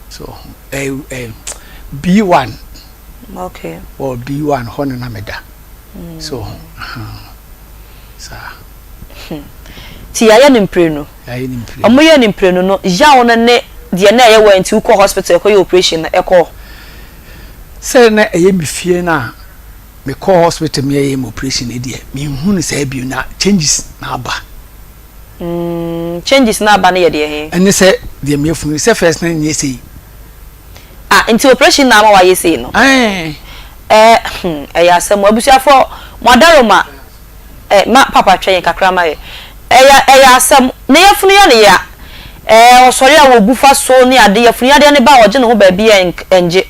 So B1 okay or B1 hono na meda so ti ya nimprenu omoye nimprenu no ja wona ne de na ye wanti uko hospital ko operation na eko say na me fie na me call hospital me ye operation e de me hunu say bi na changes na aba changes na aba na ye de he ene say de me funu say first na nye say into operation na ma wa ye say no ya asem abusuafo modaroma ma papa twen kakra ma ye ya asem na ye funu ya ne ya osori a wo bufa so ni ade ye funu ya de ne ba oje ne ho ba bi enje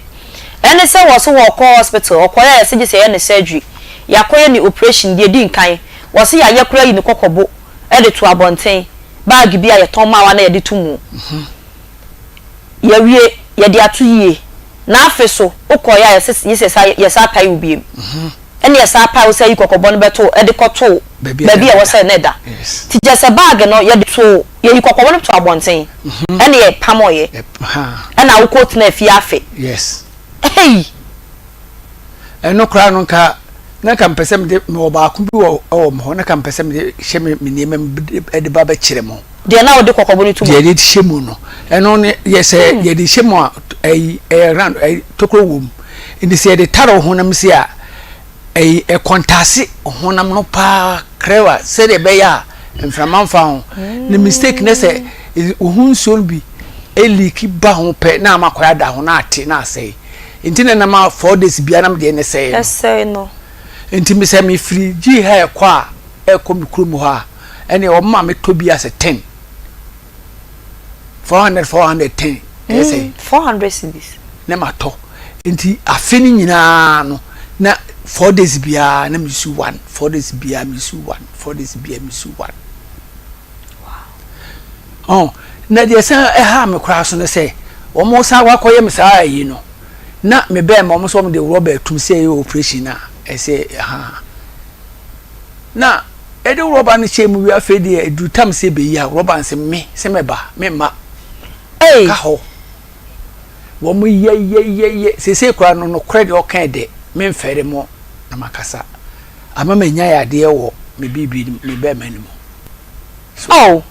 ene se wo so wo call hospital okoya ya se je ne surgery yakoye ni operation de di nkan wo se ya yakura yi ni kokobo e de to abonten bag bi a ye ton ma wa na ye de tumu ya wie ye de atu yie na afe so okoya ya se ye sa pai ubiem ene ye sa pai wo se yi kokobo no beto e de koto baby e wo se ne da ti je se bag no ye de to ye yi kokobo no to abonten ene ye pamoye ena wo coat na fi afe yes hey no kra no ka na ka mpesem de me oba ku bi wo mo na ka mpesem de hye me niam de ba ba kire mo de na wo de kokobo ni tumo de de hye mu no eno ne ye se ye de hye mu ran tokro wom ndi se de taro honam se a kontase honam no pa krewa se de be ya mframanfa ho ne mistake ne se ohun so bi eliki ba ho pe na makoya da ho na ate na sei intina na ma 4 days bia na me ne sei no intimi se me free gi ha ekwa mi krum ha ene o ma me to bi as 10 410 say 400 cedis ne ma to inti afeni nyina no na 4 days bia na me su 1 4 days bia me su 1 4 days bia me su 1 wow na de se ha me kra so ne se o mo sa wa koye me sa yi no na me be mo so mo de rubber tum se operation na ese na e de rubber ni che mu wi afedi e du tam se be yi a rubber se me se me ba me ma ka ho wo mo ye se kra no kra de o kan de me mfere mo na makasa ama me nya ya de wo me bibi me be manimo oh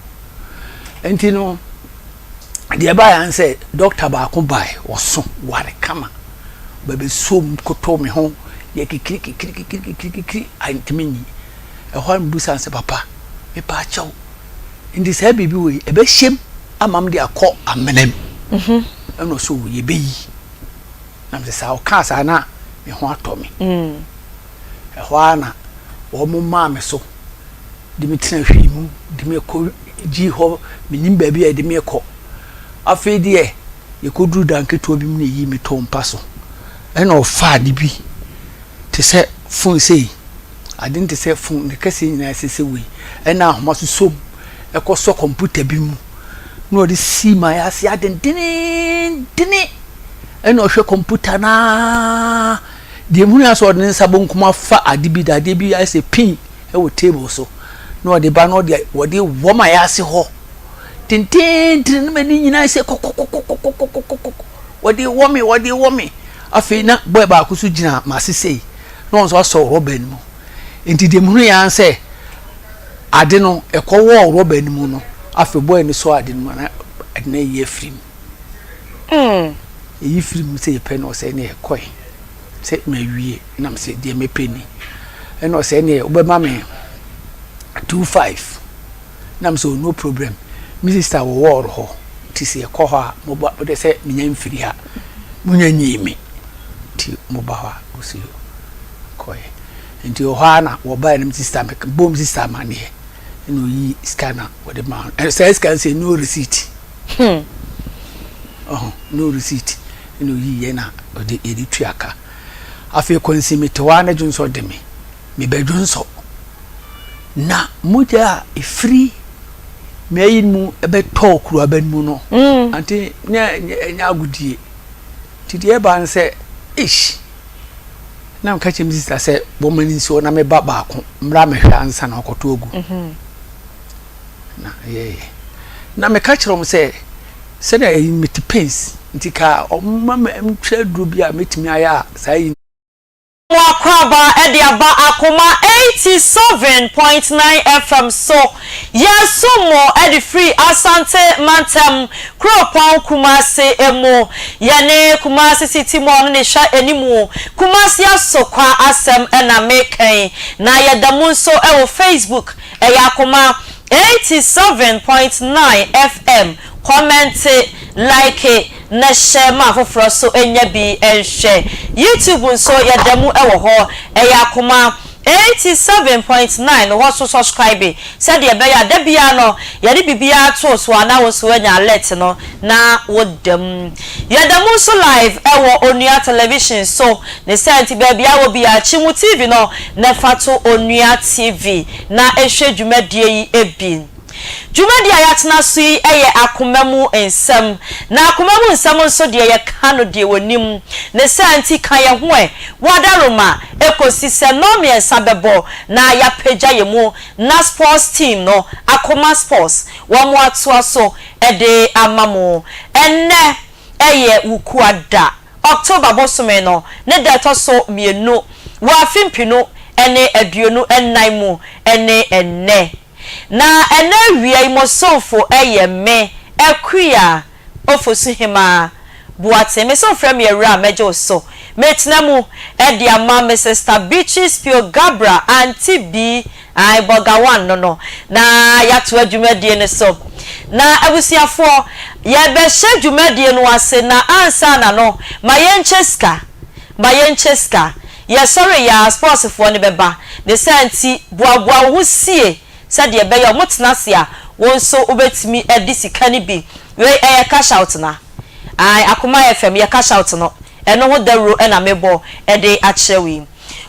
enti no de ba ya nse doctor ba ko bai wo so ware kama ba be so koto me ho ye kikiri antimi e ho mbusa nse papa me pa chaw indi se bibi we e be hyem amam de akọ amenem eno so ye be yi na me sa o ka sa na me ho ato me e ho ana wo mo ma me so de me tena hwimu de me ko ji ho minim ba bi e de me ko afedi e ye ko duru danke to bi me yi me to mpa so ena o fa de bi te se fun sei adin te se fun ne kase nyina sese we ena ahoma so som e ko so computer bi mu no de si ma ya si adin dini ena o hwe computer na de mu ya so de nsabon kuma fa adibi da de bi ya se pin e wo table so no de ba no de wo de wo ma ya se ho tintin mani nyina se kokokokokokokokoko wo de wo me afi na boy ba ku su gina ma sesei no so so roba ni mu enti de mu ya nse ade no e ko wo roba ni mu no afi boy ni so ade no na ade na ye film yi film se pe no se ne koi se me wie na me se de me peni e no se ne obema me 25 na me so no problem mi sister wo wor ho ti se ko ha mo ba de se minya mfiri ha munya nyimi ti mo ba ha osi koi enti o ha na wo ba na mi sister me bom sister ma ne no yi scanner wo de ma se scan say no receipt no receipt no yi ye na o de edi tuaka afi consummate wa na junso de me be junso na muja e free me mu ebe talk ru aban mu no anti nya agudie ti de ba nse ish na nka chem sister se bo mani so na me ba ko mra me hwa ansa na okoto ogu na ye na me ka kirom se said I met pace ntika omama emtwa duro bia metimi aya sai Wakwaba Ediaba Akoma 87.9 FM so yes mo edi free Asante Mantem Kropon Kumasi emo yane Kumasi City mo ne sha enimu Kumasi asokwa asem na meken na yadamunso ewo Facebook Akoma 87.9 FM comment like na share ma foforo so enya bi share YouTube nso yadamu ewo ho Akoma 87.9 no so subscribe said ye be ya da bia no ye de bibia to so ana wo so anya alert no na wodam yadamu so live ewo Onua television so ne sent be bia wo bia Chimu TV no na fato Onua TV na ehwe dwumadie yi ebin Jumadi ayatna sui eye akomamu ensem na akomamu ensem nso de ye kano de wonim ne santi kan ye ho e wadaroma ekosise no me ensabebo na ya pagya ye mu na sports team no Akoma sports wo mo atoa so ede amamo enne eye wukuada October bosome no ne deto so mienu wa fimpino ene aduonu ennan mu ene enne na ene wi imosofo me Akua Ofosuhemaa Boateng me so frame Awuraa mejo so metinamu edi ama me sister Beaches Pio Gabra anti B ai bogawan no na yato adwumadie ne so na abusiafo ye be hye dwumadie no ase na ansa na no mayencheska ye sorry ya sports fo ne beba de santi boaboa wo sie said ye be your mutnase a wonso obetimi edi sika ni bi we cash out na ai Akoma FM ye cash out no eno ho dawro na mebo ede achewi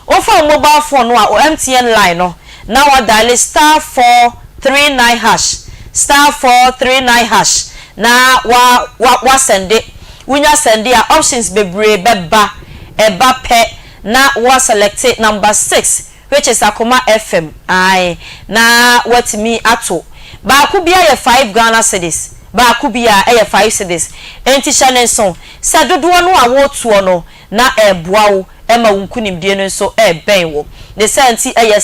ofa mobile phone no a MTN line no na wa dial *439# na wa send it wunya send a options bebre beba eba pe na wa select number 6 which is Akoma FM ai na what me ato ba ku bia ye 5 Ghana cedis ba ku bia ye 5 cedis enti shanenson sadodo no a wo tuo no na eboa wo ema wunkunim die no so ben wo the senti eye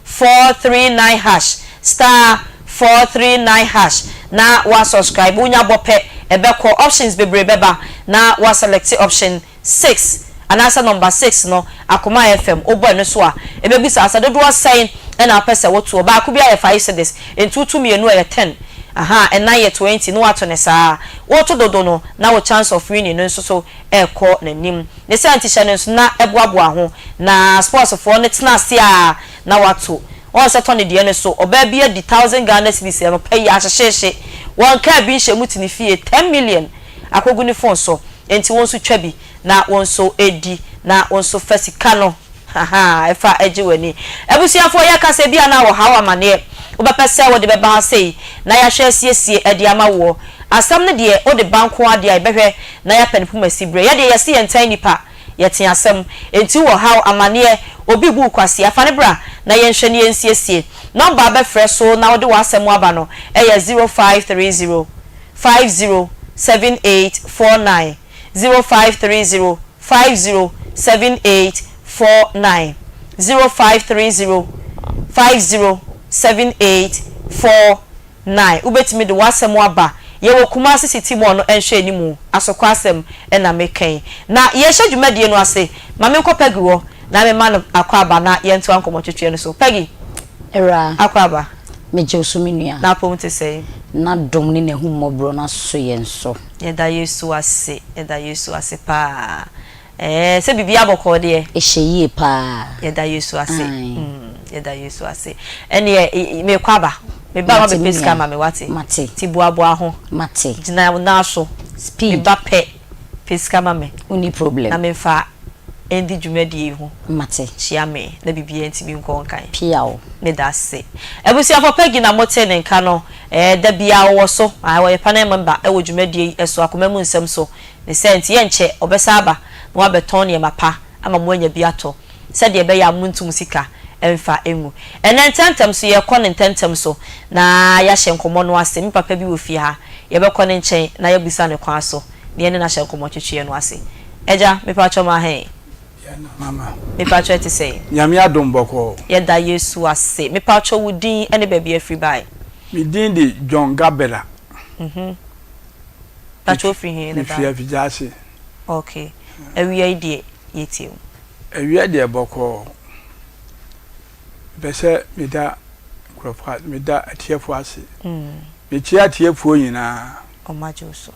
*439# na wa subscribe unya bope ebeko options bebre beba na wa select option 6 anasa number 6 no Akoma FM obo no so a ebebisa asadodo asɛn na apese woto ba ku bia ye 5 cedis entutu mienu ye 10 aha ena ye 20 no wato ne saa woto dodo no na wo chance of winning no so ekɔ nanim ne sɛ antisha no na eboaboa ho na sports for ne tena ase a na wato won se to ne de ne so oba bia di 1000 Ghana cedis e pay ya hyehye won ka bi nhye mutini fie 10 million akogu ne phone so enti won so twa bi na won so edi na won so fasika no haha efa ejiweni ebusiafo ya kase bia na wo hawa mane obepese wo de beba sei na ya hwe siesie edi ama wo asam ne de o de banko ade ai behwe na ya penipum asibre ya de yesi yentan nipa yete asam enti wo hawa amane obi bu kwase afa ne bra na yenhwe ne yensiesie number be frɛ so na wo de wasam aba no eye 0530 507849 0530 507849 0530 507849 ubetimi de wasem aba ye wo Kumasi City mo no enhwe animu asokwa asem na meken na ye hye dwumadie no ase ma me nkopagi wo na me man Akwaba na ye nto ankomo twetwe no so pagi era Akwaba meje osuminua na pomte sei na dom ni ne humobro na so yenso yeda Yesu ase pa se bibia aboko de ehye pa yeda Yesu ase yeda Yesu ase ene me kwaba me ba ma be peska ma me wate mate ti boaboa ho mate gina na so speed me ba pe peska ma me uni problem na me fa endi dwumadi ho mate chia me na bibia enti bi nko nkan piao me da se ebusi afọ pegi na mote ne nka no da bia wo so wo ye panel member e wo dwumadi eso Akoma mu nsem so ne senti ye nche obesa aba na wa beton ye mapa ama mo anya bi ato se de be ya muntum sika emfa engu enen tentem so ye kɔ ne tentem so na ya hye nkomo no ase mi papa bi wo fi ha yɛbɛkɔ ne nkyɛn na yɛbisa ne kwan so ne yɛne na hyɛ nkɔmmɔ twetwe no ase ɛgya mepatwɔ ma he mama mepatwɔ te sɛ nyame adom bɔkɔ yɛda yesu ase mepatwɔ wo din ne baabi afiri bae me din de John Gabela patwɔ firi he ne bae me fi afijase okay awia ide yetie awia de bɔkɔ bɛsɛ meda krofa meda atiefo ase me chia atiefo nyina omajoso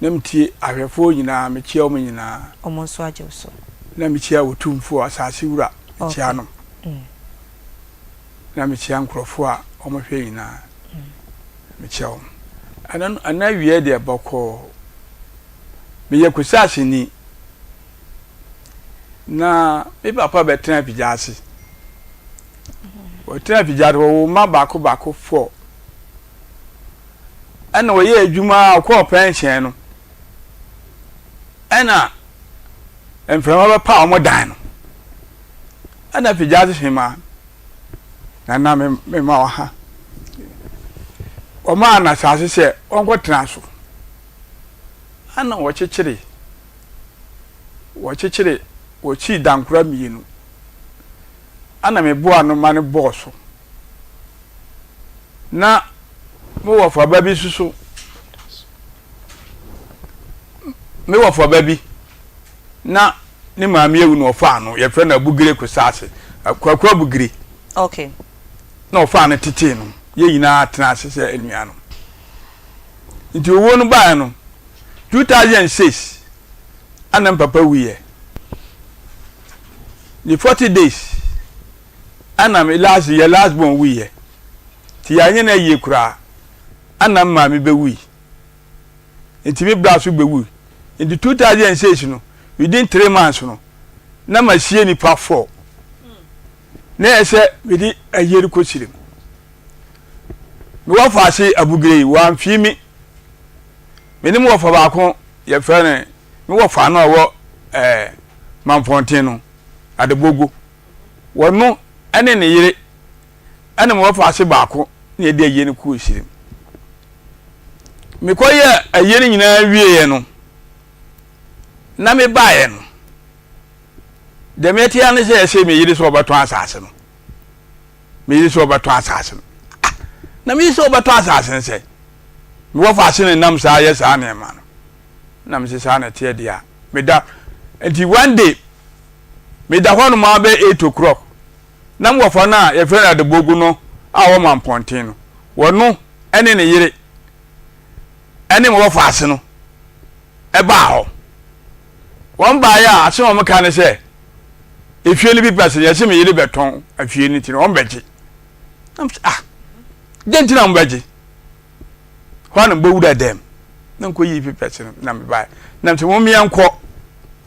nam tie ahwefo nyina me chia om nyina omonso ajoso na me chia wotumfo asase wura me chia no na me chia nkrofo a omhwe nyina me chia om ana wie de bɔkɔ me yekusase ni na me papa betena pijase o tena pijade wo ma bako fo ana wo ye adwuma akọ pension no ana enframa ba pa omo dan no ana pijade hima na me ma wa ha o ma na sase se onko tena so ana wo chechire wo chi dankura mienu ana me boa no mane boss na mo wo fa babi susu me wo fa babi na ni maami ewu no fa no ye fra na bugire kusase akwa bugire okay na fa na tete no ye yina atena asese enua no nti owo no ba no 2006 ana papa wiye the 40 days ana me last born wiye ti anye na ye kura ana ma me be wi nti me bra so be wi in the 2006 no within 3 months no na ma sie ni pa 4 na ese we di ayeri ko sire me wa fa se abugire wa mfi mi me ni mo fa ba ko ye fa ne me wa fa na wo manfonten no adebogo wono ene ne yire ene mo fa ase baako ne ye de aye ne ku osire me koye aye ne nyina wieye no na me baaye no de me tia ne se me yire so obato asase no me yire so obato asase no na me yire so obato asase se me wo fa ase ne nam sa ye sa ne ma no na me se sa na tie dia me da enti one day me da hono ma be 8 o'clock na mo fa na ye fere de bogu no a wo man pontin no wono ene ne yire ene mo fa ase no e ba ho won ba ya ase mo ka ne se efie ni bi pese ye se me yire beton afie ni ti no won beje denti na mo beje hono mbo wuda dem na nko yi bi pese na me ba na mse mo mi anko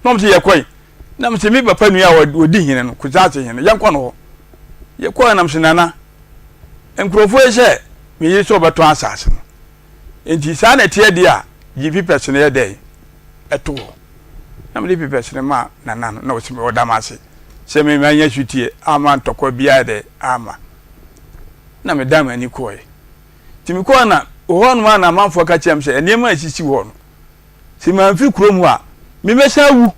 na mse ye koi na mse mi papa nua wodi hine no kuzase hine yankɔ no ye kɔ na mse nana enkrofo ehye me yi so beto asase no enti sa na tie dia yi pipɛs ne ye dey eto na me pipɛs ne ma nana no na wo se me woda ma se se me manya hwitie ama ntɔkɔ bia de ama na me dam ani kɔe ti me kɔ na ho no ma na manfo ka kyem se enema asisi ho no se manfi kurom a me mesa wu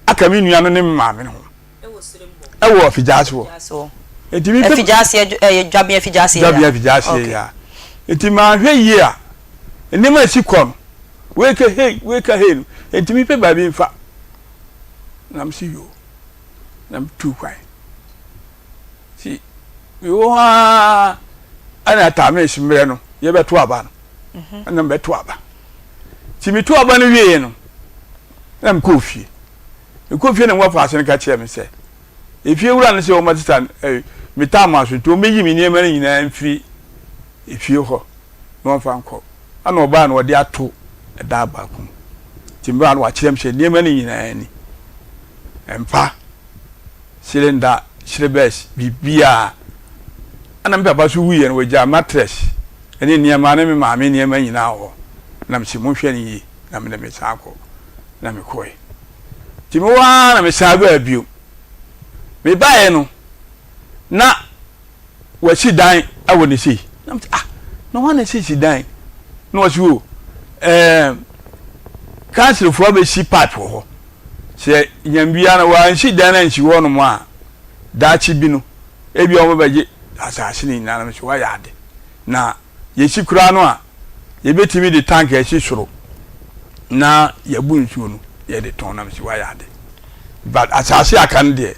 aka mi nua no ne maame no ewo afijase wo etimi afijase dwabia afijase ya etimi ahwe yi a enema asi kɔ no weka hey etimi pe ba bi mfa nam si yo nam tu kwai si yo ha ana ta me shimre no ye beto aba no ana beto aba timi to aba no wie no nam kofi ekofie na nwa fa ase ka kye me se efie wura no se o matita meta ma so to meyi me niema nyina mfiri efie ho no fa nko ana oba na ode ato da ba ku timba no wa kyerem hye niema nyina ni empa cylinder shrebes bibia ana mpapa so wuye no wagya mattress ene niema na me maame niema nyina ho na mse mo hwe ni yi na me na me sako na me koi timi wa na me sabe abio me bae no na wasi dan awo ne si na me na wa na si dan no was you council for be shi pipe ho se nyambia na wa nshi dan na nshi wo no mo a da chi bi no e bi o mo baje asase ni na na so wa ya de na ye shi kura no a ye betimi de tank e shi soro na ye bu nsuo no ye de ton na so wa ya de but asase akan de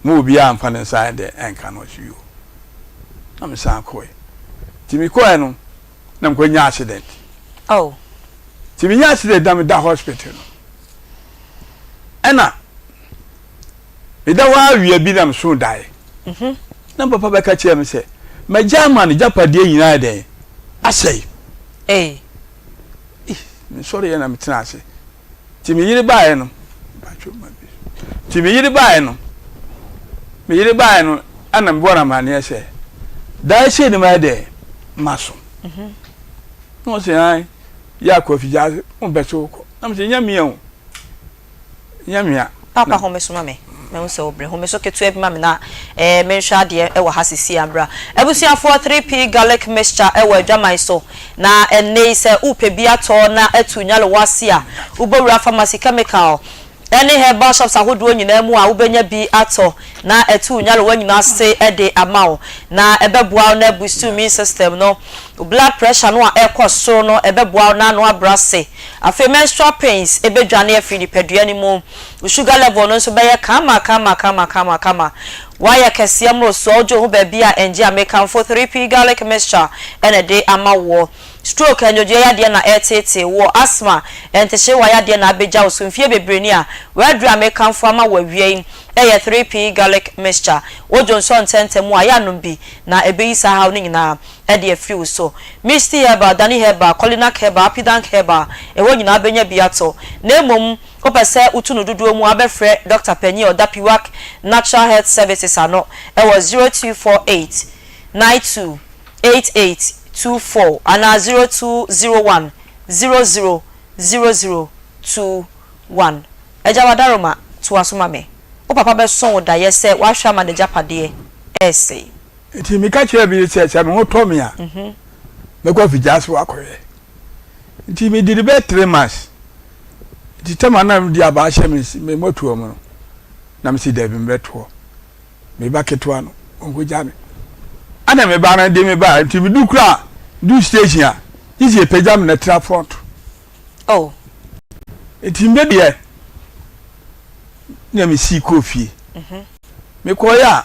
mo bi a amfa ne sai de enka no shi yo na me san ko e timi ko e no na mko nya accident oh timi nya accident da hospital no ena ida wa wi bi na so dai na papa be ka che me se ma German japade nyina den asai sorry na me tena ase timi yiri bae no timi yiri bae no me yiri bae no ana mbora mane ese dai se ni ma de maso no se ai ya ko fi ja on be so ko na me nyamia o nyamia papa ho me so mame me wo se obre ho me so ketu ebi mame na me nhwa de e wo hasisi ambra ebusiafo 3p garlic mixture e wo adwaman so na enne se upe bi ato na atunyale wase a ubowura pharmacy chemical any herbal shops ahodo nyina mu a ubenya bi ato na atunyale wanyina se e de amawo na ebeboa na boost immune system no blood pressure no a ekoso no ebeboa na no abrase afi menstrual pains ebedwane afi ni pedua ni mu sugar level no so be ye kama why kese amro so ojo ho ba bia enje american for 3p garlic mixture and a day amawo stroke enjoje ya de na etete wo asthma entehye wa ya de na abeja so mfie bebreni a we dru american for ama wa wie eye 3p garlic mixture ojo nso ntentemu aya no bi na ebeisa ha ni nyina e de free so misty herbal dani herbal colinac herbal pidank herbal e wo nyina benya biato na emom opese utunu dudu mu abefre Dr. Penny Odapiwak Natural Health Services ano e was 0248 928824 ana 0201 000021 eja wadaroma to asoma me o papa be son da ye se wa hwa manager pade ese enti mi ka che bi se me ho to me a me kwa fi jas wa koye enti mi did be 3 months di tema na di aba hye me moto mo na me si da bi mbeto me ba keto ano onko ja me ana me ba na de me ba enti mi du kra du station a isi e pejam na tra front oh enti mbe de na me si kofi me ko ya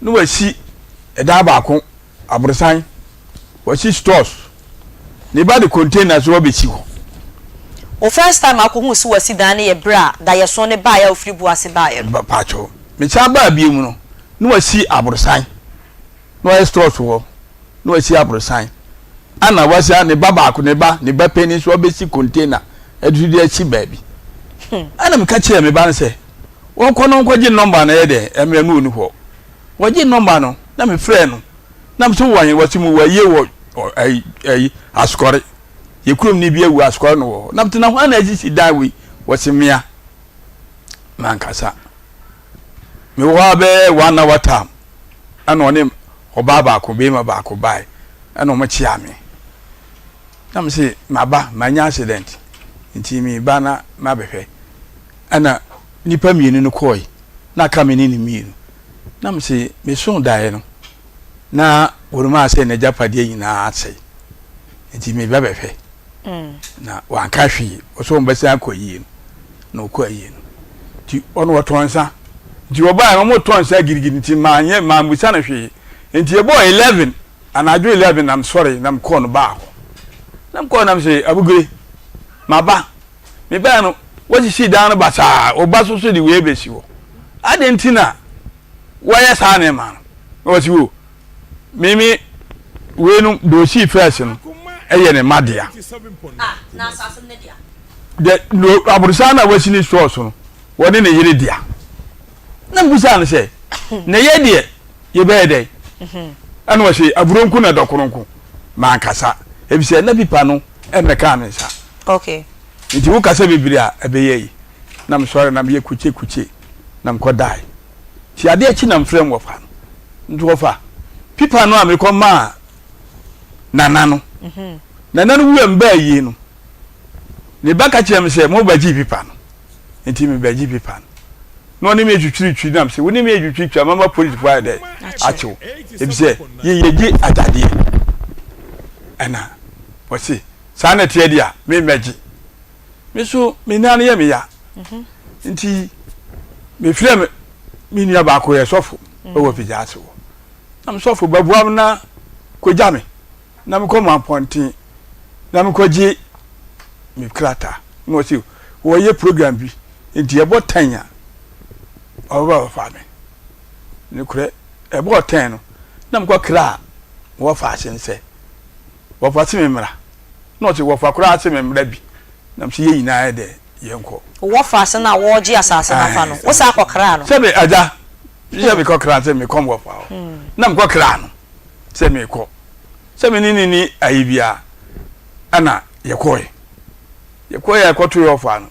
no wa si eda ba ko abrosan wa si stores ne ba de containers wo be si ho o first time akohu si wasi dan ne ye bra da ye so ne ba ya ofiri buase ba ye pa cho me cha ba bi mu no no wa si abrosan no wa stores wo no wa si abrosan ana wa si ne ba ba ko ne ba penny so be si container edu de chi ba bi ana me ka che me ba nse won ko no ko gi number na ye de emre no ni ho wo gi number no na me frɛ no na me so wo yen wasi mu wa ye wo ai askore ye kurom ni bia wu askore no wo na mtena ho ana agi si dawi wasi mia mankasa me wo be one hour time ana onim obaba ko be ma ba ko bai ana mo chia me na me se maba manya accident nti mi ba na mabehwe ana nipa mienu no koi na kameni ni mienu na me se me so dae no na woruma se na japade nyina atse nti me babehwe na wanka hwi oso mbasa akoyi no koyi no ti ono watonsa ti oba no mo tonsa girigiri ti manye mamusa na hwi nti ebo 11 anajo 11 I'm sorry nam call no ba ho nam call nam say abugure maba me ba no wasi si dan no basa oba so di we besi wo adentina waya sa ne ma no wasi wo mimi we no do si first no eye ne madia na asase ne dia de no aburusa na wasi ni source no woni ne yire dia na mbusa no say na ye de ye be de ana wasi aburonku na dokoronku ma nkasa ebise na pipa no emeka ne sa okay nti wo kasa bibiri a ebeye yi na msore na me kuche na mko dai ti ade achi na mfrem wo fa ndu wo fa pipa no a me ko ma nana no na nanu wu mba yi no ne baka kyem se mo ba gi pipa no enti me ba gi pipa no no me twitwitwi nam se woni me twitwitwa mama police boy de achew ebise ye gi atade ana wasi sana tie dia me magi me so me nan ye me ya enti me frem me nia ba ko ye sofo o wo fija ase wo nam sofo babuam na ko jame na me ko ma pontin na me ko ji me krata no si wo ye program bi enti e botanya o ba fa me ni kure e botan no na me ko kra wo fa sense wo fa se me mra no si wo fa kra se me mra bi na me se ye nyina de yenko wo fa se na wo ji asase na fa no wo sa akokra no se be aja se be kokra se me kom wo fa na me ko kra no se me ko se me ni ayibia ana yekoye yakoto yo fa no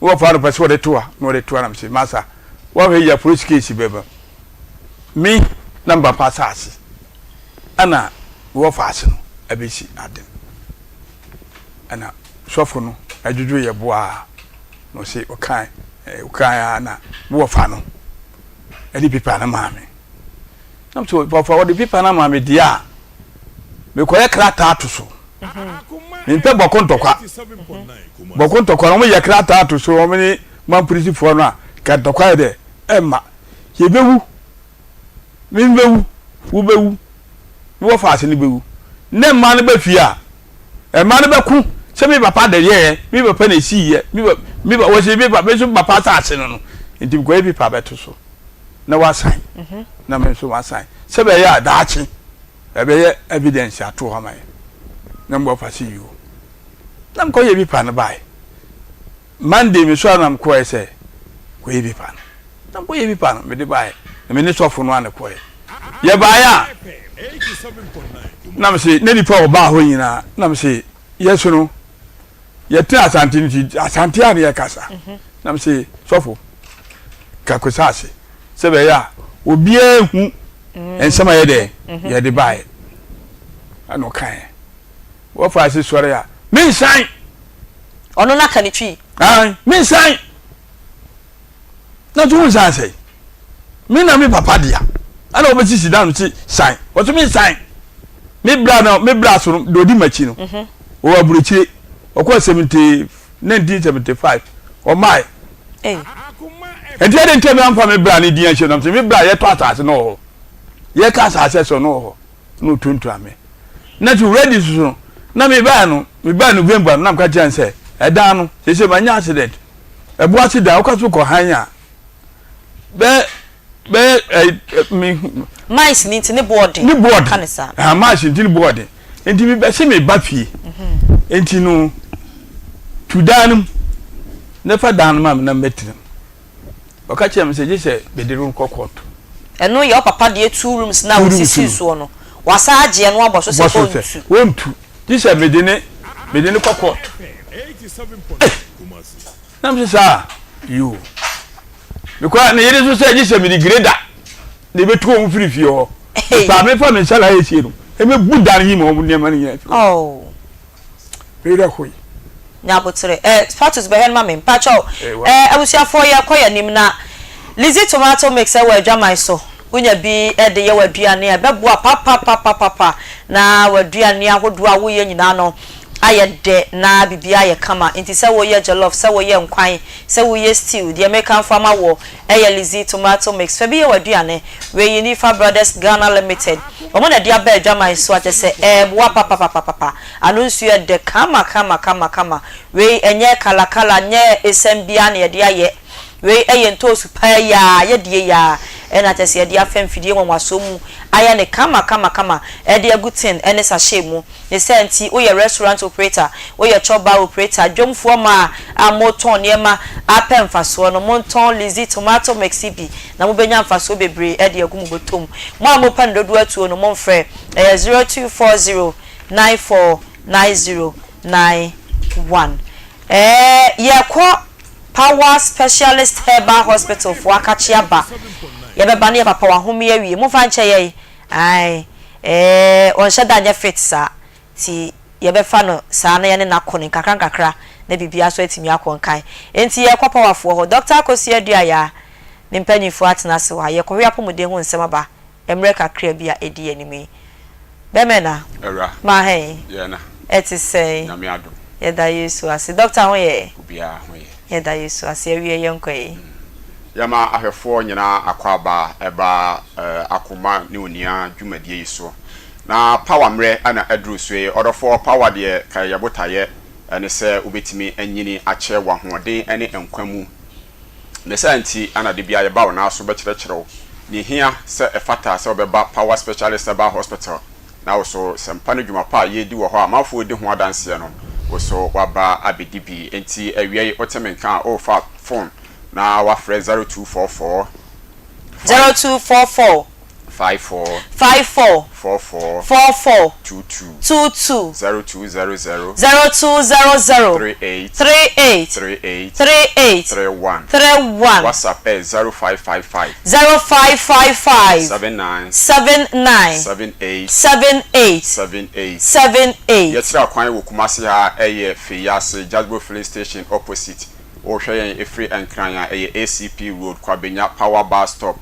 wo fa no pese wo de toa no de toa na me se masa wo he ya police case beba mi number passas ana wo fa se no abesi adem ana sofo no adwudwu ye boa no se okan ana wo fa no edi pipa na maame nam so bo fa wo de pipa na maame dia me koye krata atoso mpe bokontokwa no mo ye krata atoso o meni man polisi fo no a ka dokwa de emma ye bewu min bewu wo bewu wo fa ase ni bewu ne ma ne ba fia e ma ne ba ku se mi papa de ye mi papa na si ye mi ba wo se mi papa so papa ta ase no nti ko e bi papa beto so na wa sign na me so wa sign se be ya daachi e be ye evidence ato ha mai na mbo fa si you na mko ye bi pa na bai Monday me so na mko e se ko ye bi pa na mko ye bi pa na me de bai na me ni so fo no an ko ye bai a na me se ne di pa o ba ho nyina na me se yeso no ye ti asante ni asante a ye kasa na me se sofo ka ko sase se be ya obi ehu ensema ye de ye de bai ano kan wo fa se sore ya me nsan ono na ka ni twi me nsan na tu nsan sei me na me papa dia ana obeti si dan ti san wo to me nsan me bra so do di machi no wo aburuchire okwa 1975 o mai enti ade am fa me bra ni dia hye no me bra ye to atase no ye ka asase so no no tuntu ame na tu ready so na me ba no November na mka chance e dan no se manya accident e bo accident okwa so ko hanya me mice ni ne board kanisa mice ni board enti me be se me ba fie enti no tu danum ne fa dan ma na metim oka chem se je se bediru kokot eno ye papa de 2 rooms na wo sisi so no wasa age no abo so se wontu je se medine kokot 87 nam se sa you because na yere so se je se medi greda de betu o mfiri fie ho pa me fa me sala ye sie no e me budan yi mo ne ma ne oh pere hoy nya botre status be hen ma me pacho abusia for ye koya nim na Lizzy tomato mix e wa dwamai so unya bi e de ye wa duane e beboa papa na wa duane ahodo a wo ye nyina no aye de na bibia ye kama enti se wo ye jollof se wo ye nkwan se wo ye stew de American farmer wo e Lizzy tomato mix fa bi ye wa duane we Unifa Brothers Ghana Limited omo na dia ba dwamai so ate se boa papa anu nsu ye de kama we enye kala nye esembia na ye de aye we eyento supa ya ye die ya ena tese ye dia femfidie nwanwaso mu aya ne kama e dia gutin ene sachet mu ne senti o ye restaurant operator o ye choba operator dwomfo ma amoton ne ma apemfaso no monton Lizzy tomato mexibi na mo benya mfaso bebre e dia gumu botom mo amopan dodo atuo no mo mfre 0240949091 ye ko Power Specialist Herbal Hospital for Akachiaba. Yebeba ne papa wa homi awie. Mo fa nche ye. Ai on sheda nya fit sa. Ti ye be fa no saa na ye ne nakone kakra na bibia so atimi akonkan enti ye kwa powerful ho Dr. Akosi Aduaya ne mpanyifo atena se wa ye ko hwe apomode ho nsem aba emre kakra bia edi animi bemena era ma he ye na eti say na me ado ye da Yesu ase Dr. ho ye bia ho ye ye da Yesu ase awie ye nkoyi yama ahwefo nyina akwaba eba akoma ne onia dwumadie yiso na power mre ana adru so ye odofo power de ka yabotaye ene se obetimi anyini ache wa hoden ene enkwamu ne santi ana de bia ye ba wona so be kirekirew ne hia se efata se obeba power specialist aba hospital na wo sempane dwumapa ye di wo ho amafo di ho adanse no wo waba abedibi enti awie otemenka o fa phone na wa frɛ 0244 0244 54 54 44 44 22 22 0200 0200 38 38 38 38 31 31 WhatsApp 0555 0555 79 79 78 78 78 78 Yetra kwan wo kumase ha eye Fiyase Jasbo filling station opposite o hwe efree enkran ya eye ACP road kwabenya power bar stop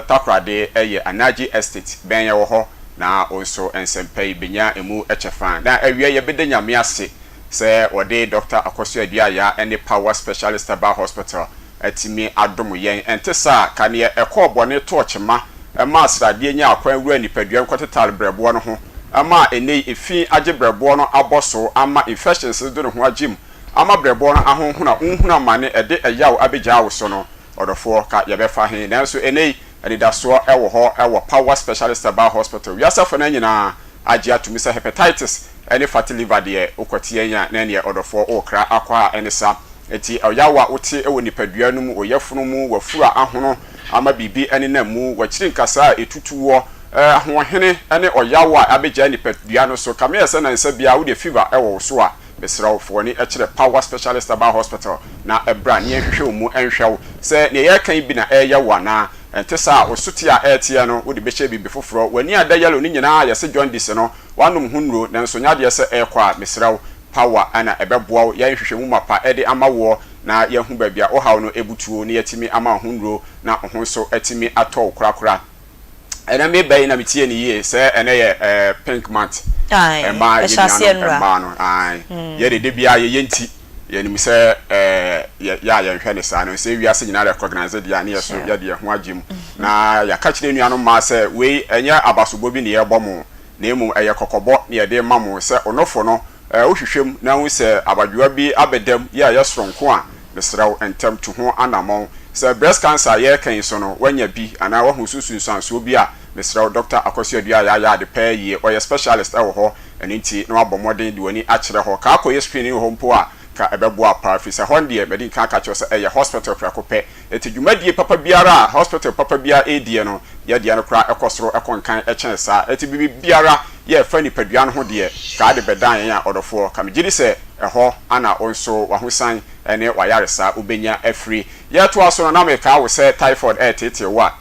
takrade eye Anaji estate benya wo ho na onso ensempei benya emu echefan na awie ye bedenya me ase se ode Dr. Akosi Aduaya ene power specialist aba hospital atimi adom yen entesa kane ekobone tochema ema asrade nya akwan wura nipadua nkotetal brebo no ho ama ene efi age brebo no aboso ama infections do no ho agim ama brebo no ahonhuna unhuna mane ede eyaw abegya wo so no odofo ka yebefa he nanso ene anidaso ewo ho ewo power specialist aba hospital wiasafo na nyina age atumi se hepatitis ene fatty liver de okotie nya na ne odofo okra akwa enesa eti oyawa wote ewo nipadua no mu oyefunu mu wafura ahono ama bibi ene na mu wakiri nkasa etutuwo ahohene ene oyawa abegya nipadua no so kame ese na nsa bia wo de fever ewo so a besrawfo ni ekire power specialist aba hospital na ebra ne hwehwe mu enhwew se ne ye kan bi na eyawa na entesa osuti a etie no wo de beche bibi foforo wani ada yalo ni nyina ya se John Dise no wanum hunro na nso nya de se ekwa mesraw power ana ebeboa ya hwehwe mu mapa ede amawo na ye hu babia o hawo no ebutuo ne yatimi ama hunro na ho so atimi atɔ korakora ena me bayi na mitie ni ye se ene ye pink month ma ye no ai ye de bia ye yenti ye ni se ya hwe ne sa no se wiase nyina recognize dia ne so ya de ho agim na ya ka kire nuano ma se we enya abasobo bi ne ye bomo na emu eye kokobo ne ye de mamo se onofo no ohwehwem na hu se abadwa bi abedam ya soronko a mesraw entem to ho anamon se breast cancer ye kan so no wanya bi ana wa hu susu so bi a mesraw Dr. Akosi Aduaya ya de pay ye o specialist ewo ho eniti na wabomodin de wani akire ho ka akoye screening ho mpo a ka ebeboa parafisa honde medin ka cho se eye hospital prakope etidwumadie papa biara hospital papa bia edie no ye de no kra ekosoro ekonkan echen sa etibibi biara ye fa nipadua no ho de ka de bedan ya odofo ka megidi se eho ana onso wahosan ene wayaresa ubenya afri ye to aso na me ka wo se typhoid tete wa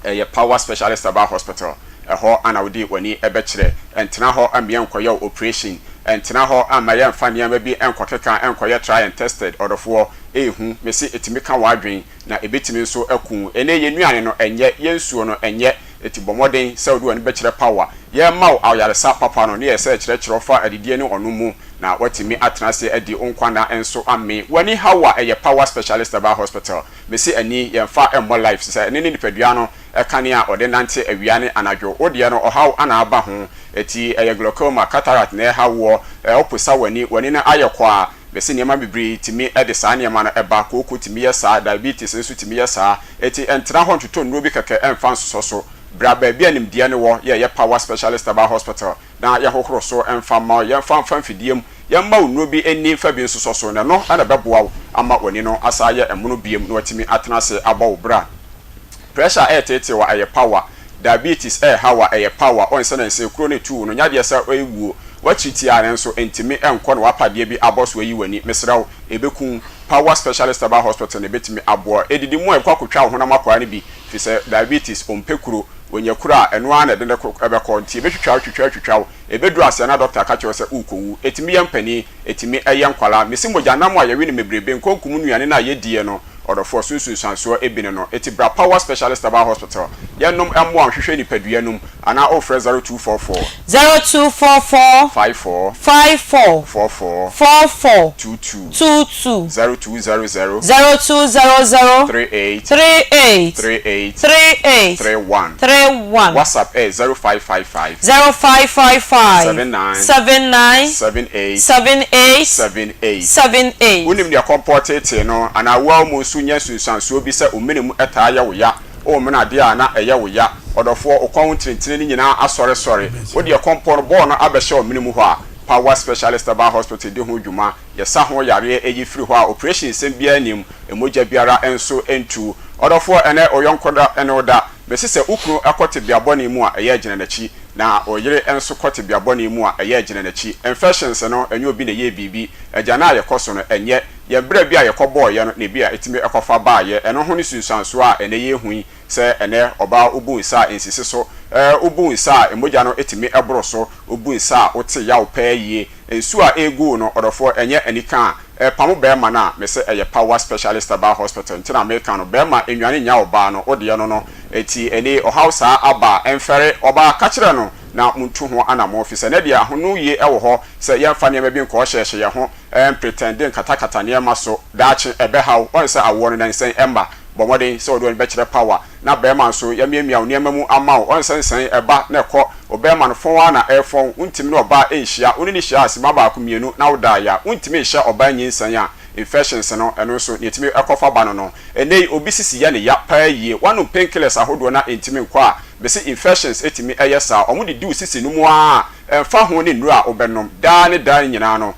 eye power specialist aba hospital eho ana wodi wani ebekire entena ho amia nkoyo operation entena ho amaya mfania ma bi enkoteka enkoye try and tested odofo ehu mesi etimika wadwen na ebetimi nso akun ene ye nuane no enye yensuo no enye etibomoden se wodi wani bekire power ye maw awyaresa papa no ne ye se kirekire ofa adidie ne onu mu na watimi atenase adi onkwana enso ame wani hawa eye power specialist aba hospital mesi ani yemfa emmo life se ne nipadua no ekane a ode nante awiane anadwo odie no ohaw ana aba ho eti eye glaucoma cataract na hawo oposa wani na ayekwa besi niema bibiri timi ede saa niema na eba koku timi yesa diabetes nso timi yesa eti entra ho ntoto nro bi keke emfa nso so bra ba bia nimdia ne wo ye power specialist aba hospital na ye hokoro so emfa ma ye fa mfidiem ye ma nro bi eni fa bi nso so na no ana beboa ama wani no asa ye emuno biem na watimi atenase aba wo bra pressure tete wa aye power diabetes hawa aye power on se na nse kro ne tu no nya de sa ewu wachiti are nso entimi enko na wapade bi aboso ayi wani mesraw ebekun power specialist aba hospital ne betimi abo edidi mu ekwa kotwa honam akwa ne bi fi se diabetes ompekuro onyekura eno ana de ebeko nti ebetwitwa ebedu ase na doctor ka che se ukowu etimi yampani etimi eyankwala mesi mojanam a yewe ne mebrebe nkonkum nuane na yedie no odofo sunsun sanso ebine no etibra power specialist aba hospital yenom emo ahwehwe nipadua num ana ofre 0244 0244 54 54 44 44 22 22 0200 0200 38 38 38 38 31 31 WhatsApp 0555 0555 79 79 78 78 78 78 unim dia comportate no ana wa mu sunya sunsanso bi se omenemu etaa ya wo ya o mena de ana eye wo ya odofo okon trentene ni nyina asore sore wo de kompor ball no abehye omenemu ho a power specialist aba hospital de ho dwuma yesa ho yare eyi free ho a operation sem bia nim emoja biara enso entu odofo ene oyonkoda ene oda besi se ukru akote biabone mu a eye gina nachi na oyire enso kote biabone mu a eye gina nachi infections no enyo obi na ye bibi agya na yekoso no enye ye bra bi a yekobo ye no ne bi a etimi ekofa ba ye eno ho ni sunsanso a ene ye hui se ene oba obu nsa ensisi so obu nsa emoja no etimi ebro so obu nsa ote ya opayie ensu a egu no odofo enye anika pamu bema na mese eye power specialist aba hospital ntina America no bema enwane nya oba no ode ye no eti ene ohausa aba enfere oba kachire no na muntu ho ana mo office na dia hono ye ewo ho se ye mfa ne ma bi nko hyehye ye ho pretending katakata ne ma so daache ebe hawo on se awo no dan sen emba bomodin se odo be kire power na bema so ya miamia ne mamu ama on sen eba na ekọ obema no fon na efon untimi no oba ehia oni ni hia asima ba akumienu na woda ya untimi ehia oba nyinsan a infections no eno so netimi ekofa ba no enei obi sisi ya ne ya pa yie wanu painkillers ahodo na entimi nkọ a bese infections etimi eyesa omudi di usisi no mu a emfa ho ne nru a obenom da ne da nyina no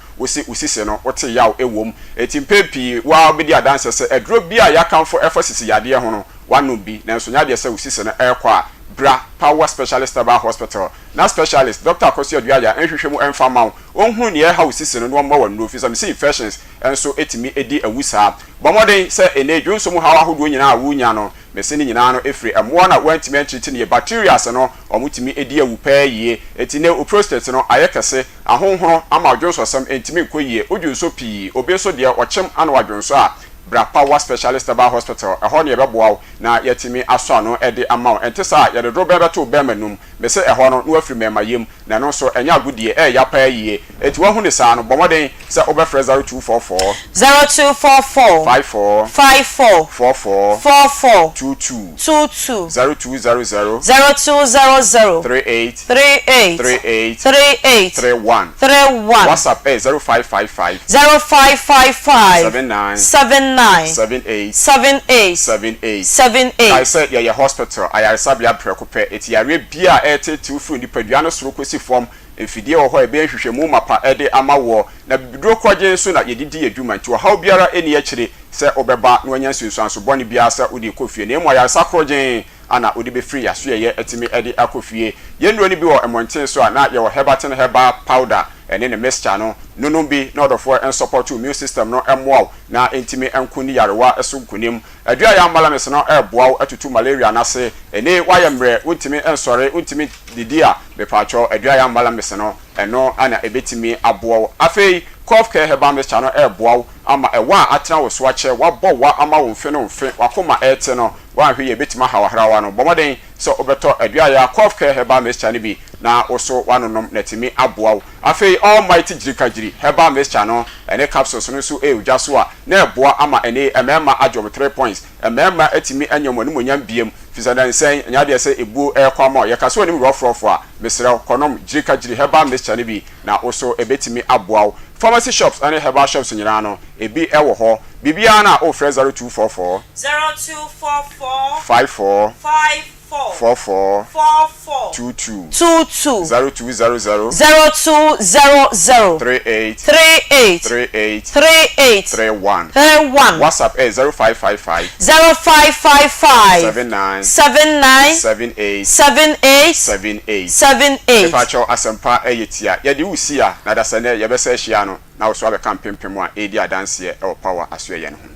usisi no wote yaw ewom etimpepi wa obedi adanse se edro bi a yakamfo efo sisi yade ho no wanu bi nanso nya de se usisi no ekọ a bra power specialist aba hospital na specialist Dr. Akosua Duaya enhwehwemu emfa maw onhu ne ha usisi no mo wa no fi so me see infections enso etimi edi awusa bomodin se enedwo nso mu hawa hodo nyina a wunya no mese ni nyina no efri emo na wantimi entiti ne bacteria se no omutimi edi awupayie etine o prostate no ayekese ahonhoro ama adwonso sam entimi nkoyie odwonso pii obeso de ochem ana wadwonso a bra power specialist aba hospital eho ne yebeboaw na yetimi aso ano ede amaw entesa yede dro bebe to be manum mese eho no no afri memayem na no so enya agudie ya pa yie eti wo hu ne sa no bomoden se obefre 0244 0244 54 54 44 44 22 22 0200 0200 38 38 38 38 31 31 WhatsApp 0555 0555 79 79 78 78 78 78 I said yeah hospital I sabia prekope eti yare bia etete ufuru nipadua no soro kwesi form efidie wo ho ebe hwehwemu mapa ede amawo na bibidro kwaje so na yedidi adwuma nti wo ha biara eni ya kire se obeba na wanya sunsuanso bone bia sa odi kofie na emo ya sakrojen ana odi be free aso ye etimi ede akofie ye ndro ni bi wo emonten so na ye wo hebaten heba powder ene ne mixture no nono bi na odofo en support immune system no emwo na entimi enkuni yarewa eso nkunim adua ya mbala mes no eboa atutu malaria na se ene wayemre untimi ensore untimi didi a bepacho adua ya mbala mes no eno ana ebetimi aboa afei cough care heba mixture no eboa ama ewa atena wo so ache wabọ wa ama wo mfe no mfe wakoma ete no wa hwe ye betima hawahrawa no bomoden so obeto adua ya cough care heba mixture ni bi na oso wanonom netimi aboa afei almighty jirikajiri heba mixture no ene capsules no so ewja so a na eboa ama ene emema adwom 3 points emema etimi anyom no monyam biem fisada nsen nya de se ebu ekwama ye kaso onim rofrofo a mesrew konom jirikajiri heba mixture ni bi na oso ebetimi aboa pharmacy shops and herbal shops nyina no ebi ewo ho bibia na o frɛ 0244 0244 54 54 44 44 22 0200 0200 38 38 38 38 38 31 31 WhatsApp 0555 0555 79 79 78 78 78 78 Efacho asempa eyetia ye de usia na da sene ye bese hia no na wo so abe kampempem a edi adanse e power aso ye ne ho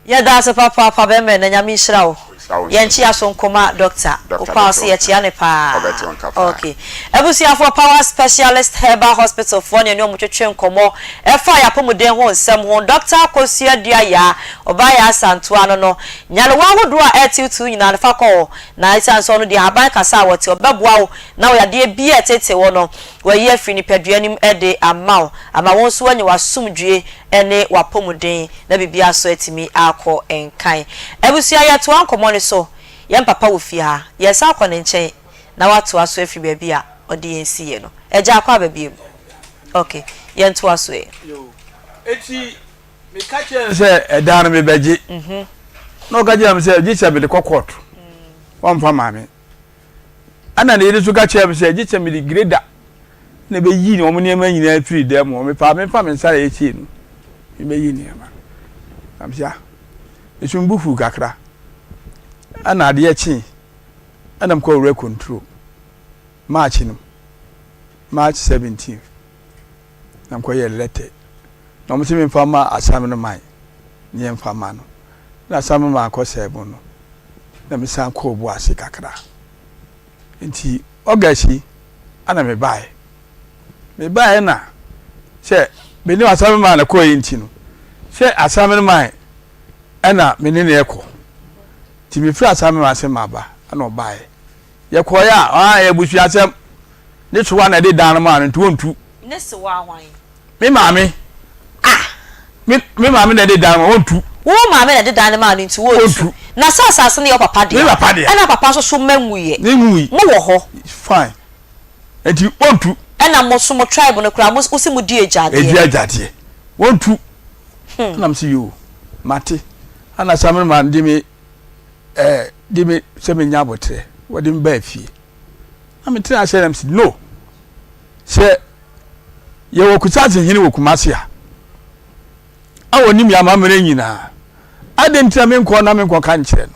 ya da se papa be me na nyame hira wo Yenchi aso nkoma doctor. Opa se ye ne pa. Okay. Ebusiafo power specialist herbal hospital for ne no twetwe nkomo. Efa ya pomuden ho nsem ho doctor Kosia dia ya obaya asanto ano no. Nyale wa hodo a etitu nyina fa ko na isanso no dia haban kasa wote obeboa wo na wo ya de bia tete wo no. Wa ye afiri ni paduanim ede ama wonso wanyi wasumdwe ene wapomuden na bibia so etimi akọ enkan. Ebusia ya to ankomo ne so yem papa wo fi ha yes akọ ne nchen na wato aso afiri baabi a odi yensi ye no eja akọ ababiem. Okay yen to aso e eti me ka che se edan me beje no ka je me se gicha be de kokot won fa mame ana ne iri so ka che me se gicha me de greda na be yi ni o mo ne ma nyina afiri dem o me pa me nsare e chi no me yi ni ma amsia esumbufu kakra ana ade e chi ana mko re control March 17th nam ko ye lete no mo timi fama asam no mai ni mfama no na asam ma ko sebo no na mi san ko bu ase kakra nti ogashi ana me bae na se me ni asam ma na ko yi nti no se asam no mai ana me ni na ekọ ti mi fra asam ma se ma ba ana obae ye ko ya ye busu asam ni tuwa na de dan ma no ntu nese wa hwan me mame me mame na de dan wontu wo mame na de dan ma no ntu wontu na sasase ne yo papa de na papa so manwuye ne nwui mo wo ho fine enti wontu na mo so mo tribe no kra mo si mo die ejade wontu na msi yo mate ana samen man di me se me nya botre wodi mba fie na me tira share msi no se ye wo kusaze hini wo kumase a awonim ya mamere nyina adentia me nko na me nko ka nkyere no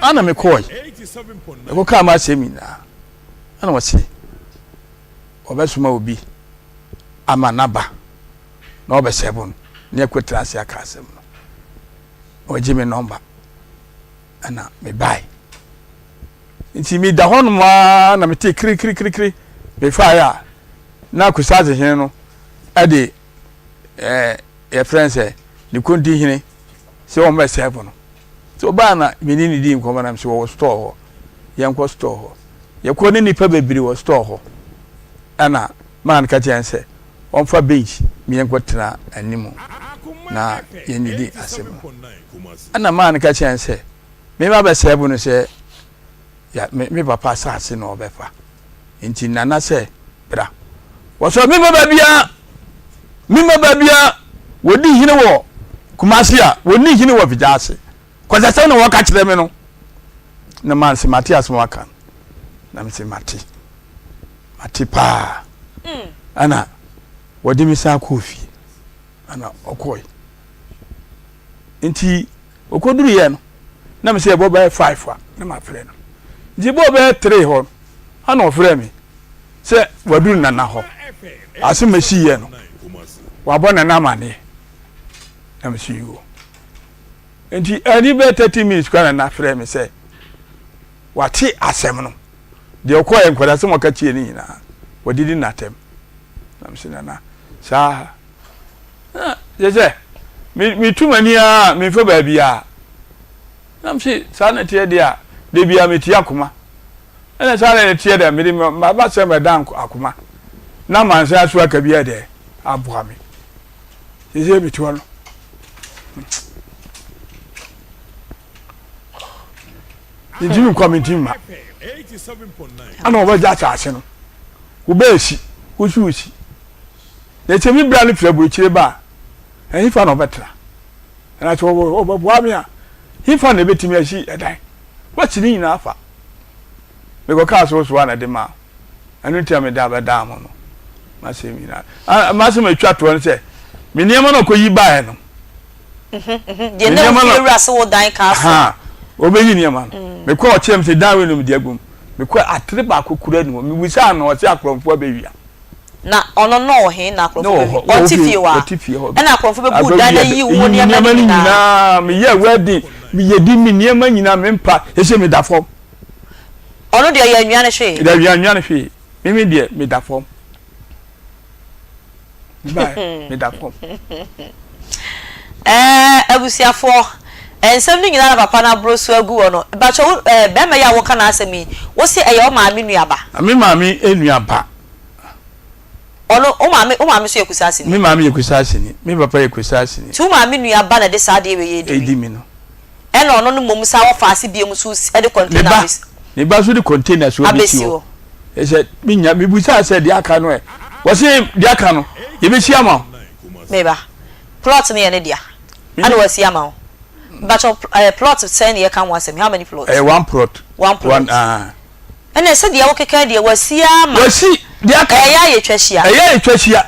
ana me koi e ko ka ma semina ana wose obesuma obi ama naba na obesebon ne kwetira se aka asem no oji me number ana me buy nti mi da hono ma na me te kri me fa ya na kusaze hene no ade e friends ni konti hene se o mesebo no so ba na menini di nko na me se wo store ho ye nko store ho ye ko ni nipa bebiri wo store ho ana man ka chense on fa bench mi nko tena animu na ye ni di asem ana man ka chense me ba besebo no se ya me papa sase no obefa nti nana se bra woso me babia wodi hine wo kumasi a woni hine wo fijase kwasa no wo ka kire me no na man se Matias mo aka na me se mati pa ana wodi mi sa kofi ana okoi nti okoduru ye no na me se bo ba 5 na ma fere no ji bo ba 3 ho ana ofere mi se waduru nana ho asemashi ye no wabona na mane na msi yo enti ani be 30 minutes kwa na frɛ me se wate asem no de okoye nkwada se mo ka tie ni nyina wadidi natem na msi nana sa je mi tumani a mi fo ba bia na msi sa na tie dia de bia mi tie Akoma ena sa na tie da mi ma ba se me dan Akoma na mansa aso aka bia de aboa me je mi tuwa no Nji mi kwa mintima 87.9 ana oba ja cha ase no wo ba esi wo suusi ne chemi bra ne fra buchire ba en fa no betra na cho oba boa me a hifa na betimi ashi edan wachi ni na afa me go ka so so na de ma anu tia me da ba da mo no masemi na masemi twa to no se me niam na koyi ba no de na fi rase wo dan ka so obeyi niam no me ko ochem se dan we no me diagum me ko atre ba kokura ni mo me busa na o se akromfo abewia na ono no he na akromfo o ti fie wa e na akromfo be bu dan na yi wo niam na me ye wedding me ye di me niema nyina me mpa ese me da fom ono de ya nnuane hwe da nnuane hwe me de me da fom ba me da fom abusiafo ensem ni nyina na papa na brosu agu wono ba cho be me ya wo kana asemi wo se eye o maami nuaba me maami enuaba ono o maami so yekusase ni me maami yekusase ni me papa yekusase ni tu maami nuaba na de saade we ye edi mi no e no no mom sa wo faase biem so e de containers ne ba so de containers wo bi ti wo e se me nya me busa se de aka no e wo se de aka no ye be sia ma meba plot ne ye ne dia ana wo sia ma but plot of 10 year can was how many plots one plot one and I said the okay kind there was sia ma was see the aka ye twahia ye twahia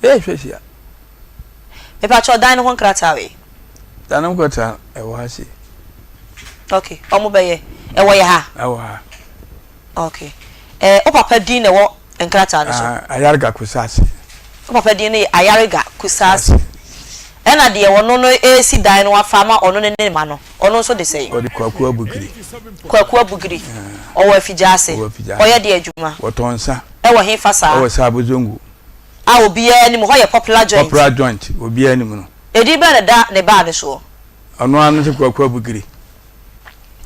ye twahia me pa cho dan no konkrata we dan no konkrata e wo ha si okay omo be ye e wo ye ha okay o papa din ne wo enkrata no so ayarga kusasi o papa din ne ayarga kusasi ena de wono no esi dan no afama ono ne ma no ono so de sei o de Akua bugiri o wa fijase o ye de adwuma o tonsa e wo he fasa o sa bozongu a obi ani mo ho ye popular joint obi ani mu no edi be da ne ba ne so ono anu se Akua bugiri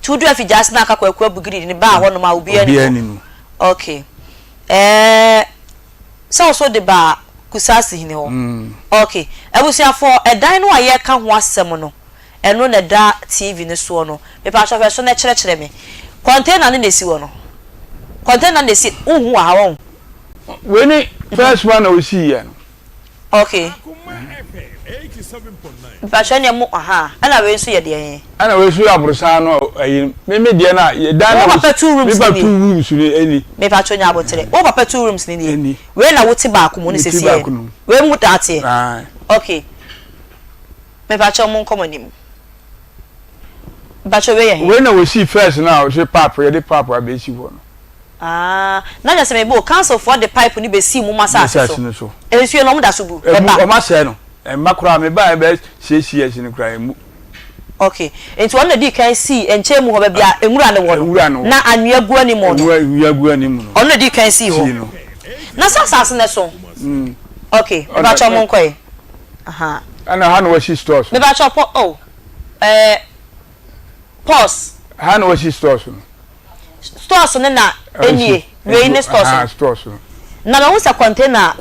tudu afijase na aka Akua bugiri ne ba ho no ma obi ani mu okay so de ba kusasi hini ho okay abusiafo edan no aye ka ho asem no eno na da TV ne so no me pa shofe so na kire me container ne nesi wo no container nesi uhu ha won we ni first one o see ya no okay 87.9 pa shania mu aha ana we so ye de ana we so abrusa no ayi me de na ye dan na papa 2 rooms me 2 rooms ni eni me pa chonya abotere o papa 2 rooms ni we na wuti ba ko mo ni sesi we mu tate okay me pa cho mo nkomonim ba cho we ye we na we see first now say pap ye de pap abesi wo no na just me bo cancel for the pipe ni be si mu masa so ensuo no mu da so bu e ba o ma se no makura me ba be sie ni kura mu okay enti won na di kan si enche mu ho ba bia enwura ne wo na anwea gu ani mo no anwea gu ani mu no on na di kan si ho na sasa ne so okay me ba cho mo nkoi aha ana ha no washi stores me ba cho pause ha no washi stores stores ne na enie we ni stores stores na na wusa container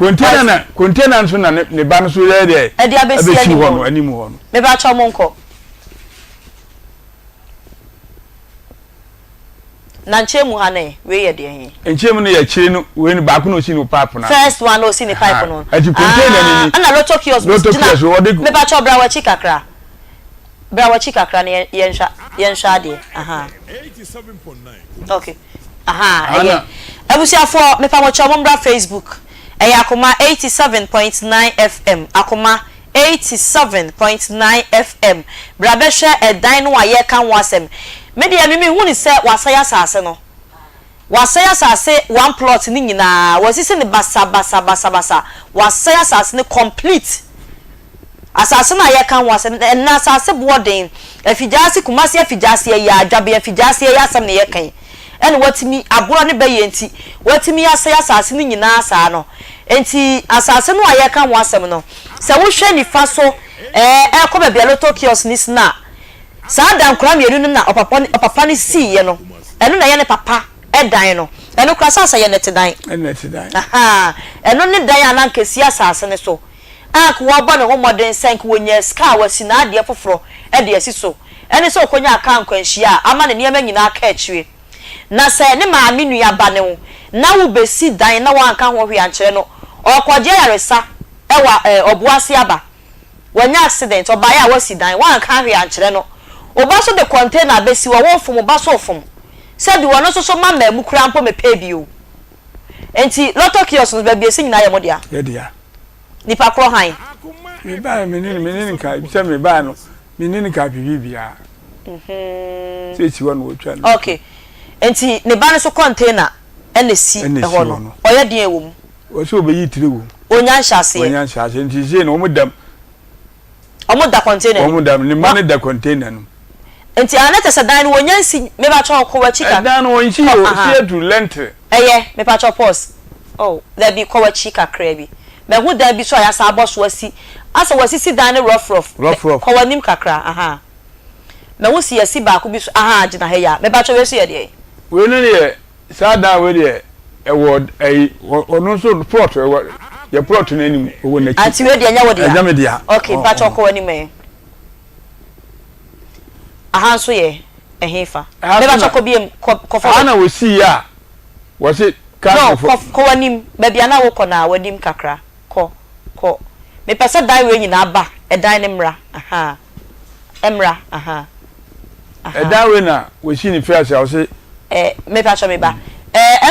nso na ne ba nso ye de e dia be si ani mu ho no me ba cho mo nko na nchemu ha ne we ye de he nchemu ne ya chire no we ni ba ko no si no pipe na first one no si ni pipe no ati container ni ana loto kiosk me ba cho bra wa chikakra ne yensha de aha 87.9 okay aha yeah abusiafo me pa mo cho mo bra Facebook Akoma 87.9 FM Akoma 87.9 FM bra be hwe edan no aye kan wasem media mimi hu ni se wasaya sase no wasaya sase one plot ni nyina wasisi ni basa wasaya sase ni complete asase na ye kan wasem na asase boarding afijase kumase afijase ya adwabe afijase ya asem ne ye kan ene watimi aburo ne be ye nti watimi asaya sase ni nyina asa no enti asase no aye kan wasem no se wo hwe ni fa so ko be bia loto kiosk ni sna sa dan kura mienu na opapa ni si ye no eno na ye ne papa edan no eno kura sasa ye net dan aha eno ne dan anan kesi asase ne so akwa ba ne ho modern sank wonya ska wasi na ade foforo ede asi so ene so konya aka nkwanhia ama ne niam nyina aka achiwe na se ne ma aminu ya ba ne wo na wo besi dan na wanka ho hwe ankere no okwaje yaresa ewa obuase aba wanya accident obaya wasi dan wanka hwe ankere no obaso de container besi wo wofum obaso ofum se bi wono so ma ma mu kura mpo me pay bio enti loto kiosk no ba bi esi nyina ye modia ye dia nipa kro han me ba menini ka bi se me ba no menini ka bibia se chi wono otwa no okay enti ne ba no so container ene si ho no oye den ewom o so obeyi tire wo onya nhyase enti je no omudam omo da container omo da ni mane da container no enti anete se dan wo nyansi me ba cho ko wachi ka dan wo nchi o sie to lentre me pa cho pause oh there be ko wachi ka kra bi me hu dan bi so ya sa boss wasi asa wasi si dan rough ko wanim kakra me hu si yasi ba ko bi so agina he ya me ba cho we so ye de we no ye sa dan we de e wo ono so plot ye plot na nim wo na chi anti we de nya wo de anya me dia okay pa cho ko wani me so ye ehefa me ba cho ko bi ko fa ana we si ya wo se no ko wanim ba bia na wo ko na wanim kakra ko me pesa dan we nyina ba e dan ne mra emra e dan we na we si ni first ya wo se me pa cho me ba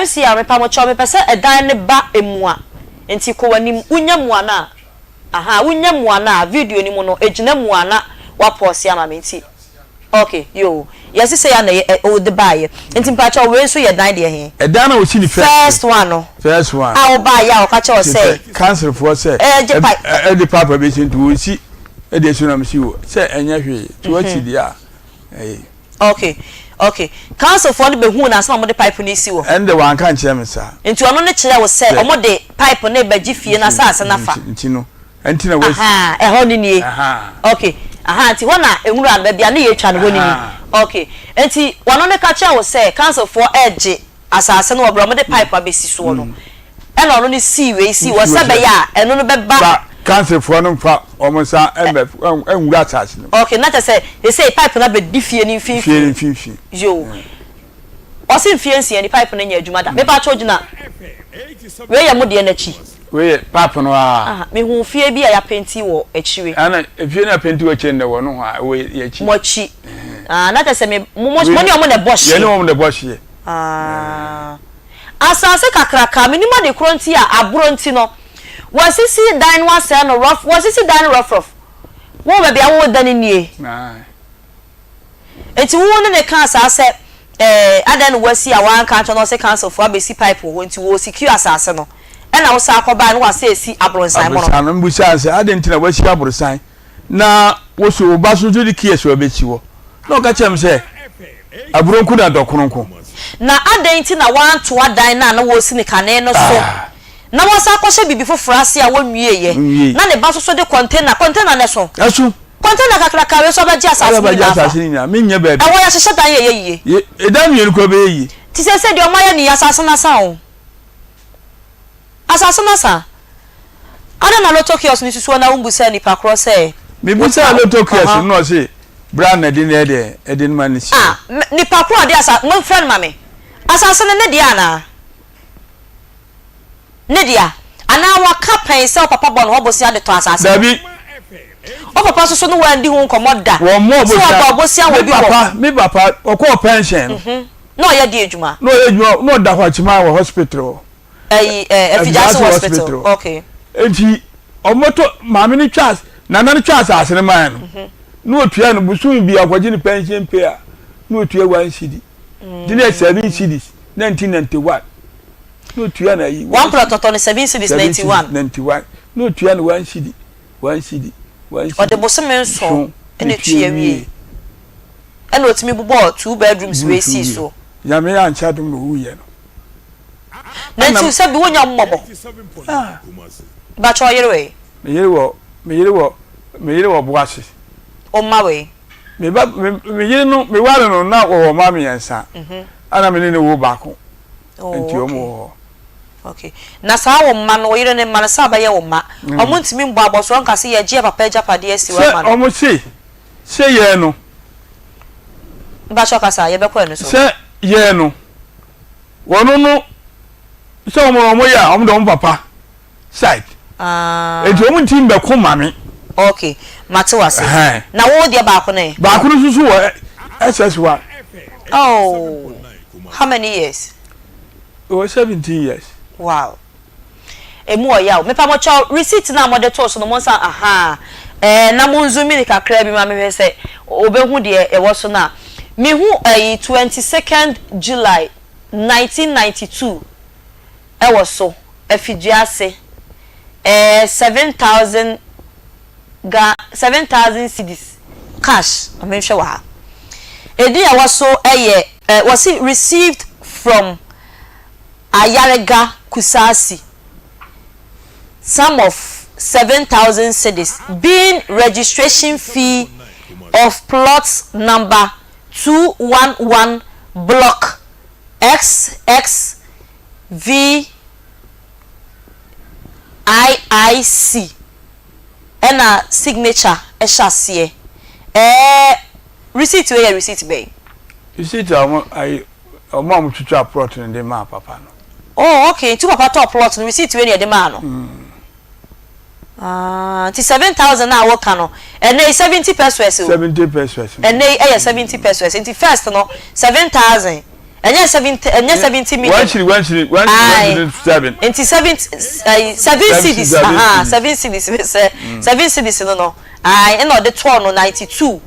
MCR me pa mo cho me pesa e dan ne ba emua enti ko wanim unya mua na unya mua na video ni mo no ejina mua na wa pause ama me enti okay yo yes say ya na o de buy enti pa cho we so ye dan de he e dan na we si ni first one no first one o buy ya o ka cho say cancel for say the papa be sin to we si e de so na me si wo say enya hwe to achi dia okay council for the behu na some of the pipe ni si wo and the one kan chere me sa enti ono ne chere wo say omo de pipe na ba gifie na sa na fa enti no enti na we ho ni nie okay enti wona enwura na ba bia na ye twa no ho ni okay enti wono ne ka chere wo say council for edge asase no obro mo de pipe abesi so no e na ono ne si we si wo se be ya eno no be ba cancel for no fa omosa enwura attach no okay not say they say pipe na be difie ni finfi yo o se fiansi ni pipe na nya adwuma da me ba chojina we ya mo de na chi we pipe no me hu fie bi ya penti wo achiwe ana fie na penti wo chende wo no ha we ya chi mo chi not say me mo ni o mo na bosh ye ni o mo na bosh ye asase kakraka me ni ma de kronti a abronti no was it see dine was no rough was it see dine rough wo be bia wo dane nie enti wo ne kan asase adan wasi a wan kan no se cancel for abesi pipe wo enti wo secure asase no e na wo sa akoba no wase esi abronsan mo no abronsan mbu chance adan tina wasi abronsan na wo so ba so jodi kies wo be chi wo no ka chem se abronku na dokononko na adan tina wan to adan na wo si ne kane no so na wasa akoshe bibi fofrase a wonwie ye na ne ba so de container ne so asu container kakra ka we so ba ji asase ni na me nya ba bi e wo ya hye dan ye e dan ye ko be yi ti se de o ma ya ni asase na sa o asase na sa ada na lotokios ni susu na umbu se ni pa cross e me bu se lotokios no se brand na di na e de man ni si ni pa cross de asase mo friend mame asase ne de ana Nidia ana wa kapen se papa bon ho bosia de to asase Dabi o papa so no wa ndi hu nkomoda wo mo bosia wo bi papa mi papa okọ pension no ya di ejuma no da ho chima wo hospital Efijasi hospital okay enti omoto mama ni twas nana ni twas asene man no otua no busu bi akwaje ni pension pay a no otua 1 cedi di na 7 cedis 1991 no tuya na yi 1 plot on 7 cities 91 no tuya na 1 cedi o de bosome so ene tuya wie ene otimi bubo 2 bedrooms we see so ya me ya ncha dum no wuye no na ti se bi wonya mmobo ba cho yere wo boase o ma we me yere no me ware no na wo ma me yansa ana me ne wo ba ko enti o mo okay na sa wo ma no yire ne ma sa ba ye wo ma omo ntimi mbo aboso nka se ye je papa japade esi wa ma no omo se ye no ba cho kasa ye be ko eno so se ye no wono no se omo ya omo do papa side enti omo ntim be ko ma me okay mate wase na wo de ba ko ne susu wo SS1 oh how many years 17 years wow emu oya me pa mo cho receipt na mo de to so no mo sa na mo nzumi ni kakra bi ma me se obehu de e wo so na me hu 22nd July 1992 e wo so Efijasi 7,000 7,000 cedis cash amensha wa edi ya waso was received from Ayarega Kusasi sum of 7,000 cedis being registration fee of plot number 211 block XXV IIC and a signature eshasiye receipt where receipt be receipt I mom to plot in the map papa no. Oh okay two papa top plot receipt where the man no 7,000 na work no and 70 pesos 70 pesos and 70 pesos and first no 7,000 and 70 million. One shilling, 7. Into 7 cities. 7 cities. 7 cities. No. I know the 12 no 92,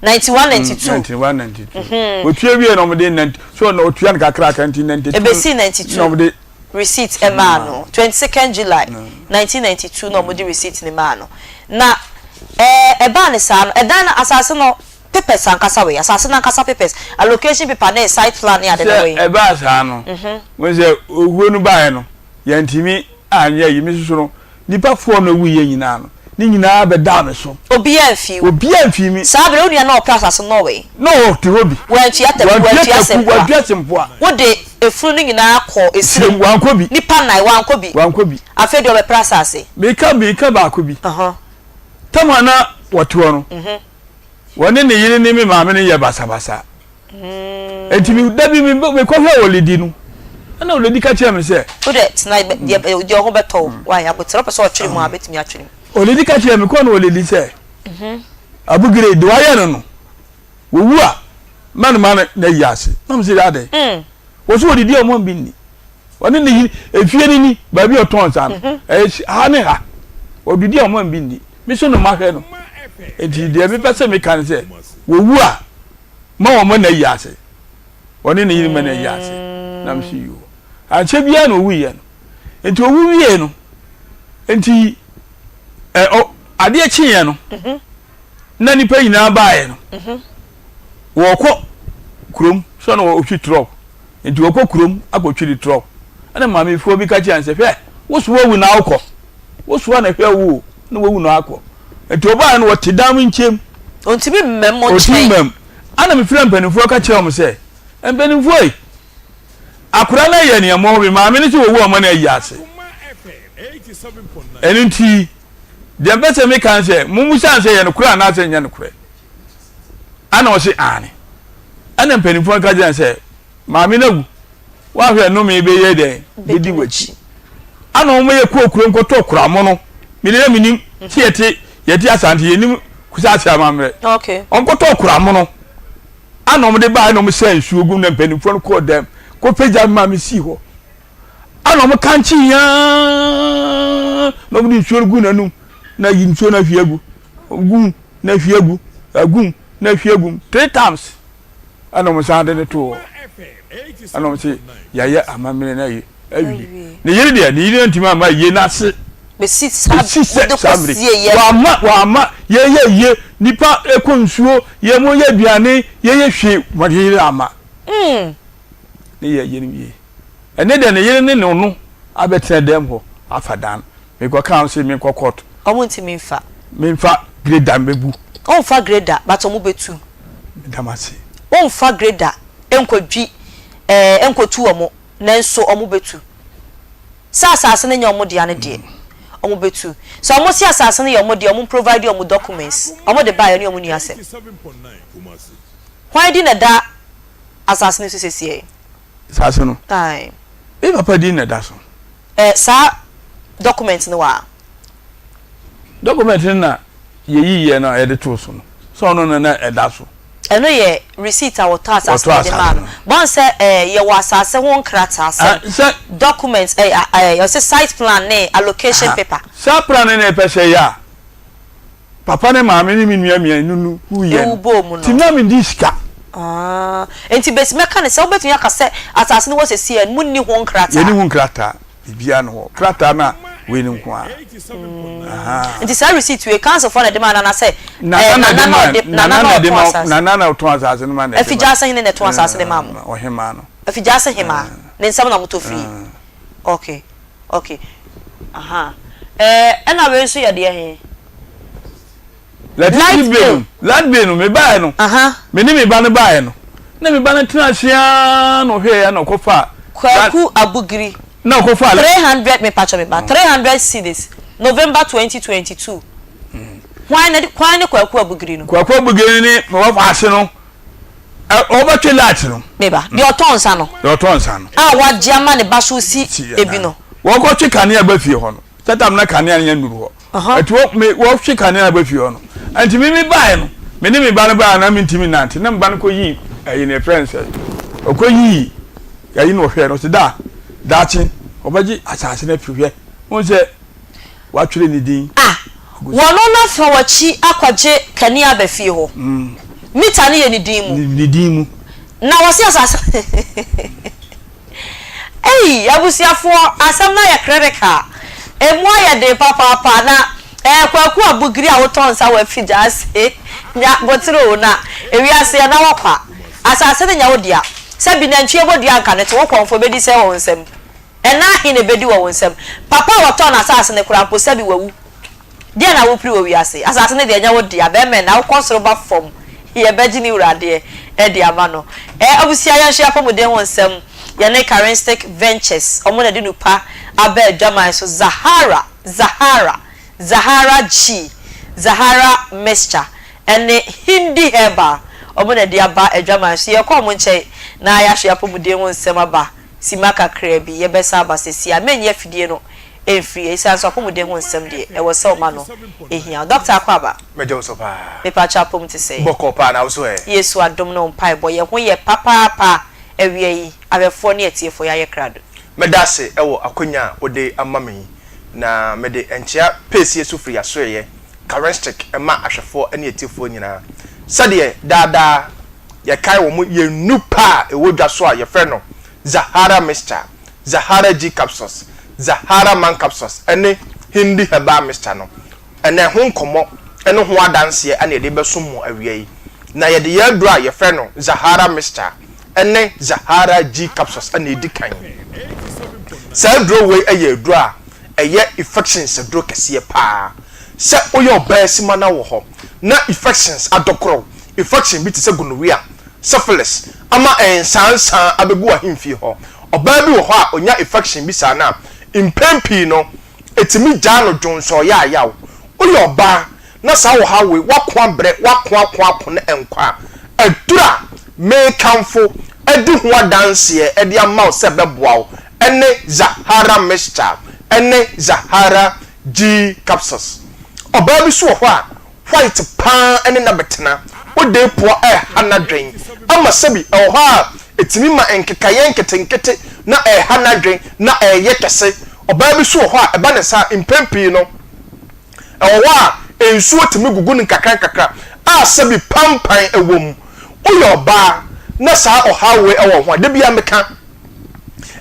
91, 92. 91, 92. But here we are no so no 200 crack and 92. ABC 92. Receipt emano 22nd July 1992 no mo di receipt ni mano. Na eba ne sa no edan asase no papers ankasa we asase na ankasa papers allocation paper na site plan ya de we e ba sa no we say oguo nu bae no yantimi anya yimi susu no nipa fo no wu ye nyina no ni nyina be da me so obi anfi mi sabre onia na opra asase no we no ti obi we anti ata we anti asempo a wo de efuru ni nyina akọ esiri wanko bi nipa nai wanko bi afedi obe pra asase me ka ba ko bi tamana woto no woni ne yiri ni mi maame ne ye basa etimi dabi mi ko hwe olidi no ana olidi ka che me se o de tonight de ho beto wa ya botro person otwere mu abetimi atwere olidi ka che me ko na olidi se abugire de wa ye no wowu a man na yase mam se ade wo so olidi o mo bi ni woni ne efie ni ba bi oton sa no ha ne ha olidi o mo bi ni mi so no ma hwe no enti de me pese me kan se wowu a ma wo mo na yase woni ne yiri me na yase nam si yo a che bia no wu ye no enti owu wie no enti ade chi ye no na ni pa nyina ba ye no wo ko krom so no o twi truck enti wo ko krom akotwi truck ana ma me fo bi ka chi an se fe wo so wu na akọ wo so na hwe wu na wo wu na akọ enti oba no wote dam nchem ontimi mmemmo chen ana me fira mpanimfo ka che o mo se mpanimfo yi akura na ye ne mo bi ma me ne se wo wu o mo na yi ase enunti de mbese me kan se mumu san se ye no kura na se nya no kura ana o se ane ana mpanimfo ka je se ma me na wu wa hwe no me be ye de bedi wachi ana o mo ye kokuro nkoto kura mo no me ne minim tiete yeti asante yenim kusase amamre okay onkoto kura mo no ana o mo de ba na o mo se nsu ogum na mpanimfo no ko dem ko peja ma me si ho ana o mo kanchi ya no mo di nsu ogum na num na yi nsu na fiagu ogum na fiagu agum na fiagu 3 times ana o mo sande ne to ana o mo se ya amamre na yi awi ne yiri de ne yiri ntima ma ye na se be sit sabre wa ma ye nipa ekonsuo ye mo ye duane ye hwe mo de ama ne ye ni ene de ne ye ne no abetre dem ho afadan me go kan se me kokot omunti me mfa grader mebu on fa grader but omu betu damase on fa grader enkodwi enkotu omo nanso omu betu sasa ne nya omu de ane de omo betu so omo si asase ne omo de omo provide omo documents omo de buy ani omo ni ase why di na da asase ne so sesie asase no tai e papa di na da so sa documents no wa document na ye na e de to so no so no na e da so eno ye receipt a wato asase de man bon se ye wa asase won krata ase documents you say site plan ne allocation paper site plan ne pese ya papa ne maame ne minua nunu hu ye tinna mi diska enti besi meka ne se obetu ya ka se asase ne wo se sie munni won krata ye ni won krata bibia no krata na we no kwa it is a receipt we cancel for the demand and I say na to asase no man if you just saying in the to asase the mam Ohema no if you just say hima then some na moto free okay and I will see you there let be no me buy no me ni me ba no buy no na me ba no tena hia no hwe ya no kofa kwaku abugiri no kofa 300 me patch me ba 300 cedis November 2022 why na kwaku abugiri no kwaku abugiri ni me wa fa ase no oba twelat no me ba de otonsa no wa jiama ne ba so si ebi no wo ko twe kanea ba fie ho no setam na kanea nya nduru ho ati wo twe kanea ba fie ho no anti me buy no me ni me ba no ba na me ntimi nante na me ba no ko yi ayi ne friends ko yi ayi no hwe no se dachi obaji asase na fihwe won se wa twere ni din wono na fa wachi akwaje kanea ba fie ho mita ne ye ni din mu na wasi asase abusiafo asam na ya kredeka emu ya de papa na kwaku abugiri a wotonsa wa fija ase nya botiro na ewiase na wokwa asase de nya wodia sabi na ntwe bodia nka ne to wokonfo bedi se wo nsem ena hi ne bedi wo nsem papa woton asase ne kurampo sabi wawu dia na wo pri wo wiase asase ne de nya wodia be men na wokonsoro ba fom ye beji ni urade de amano abusia ya hia pomode wo nsem yane Charismatic Ventures omo na de nupa aba adwama so Zahara G Zahara Mixture ene Hindi Herbal omo na de aba adwama so ye ko mo nche na ya hia pomode wo nsem aba simaka krebi ye besa aba sesi amenye afidie no free esa so pomode wo nsem de e wo se o ma no ehia Dr. Akwa mejo so pa me pa cha pom te say boko pa na so yesu adom no mpai bo ye ho ye papa ewie yi abefo ne etiefo ya ye krado medase ewo akonya ode amame na mede enchia pesi yesu free asoye Charismatic ema ahwefo ene etiefo nyina sade dada ye kai wo mu ye nupa ewodwa so a ye frɛ no Zahara Mixture Zahara G capsules Zahara man capsules ene Hindi Herbal Mixture no ene ho nkomo ene ho adanse ene de besom mo awie yi na ye de ye dro a ye frɛ no Zahara Mixture ene Zahara G capsules ene dikan sa dro we eye dro a eye infections dro kese pa se oyo obesima na wo ho na infections adokro infection bi te se gonorrhea syphilis ama ensansan abegu ahimfie ho oba bi wo ho a onya infection bi sa na impempi no etimi jano jonso ya yawo oyo oba na sa wo ha we wakwa bre wakwa na enkwa adura me kamfo edi ho adanse edi ama se beboa ene Zahara Mixture ene Zahara G capsules oba bi so ho a white pan ene na betena ode po hanadwen ama sabi ho a etimi ma enkekaye nketenkete na hanadwen na yekese oba bi so ho a eba ne sa impempi no ho a ensuo timi gugu nkakra a sabi pampan ewom oyo ba na sa ohawe ewo ho de bia meka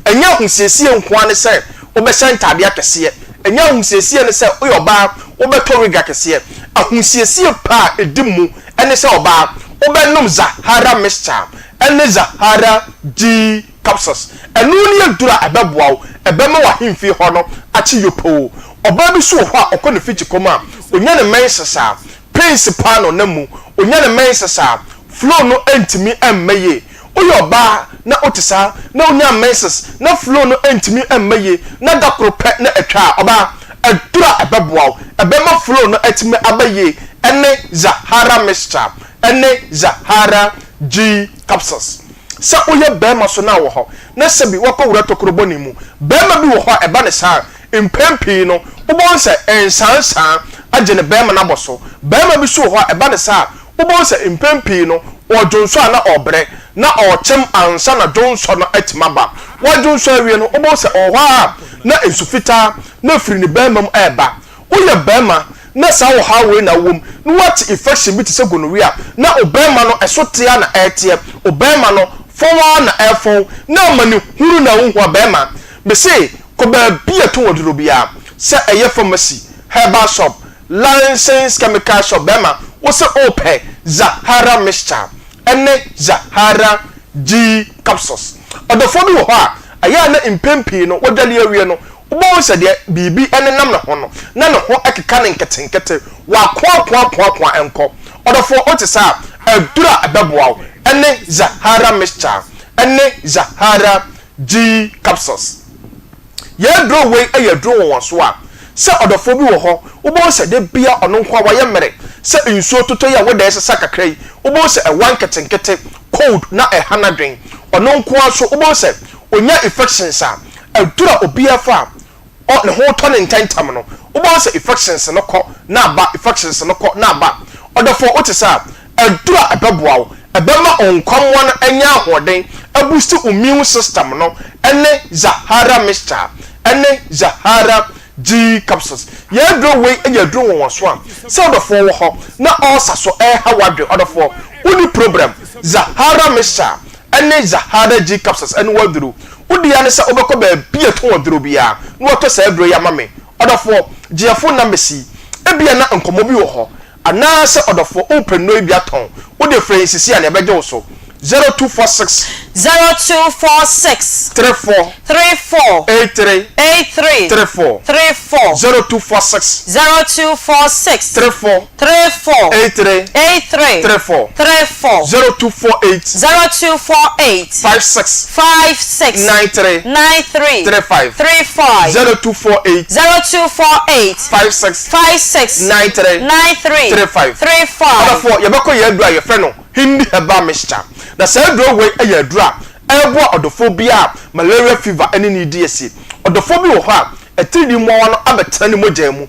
enya husiesie nkoa ne se obehye ntade akese enya husiesie ne se oyo ba obetoriga kese ahusiesie pa edimu ene se oba obenom Zahara Mixture ene Zahara G capsules enu ni adura abeboa ebema wa himfi ho no achi yopo oba bi so ho a okọ ne fichi koma onya ne mensesa principal no namu onya ne mensesa flow no entimi emmeye oyoba na otisa na onya menses na flow no entimi emmeye na dakoro pe na etwa oba adura abeboa ebema flow no etimi abaye ene Zahara Mixture ene Zahara G capsules sa oye bema so na wo ho na sebi wakowura tokrobo ni mu bema bi wo ho eba ne sa impempi no ubon se ensansan agene bema na boso bema bi so ho eba ne sa ubon se impempi no ojonso na obre na ochem ansa na jonso no etimaba wajonso awie no ubon se oha na ensufita na firi ni bema mu eba oye bema na sa wo ha we na wom no what infection bi te se gonorrhea na obema no esotea na etie obema no fowa na efon na mani huru na wo bema me say ko ba bia to woduro bia se eye pharmacy herbal shop licensed chemical shop bema wo se ope Zahara mixture ene Zahara G capsules odofo bi wo ho a aya na impempi no wodale awie no wo se de bibi ene nam na ho no na ne ho akeka ne nketenkete wa kwa enko odofo otisa adura abeboa ene Zahara mixture ene Zahara G capsules ye draw way e draw won so a se odofo bi wo ho wo se de bia ono nkwa wa ye mere se nsuo toto ya wo da esesa kakrai wo se e wan ketenkete cold na e hanadwen ono nkwa so wo se onya infections a adura obia fa o ne ho to ne ntantam no wo se infections no ko na ba infections no ko na ba odofo otisa adura abeboa wo ebema onkwamwa no anya ahoden aboost immune system no ene Zahara mixture ene Zahara G capsules ye draw way e draw won so am se odofo wo ho na osa so ha wadwe odofo uni problem Zahara mixture ene Zahara G capsules ene wadru udi ya ne se obekọ ba bia to wadru bia no to se draw ya mame odofo giafo na mesi ebia na nkomo bi wo ho ana se odofo open no bia ton udi frensisi ya na ebeje wo so 0246 34 83 34 0246 34 83 34 0248 56 93 35 0248 56 93 35 odofo yebeko ye adu aye frɛ no hindi heba mixture na say draw way e ya dura ebo odofo bia malaria fever ene ni DSC odofo bi wo ho a etridi mo no abetana ni mogya mu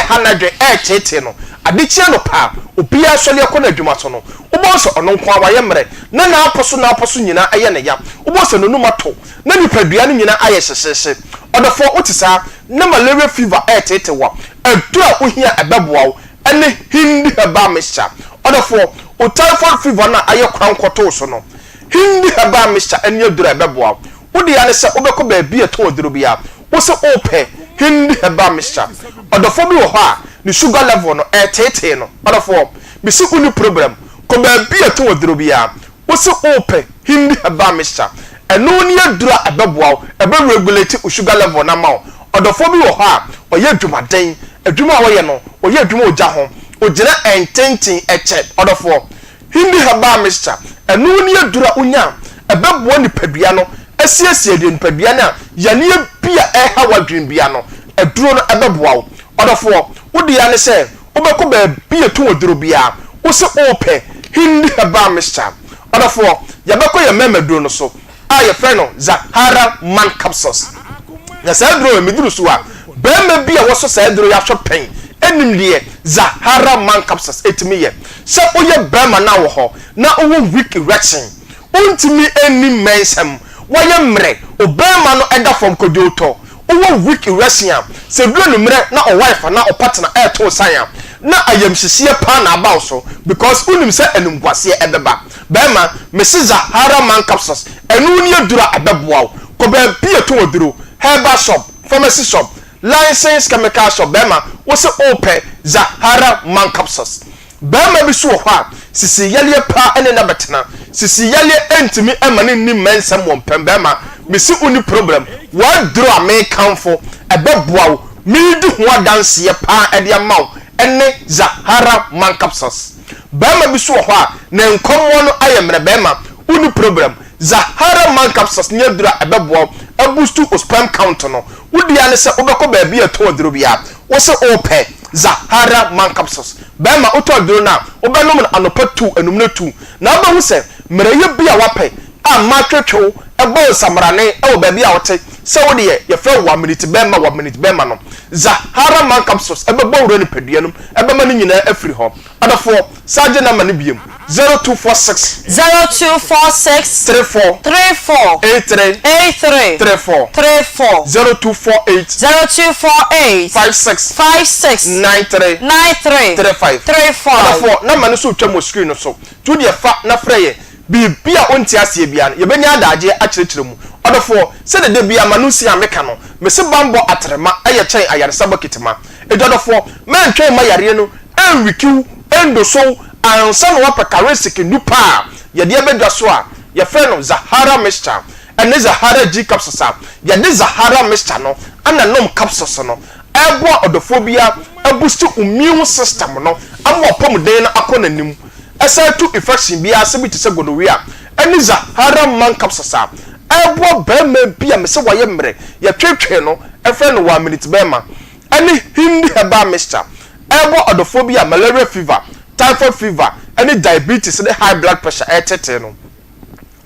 hanadwe chete no adechie no pa obia sole akona adwuma so no ubonso ono nkwa wa yemre na aposo nyina eye ne ya ubonso no numato na nipadua no nyina aye hyehye odofo otisa na malaria fever chete wa adura ohia ebeboa wo ene hindi heba mixture odofo o typhoid fever na aye kwankoto so no hindi heba mixture ene adura ebeboa wo de ya ne se obekọ ba bia to oduro bia wo se ope hindi heba mixture odofo bi wo ho a ni sugar level no tete no odofo bi se uni problem ko ba bia to oduro bia wo se ope hindi heba mixture eno ni adura ebeboa ebe regulate o sugar level na ma odofo bi wo ho a oye adwumaden adwuma wo ye no oye adwuma oja ho ogina ententin eche odofo hindi heba mixture eno ni adura unya ebeboa ni padua no asiesie de nipadua na yane bia wadwen bia no aduro no ebeboa wo odofo wodi ya ne se obekọ ba bia to oduro bia wo se ope hindi heba mixture odofo yabekọ ya memaduro no so a ye frɛ no Zahara man capsules na sa aduro meduru so a bema bia wo so sa aduro ya hwepen enim de Zahara man capsules etimi ye se oye bema na wo ho na owo weak erection untimi eni mensem waya mre obema no eda from kodioto owo weak erection se duro no mre na o wife na o partner to san na ayamhyesie pa na aba so because unim se enumkwase ebeba bema mesi Zahara man capsules enu ni adura abeboa ko ba bia to oduro herbal shop pharmacy shop licensed chemical shop bema wo se ope Zahara man capsules bema bi so ho a sisi yale pa ene na betena sisi yale entimi emane ni mensam won pem bema mesi uni problem wa draw me kanfo ebeboa mi di ho adanse pa ede amaw ene Zahara man capsules bema bi so ho a na nkomwo no ayemre bema uni problem Zahara man capsules ni adura ebeboa aboost to sperm count no wodi ya ne se obekọ ba bia to oduro bia wo se ope Zahara man capsules bema oto oduro na obenom na anopa 2 enumna 2 na ba hu se mereye bia wape a matwetwo ebo samrane e ba bia wote se wo de ye fe 1 minute bema no Zahara man capsules ebebo wuro ni padua no ebema ni nyina afiri ho adafo saje na mane biem 0246 34 83 34 0248 56 93 35 na mane so twam screen no so to de fa na freye bibia onti asie bia ye benya adaje a kyerɛkyerɛ mu odofo se de bia manusi ameka no me se bambo atrema eye chen ayaresa bokitema edodofo man twen ma yare no enwikiw endoso ansa no wapakaresik nupa ye de bedwa so a ye fe no Zahara mixture ene Zahara G capsules ye de Zahara mixture no ana nom capsules no ebo odofo bia boost immune system no amwa pomden na akona nim esa to infection bia se biti se gonorrhea ene Zahara man capsules ebo bema bia me se waye mre ye twetwe no efe no 1 minute bema ene hindi herbal mixture ebo odofo bia malaria fever typhoid fever ene diabetes ene high blood pressure etete no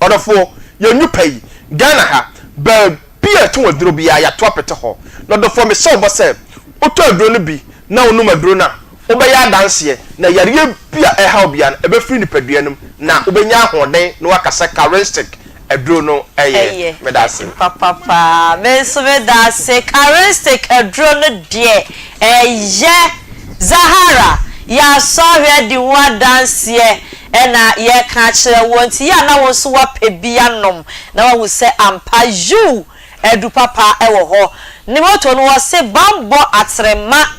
odofo ye nyupai Ghana ha ba bia to wadro bia ya to apete ho no odofo me se obo se oto adro no bi na onum adro na obeya danse na yare bia eha obia ebe free nipadua num na obenya ahoden na wakasa charistic adro no eye medase papa me so medase charistic adro no de eye Zahara ya so hwe di wa danse ena ye ka kire wonti ya na won so wa pebia nom na wa hu se ampa you edu papa ewo ho ni moto no wo se bambo atrema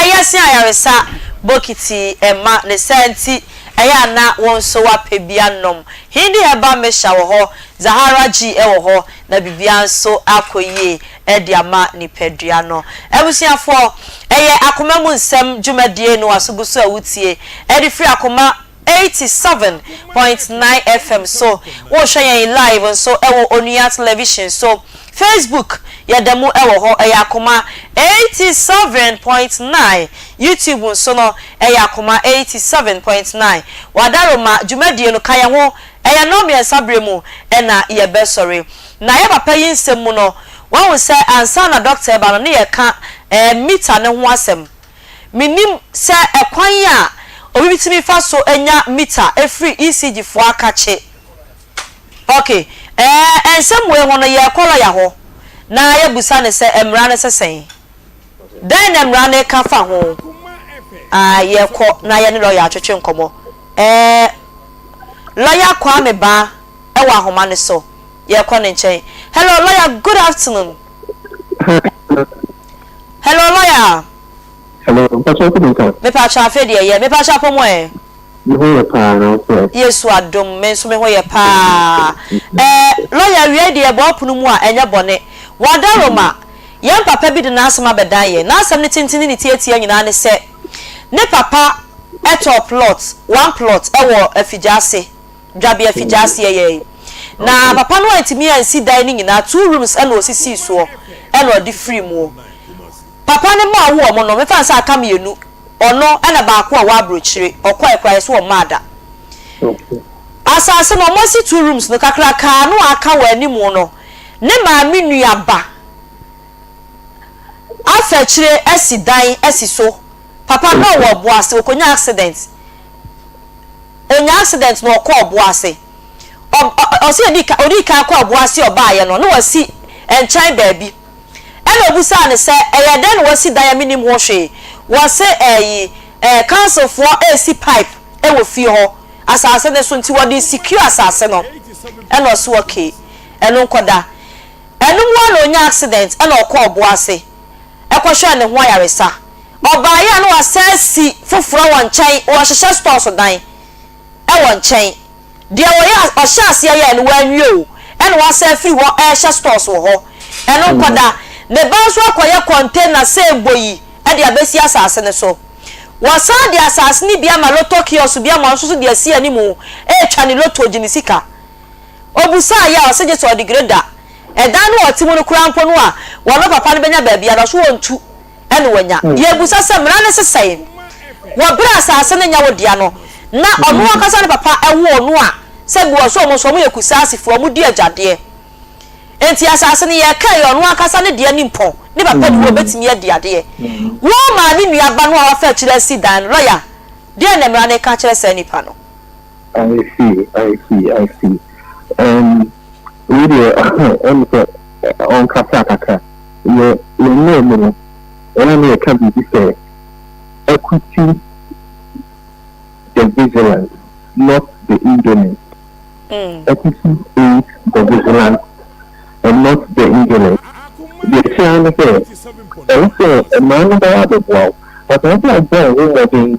eyesi ayaresa bokiti ema ne senti eya na won so wa pebia nom hindi eba mesha wo ho Zahara G ewo ho na bibia so akoye ediama ni pedua no ebusiafo eye akoma mu nsem dwumadie no asoguso awutie edi free akoma 87.9 FM so wo hwe live so ewo Onua television so Facebook yademu ewo ho akoma 87.9 YouTube so no akoma 87.9 wadaroma dwumadie no kaya ho no me sabremu na ye be sorry na ye papa yi nsem mu no won say ansa na doctor ba no ne ye ka meter ne ho asem minim se ekwan a obibitimi fa so enya meter every ECG fo akache okay ensem we ho no ye kwolo ya ho na ye busa ne se emra ne sesen den emra ne ka fa ho ye ko na ye ne lo ya twetwe nkomo lawyer Kwame ba ewa ahoma ne so ye ko ne nchen hello lawyer good afternoon hello lawyer hello me pa cha fe de ye me pa cha pomo e me ho ye pa na so yesu adom me so me ho ye pa lawyer we de e bo punu mu a enya bone wadaroma ye papa bi de na asema bedan ye na asem ne tintini ne tietia nyina ne se ne papa eto plot one plot ewo afijase dwabia afijase ye na papa no antimi ansi dan ni nyina 2 rooms ena osisi so ena odi free mu papa ne ma wo mo no me fa sa aka mienu ono ena ba ko wa brochire okwa ekrai so o mada asase no mo si 2 rooms no kakra ka no aka wa animu no ne ma menua ba afa chire esi dan esi so papa no wo boase okonya accident no ko boase o si odika ko boase obaye no wasi enchan baabi ena obusa ne se eye den wasi dan minim ho hwe wase council for AC pipe wo fie ho asase ne so nti wodi secure asase no ena o so okay eno nkoda eno mo na onya accident ena ko boase ekohwe ne ho ayaresa obaye no asasi foforo won chen o hyehye store so dan won chen de wo ya o hyase ya no wanwie ena wasa free wo hyehye store so ho eno nkoda ne banso akoye container se boyi e de abesi asase ne so wasa de asase ni bia ma loto kiosk bia ma so de asi animu twa ne loto ginisika obusa ya o seje to degrader dan no otimu no kurampo no a wo no papa no benya ba bia da so wontu ene wanya ye busa se mra ne sesai wo bra asase ne nya wo dia no na ono akasa ne papa ewo no a se bi wo so mo so mo yekusa asifo mo di agade enti asase ne ye kai ono akasa ne dia ni mpon ne papa di wo betimi ade wo ma ni nua ba no a wa fa kire si dan lawyer dia ne mra ne ka kire se nipa no I see really on kaka you know and can be say equity the vigilance not the indolence equity is the vigilance and not the indolent. The channel here, also a man about the wall, but I don't know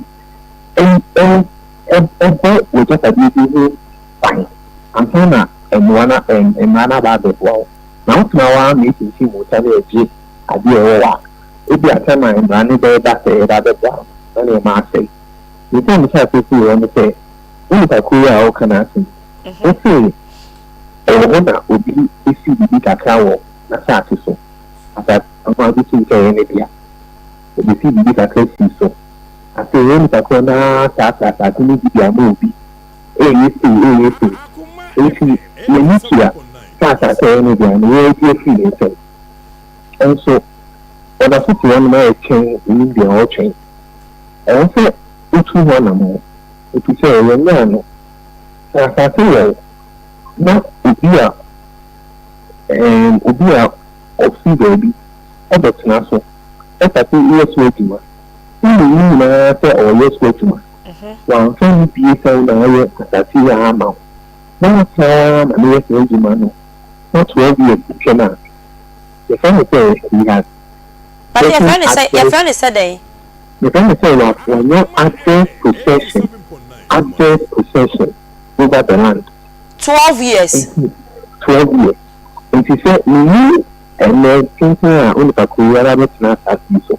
and we just a beautiful fine. I'm saying and one and a man about the wall. Now, tomorrow, I'm meeting him with a jeep. I do a walk. If you are telling my running there, that's a rather down. And you must say, you can't have to see when you say, if I could, how can I see? Okay. Owner would be if you be a cow, that's how to so. As I'm going to say anything. If you see the big case, so. I say, when it's a corner, that's a movie. If you need to, that's anything, where you feel it. And so, when I put one more chain in the old chain, I also put one more. If you say, no, I say, not Ubia and Ubia of sea baby, other Tanaso. That's a 2 years waiting. You say, or yes, waiting. One can be found as I see a hammer. Now, time and yes, waiting man. Not 12 years, cannot. The family says he has. But your friend is said, the family says that when you access possession over the land. 12 years. 12 years. And she said, me and then thinking only for Korea, not as so.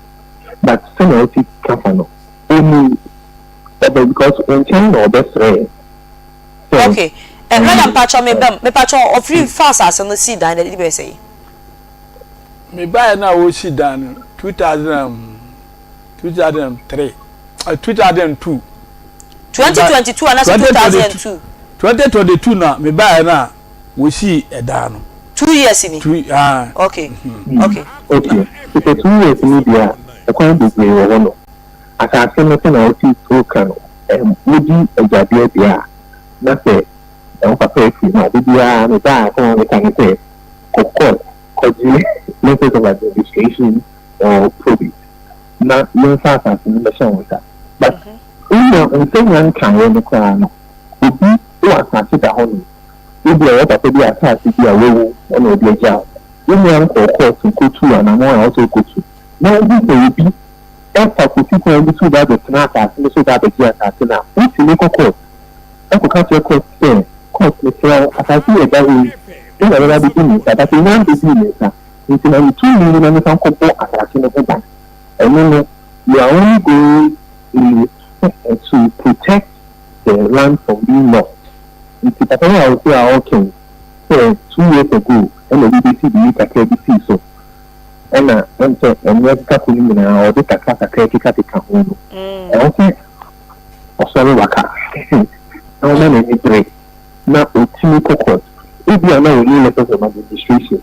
But some of it come only because when China or best friend. Okay. And Madam Pacho, me Pacho, or free fast as on the sea down at the say. Me buy now we see done 2003 2002 2022 and 2002 2022 now me buy now we see a down 2 years in it. Okay. Okay. It's a 2 years media. A quite big way or one. As I say, nothing else is broken. And would you a jabia? That's it. And papa, if you know, we are the guy on the kind of say, of course, because you methods of administration or probate. Not no fast as in the show with that. But you know, in some one can in the crown would be who are considered home. If you are to be attached to be a will and be a job. When you are court to go to and I'm also go to. Now, this will be after people and the two that the Tanaka and the two that the Giatina. If you make a court, I could catch your court there. Court, Mr. As I see a guy in a beginning, that I can be doing it. It's in 2 million and some couple as I can go back. And then you are only going to protect the land from being lost. It's a thing I would say, okay, so 2 years ago, and the BBC, the KBC, so. And what's happening now, or the Kaka critical home. And okay, or sorry, Waka. No man in break. Now, it's Timmy Court. If you are not really letters of administration,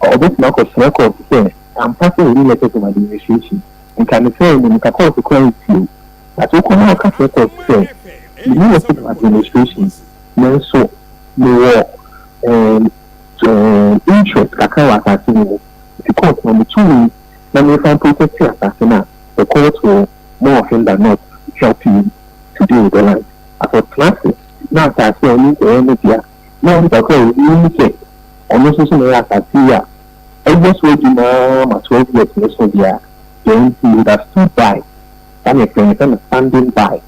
or this knock of record to say, I'm passing really letters of administration, and can say, in the court to call you. That's what come out of record to say, you need letters of administration, no so, no interest, Kaka was the court number 2, then if I protect your assassin, the court will more often than not help you to deal with the land. As for classes, now I say only the media, now the court will say, almost as soon as I see ya. I just wait in my 12 years in this media, then he would have stood by, and if I'm standing by,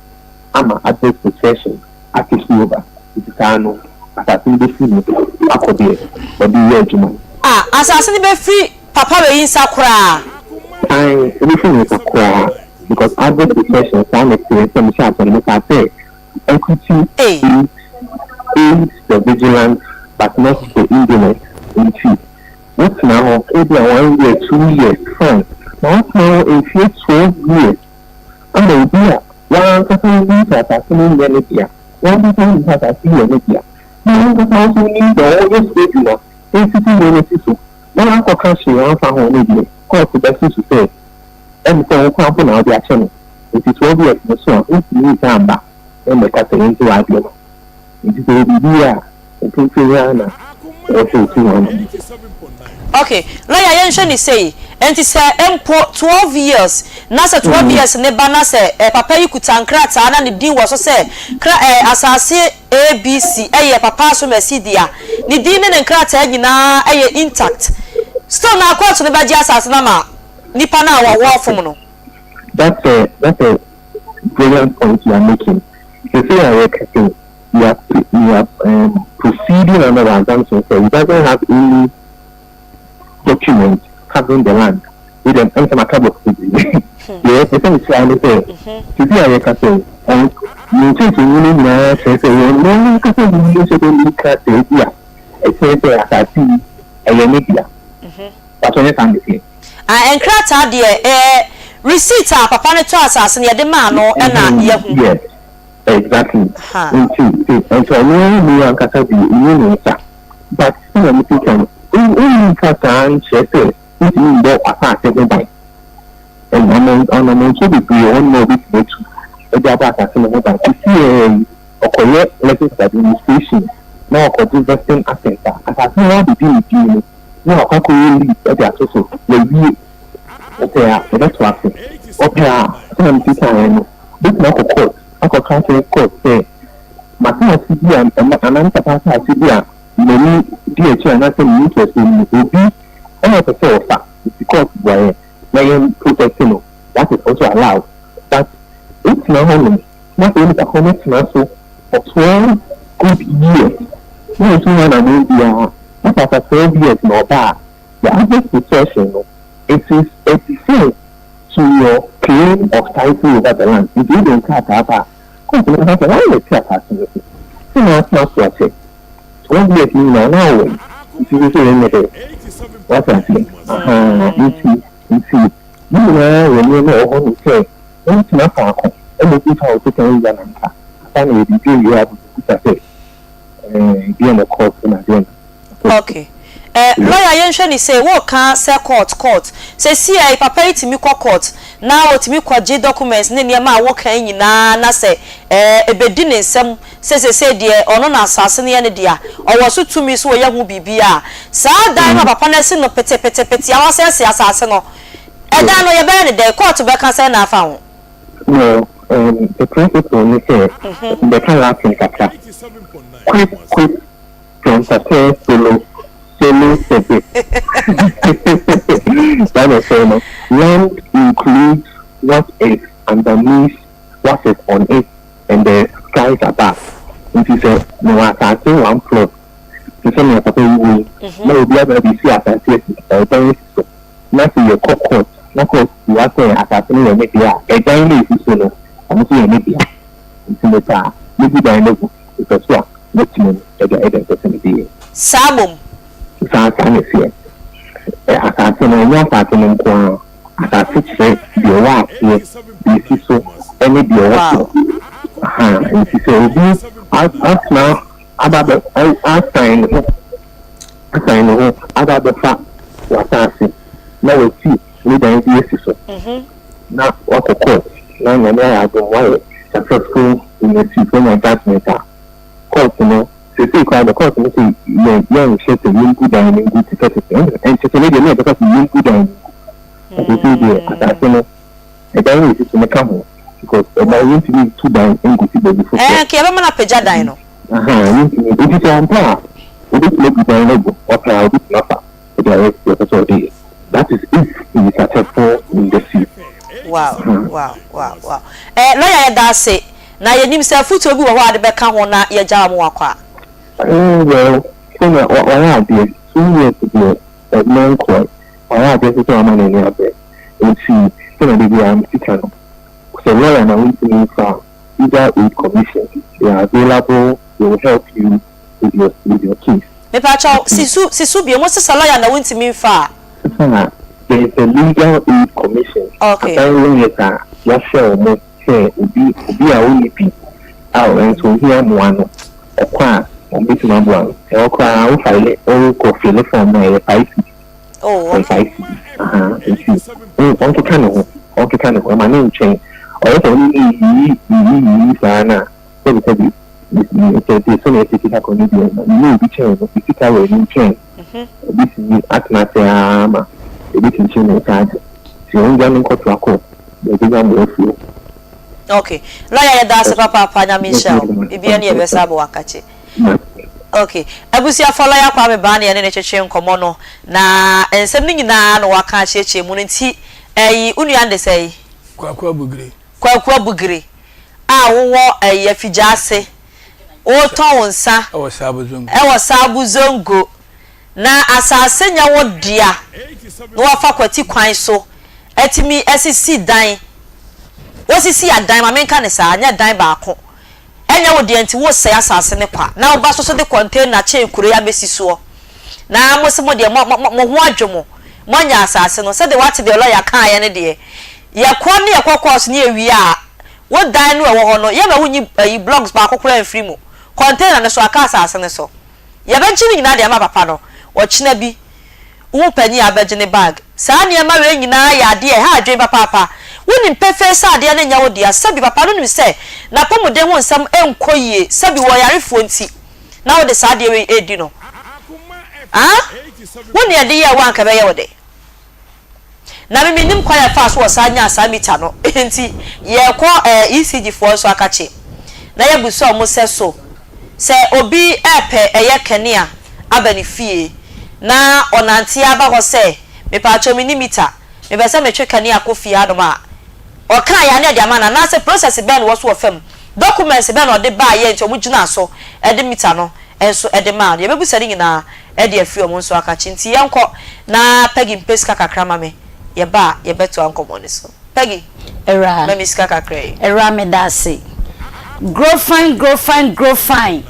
I'm an adverse possession, I can see over, it is I know, as I think this is I could be, but the year to assassin be free. Papa we in Sakura. Everything is Akua because adverse possession sound experience from the shop and look at it. Equity is the vigilance but not the indolent in chief. What's now maybe 1 year, 2 years, fine. Now what's now in 12 years? And the idea, one person needs assassinate the media. One person needs assassinate the media. One person also needs the oldest vigilance. Basically, when I go cash you on from home media, court the best to say, and so we can't put out the action. It is 12 years, so if you need time back, then the cat into idea. It is a idea, a Okay, lawyer yenhwe say enti say empo 12 years na say 12 years ne ba na say papa yi kutankrata na ne din wo so say asase ABC papa so mesidia ne din ne nkrata nyina intact still na court ne ba ji asase na ma nipa na wa fom no. That's a brilliant point you are making. You say I reckon you are proceeding under the assumption so he doesn't have any documents covering the land with an anti-macabre yes, the thing is trying to say to see I reckon and you take a really nice say no you should look at the idea it's a media that's what I'm saying and krata de receipt papa ne to asase ne de ma no na ye hu. Yes, exactly. And so we are going to be but some people only can share it in the apartment by and on a monthly degree on more with the job as a to see a correct letters administration now for investing assets as I know the deal now how can you leave that also review okay that's what okay some people this now court ako country court say mata CB and ananta pasa CB many DH and nothing interest in obi all the say offer because why protecting that is also allowed but it's not only not only the home now so for 12 good years no so one and India after 12 years no bad the average possession it is the same to your claim of title over the land. If you don't cut up, company has a right to cut it. So that's not what it. 1 year now, if you say anything, what's that thing? You see, you know, when you know what you say, don't not talk. And if you talk to them, and you have to say, be in the court in again. Okay. Lawyer yenhwe ni say wo kan say court say see papa itimi court na otimi kwaje documents ne niam a wo kan nyina na say ebedi ne nsem say de ono na asase ne ne dia owo so tumi so ye hu bibia sa dan na papa na se no pete a say asase no dan no ye be ne de court be kan say na afa ho no the principle is say the can last in kaka quick from solo that is saying land includes what is underneath what is on it and the skies above. It is a no attaching one floor to some of the way no be able to be see attached not your court not cause you are saying attaching your media a daily is so I'm saying media it's in the car maybe by no because what not to the Samum Sasa here. Asase na nya asase no nko asase che de wa here bi so any de wa it is as now about assign about the fact asase na we see we dan bi so na what court na nya do why successful in the civil judgment court no say quite the court say young shit and good and good to and to make the because you good and to see that you the guy is to make come because I want to be too down and go to the before ke ba mana peja dan no it is on par it is make the no or proud not that is if he is successful in the sea. Wow. Lawyer da say na yenim say futu obi wo ho ade be ka ho na ye jawa mo akwa. Well, so what I did 2 years ago at non-court, I did this on my name out there. And see, I'm teaching. So, what I'm going to do for either with commission, they are available, they will help you with your case. Me pa chaw sisu bi mo se lawyer na wonti mi fa. There is a legal aid commission. Okay. You share mo say obi a only be out and so here mo ano. Akwa bit number one. Okra o file o ko fill form na 5. Oh, okay. On to kind of my name change. Also ni sana. So because it's so many things that can be change. If you can change. This is Atnatama, this is in charge. Si unjani kotu ako, begiga mwefu. Okay. Lawyer that's papa na Michelle. Bibi ani ebesa bo wakache. Okay. Abusi afola ya kwa me ban ya ne cheche nkomo no na ensem ni nyina no waka cheche mu nti unu ya ndesai kwa bugre a wo afijase o ton nsa e wo sabu zongo na asase nya wo dia no wafa kwati kwan so etimi esisi dan wo sisi adan ma menka ne sa anya dan ba ko enya wo dia nti wo se asase ne kwa na wo ba so de container che kure ya besi so na mo se mo de mo ho adwomo mo nya asase no se de wate de lawyer kan ya ne de ye kwa ne ye kokos ne ewi a wo dan no wo ho no ye ba wunyi blogs ba kokora free mu container ne so aka asase ne so ye ba nchi nyina de ma papa no wo china bi wo pani abaje ne bag saa ne ma we nyina ya de ha adwen papa woni pefe sa de ne nya wo dia sabi papa no nim se na pomode ho nsam enkoyie sabi wo yarefo nti na wo de saa de we edi no woni ade ye wan ka be ye wo de na me nim kwa ya fa so sanya asamita no enti ye ko ECG fo so akache na ye buso mo se so se obi epe eye kenia abani fie na onanti aba ho se me pa cho me nimita me be se me twe kenia ko fie adoma o kan ya ne de amana na se process ben wo so ofam documents ben o de ba ye nti o mugina so e de mita no enso e de ma ye be busari nyina e de afie o mo so akache nti yenko na pegi mpeska kakrama me ye ba ye beto ankomo ne so Peggy era me miska kakre era me dase grow fine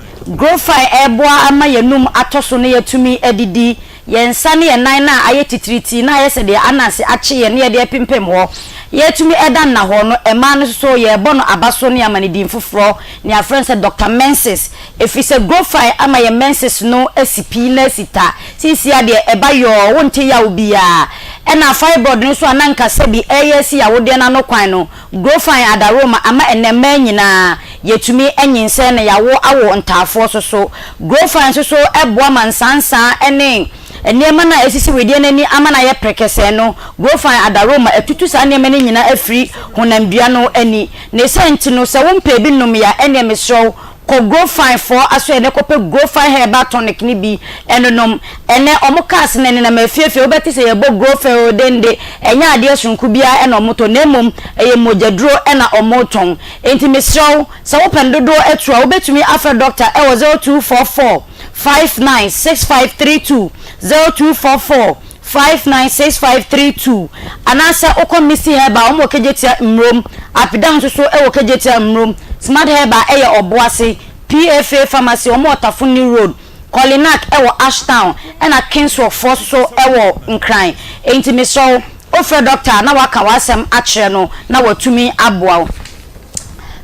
eboa ama yenum atoso ne yatumi edidi yensa ne yenan na aye titiriti na aye se de anase ache ye ne de pimpem ho yetumi edan na ho no ema no so ye bono abaso ne amane din foforo ne a friend said Dr. Menses if it's a grow fine ama ye Menses no asipi na sita sisi ade eba yo wonte ya obia ena fibroid no so ananka sebi ASC ya wode na no kwan no grow fine adaroma ama enema nyina yetumi enyinse na yawo awo ntafo so grow fine so eboa mansansa ene enema na esisi wedie nani ama na ye prekese no grow fine adaroma etutu sa enema ni nyina afri honambia no ani ne senti no se wompe bi num ya ene mesro ko grow fine for aso ene ko pe grow fine herbal tonic ni bi enonom ene omukas ne na mafiefie obeti se ye bo grow fine odende enya ade sunku bia ene omoto nemom eye mojaduro ena omoton enti mesro se wopendodo etua obetumi afa doctor e wo 0244 596532 0244 596532 anasa okomisi heba omo kejetia mrom apidan so e kejetia mrom smart heba eye oboase PFA pharmacy omo otafuni road Kolinak ewo Ashtown ena Kingswell force so ewo nkran enti meso ofre doctor na waka wasem akire no na watumi aboa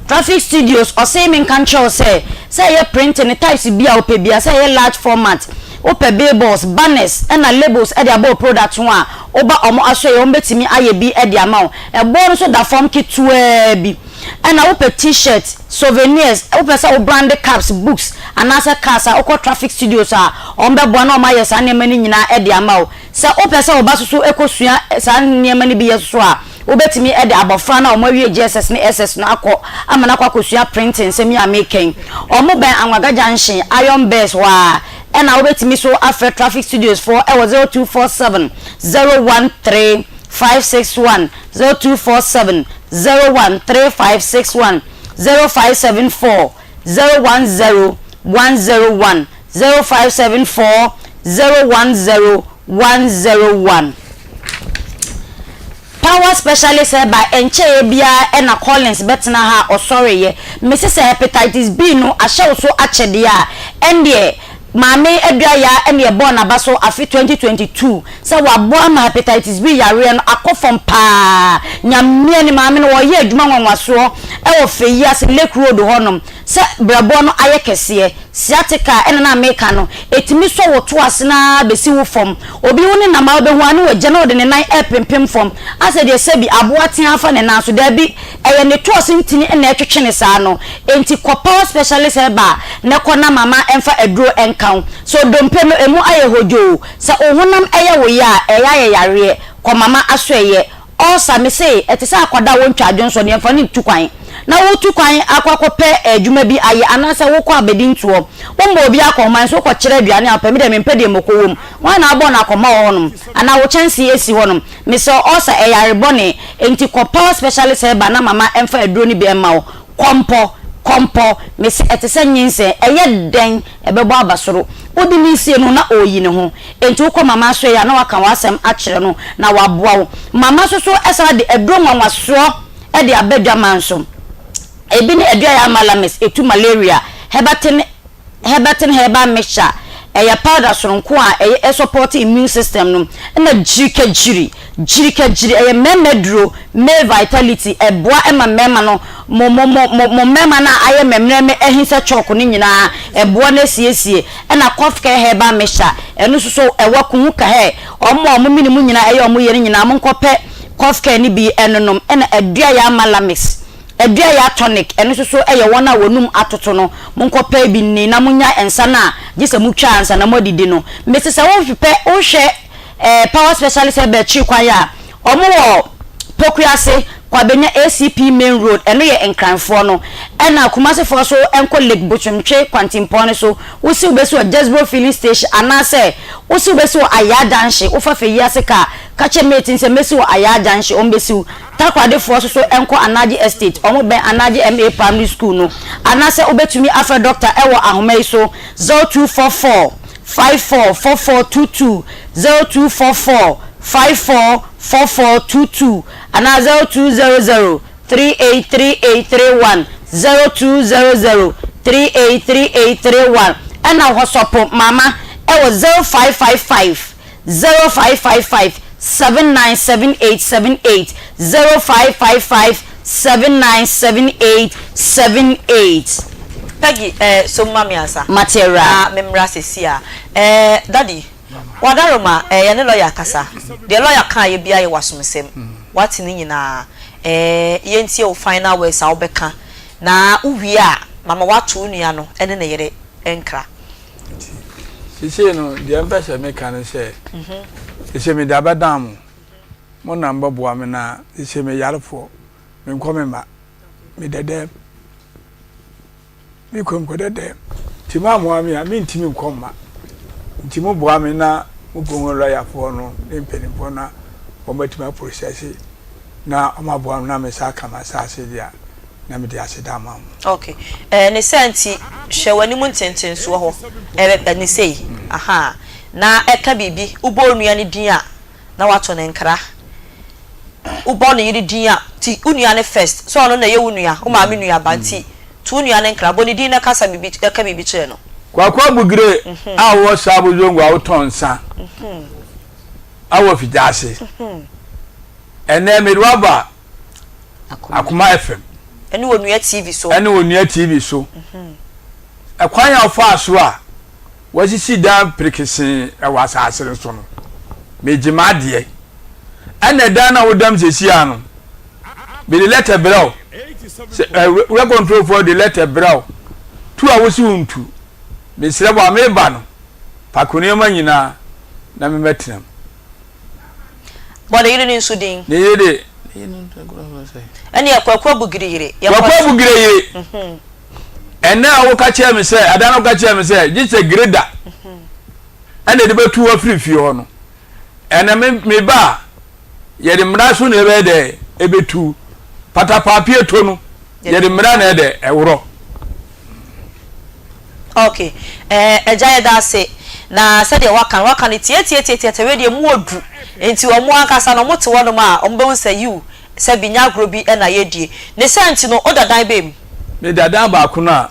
Traffic Studios or same in control say ye print and types bia opebia say ye large format ope billboards banners and labels e dia bo product one oba omo aso ye ombetimi aye bi e dia ma e bo so da form kit bi and ope t-shirt souvenirs ope say branded caps books and as a cars okọ Traffic Studios ombe bo na o ma ye sa nema ni nyina e dia ma say ope say oba so ekosua sa nema ni bi ye so obetimi e de abofra na omawie GSS ne SS na akọ amana akọ akosua printing semi amaking omo ben anwaga junction iron base wa ena obetimi so after Traffic Studios for e 0247 013 561 0247 013 561 0574 010 101 0574 010 101 Power specialist by enche bia e na Collins betna ha osori ye Mrs hepatitis B no ahye so achede a ende maame edua ya ene born abaso afi 2022 se wabo ama hepatitis B yare no akofom pa nyamne ni maame no wo ye adwuma nwanwaso e wo feyi ase Lake Road honom se brabo no aye kese sciatica ene na meka no etimi so woto ase na besi wo fom obi woni na ma obehu ane wagye na ode ne nan epempem fom ase de se bi aboaten afa ne nan so da bi eye ne to ase ntini na etwetwe ne saa no enti power specialist eba ne kona mama emfa aduro enkan so dompe no emu aye hojo se ohunam eye wo ya eya yare ko mama aso eye osa me say etisa akwada wo ntwa adwonso ne emfa ne tukwan na wo tukwan akwakope adwuma bi aye anase wo kwa abedi ntuo wo mbo obi akoman so ko kire aduane apami de mempede mokowom wan na abọ na akoma wonum ana wo chansi esi wonum me so osa eyare bone enti ko power specialist eba na mama emfa aduro ni bi emma wo kompo me se etisa nyinse eye den ebebo abasoro odi ni sie no na oyi ne ho enti wo ko mama so ya na waka wasem akire no na waboa wo mama so esa de aduro nwanwaso e de abedwa manso ebi ne adua ya malamis etu malaria hebatin heba mesha eya powder soronko a eye support immune system no na jirika jiri eye memedro me vitality eboa ema mema no mo mema na aye memreme ehinsa choko ni nyina eboa na siesie na cough care heba mesha eno so ewa kuhu ka he omo minimu nyina eye omo yere nyina mo nkope cough care ni bi enonom na adua ya malamis edua ya tonic eno so eye wona wonum atoto no monkopa bi ni na munya ensa na gise mutwa ansa na modidi no mesi se wo hwepɛ wo hwɛ power specialist be chi kwa ya omo wo pokuase kwa benya ACP main road eno ye enkranfo no ena kumase fo so enko lake bochumtwe kwantimpone so wosi ubesi o Jasbro filling station anase wosi ubesi o ayadanhye wo fa fe yase ka kache meeting se mesi o ayadanhye ombesi takwade fo so enko anaji estate omo ben anaji MA primary school no anase obetumi afa doctor ewo ahomai so 0244 544422 0244 544422 and 0200 383831 0200 383831 and now hosopo mama it was 0555 797878 0555 797878 Peggy so mami asa Matera memra sesia daddy wadaroma ye ne lawyer kasa the lawyer kan ye bia ye wasomsem what ni nyina ye ntie o final words a obeka na uwie a mama watu nua no ene ne yere enkra sisi no de ambassador me kan se sisi me da badam mo na mbabo ame na sisi me yarefo me nkome ma me dede me kom ko dede ti ma mo ame a me ntimi nkoma nti mo bo ame na mo bo lawyer fo no ne mpenimfo na o matima process na o ma bo ame na me sa kama sa se dia na me dia se da ma. Okay ne senti hwewani mu ntenten so ho ne sei aha na eka bibi ubo nua ne din a na wato ne nkra ubo ne yiri din a ti unua ne first so ono na ye unua o ma me nua banti tu unua ne nkra bo ne din na kasa bibi eka bibi kire no kwa bugire awo sabu zongo awo tonsa awo fidase ene medwaba Akoma FM ene wonua TV so akwanya ofa so a wasisi da prekesin ewasa asere so no mejima de ene da na wodam sesi ano be the letter brow we control for the letter brow tu awosi untu mesre bo ameba no pakoni ma nyina na me metinam bo de yire ni sudin ne yire ene akwa bugire yire ene awo ka che me se adano ka che me se gise greda ene de betu afrifi ho no ene me ba ye de mra so na ebe de ebetu patapapie to no ye de mra na ede ewro. Okay ejaye da se na se de waka ni tie we de mu odu enti wo mu akasa no mote wono ma ombe unsa you se binya agro bi na yedie ne senti no odadan bem me dadan ba ko na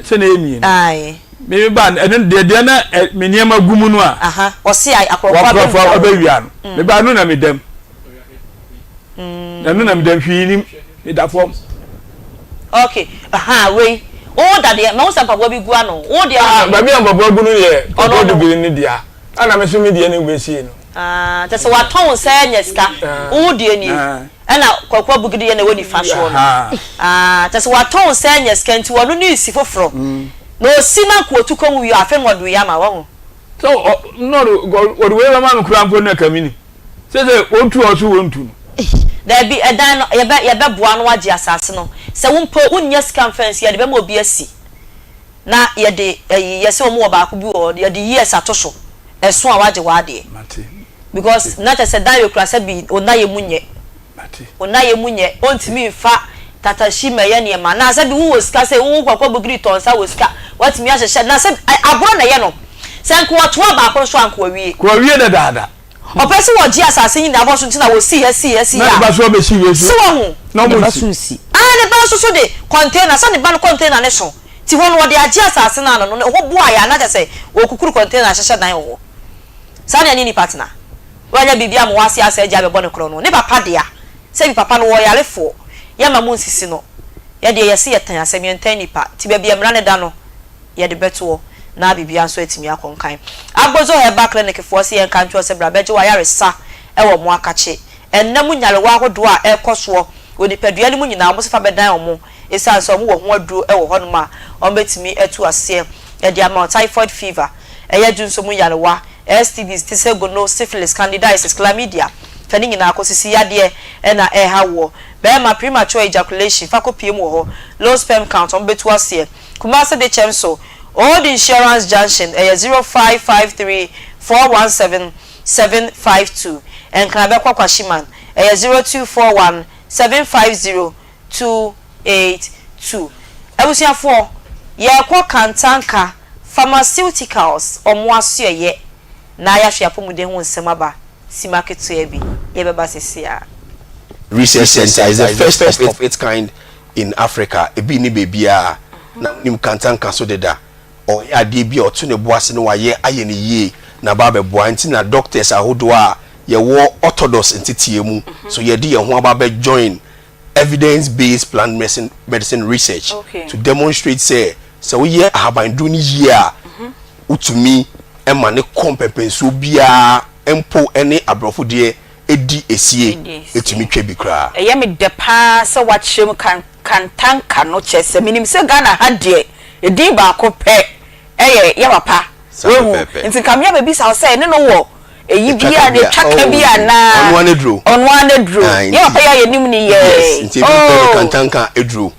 se na emi ai me ba ene de na me niam agumu no a aha o se ai akrofa ba wia no me ba no na me dam na no na me dam hwinim me da fom. Okay aha we o da de ma usa papa bi gua no o de ba bi an papa gu no ye o do bi ni dia ana me so me dia ni we sie no te se wa ton se nyeska o de ni ana kwakwa bugidi ye na woni fa so no te se wa ton se nyeska nti wono ni si foforo no sima ko tukon wi afen wodo ya ma wo so no wodo we ma nkura mpo na kamini se otu osu wontu there be edan no ye be boa no agi asase no se wonpo wonnya scan fence ye de be ma obi asi na ye de ye se omo ba ko bi o ye de years atoso eso a wage wade because na te se dan yo kura se bi onaye munye onaye munye ontimi mfa tata shima ye ne ma na se bi wo ska se wo kwakwa bugiri tonsa wo ska watimi a hye na se abro na ye no se nko wato ba ko so anko awie ko awie da dada opese wo gi asase yin na bo so ntina wo si ya na ba so be si we so wo na mo si ne ba so de container so ne ba no container ne so ti ho no wo de agi asase na no no ho boa ya na te se wo kukuru container hye dan wo sa ne ni partner wanya bibia mo wase asa agya be bo ne kro no ne papa dia se bi papa no wo yarefo ya ma mo nsisi no ya de yesi yetan asem yentan nipa ti be bia mra ne da no ya de beto na bibia so etimi akonkan agbozo heba clinic fo se yen kan twa se bra beje wa yaresa e wo mo akache ennam nyale wa hodo a ekoso onipadua ne mu nyina mo se fa bedan omo esa so mo wo ho aduro e wo ho no ma o betimi etu ase ya de ama typhoid fever e ya junso mu yale wa STDs tise gono syphilis candidiasis chlamydia fani nyina akosisi yade na hawo be ma premature ejaculation fakopiem wo ho low sperm count on betu ase kumase de chemso old insurance junction 0553 417 752 and kana be kwakwashiman 0241 750 282 abusiafo ye kwa kantanka pharmaceuticals omo asoye na ya hwe apomude ho nsem aba si market to ebi ye beba sesia research center is the first of its kind in Africa ebi ni bebia na nim kantanka so deda o ya de bi oto ne boase no waye aye ne yie na ba be boa nti na doctors ahodo a ye wo orthodox entitie mu so ye de ye ho aba be join evidence based plant medicine research to demonstrate say so we ye ahaban do ni yie a utumi ema ne kompepenso bia empo ene abrofo de edi esie etumi twa bi kra eye me de pa se wachem kantanka no chese minim se Ghana ha de edi ba ko pe eye ye papa wehu nti kamya be bi sa se ne no wo eyi bia ne twaka bia na onwa ne dro ye papa ya ye nim ni ye nti bi kantanka edro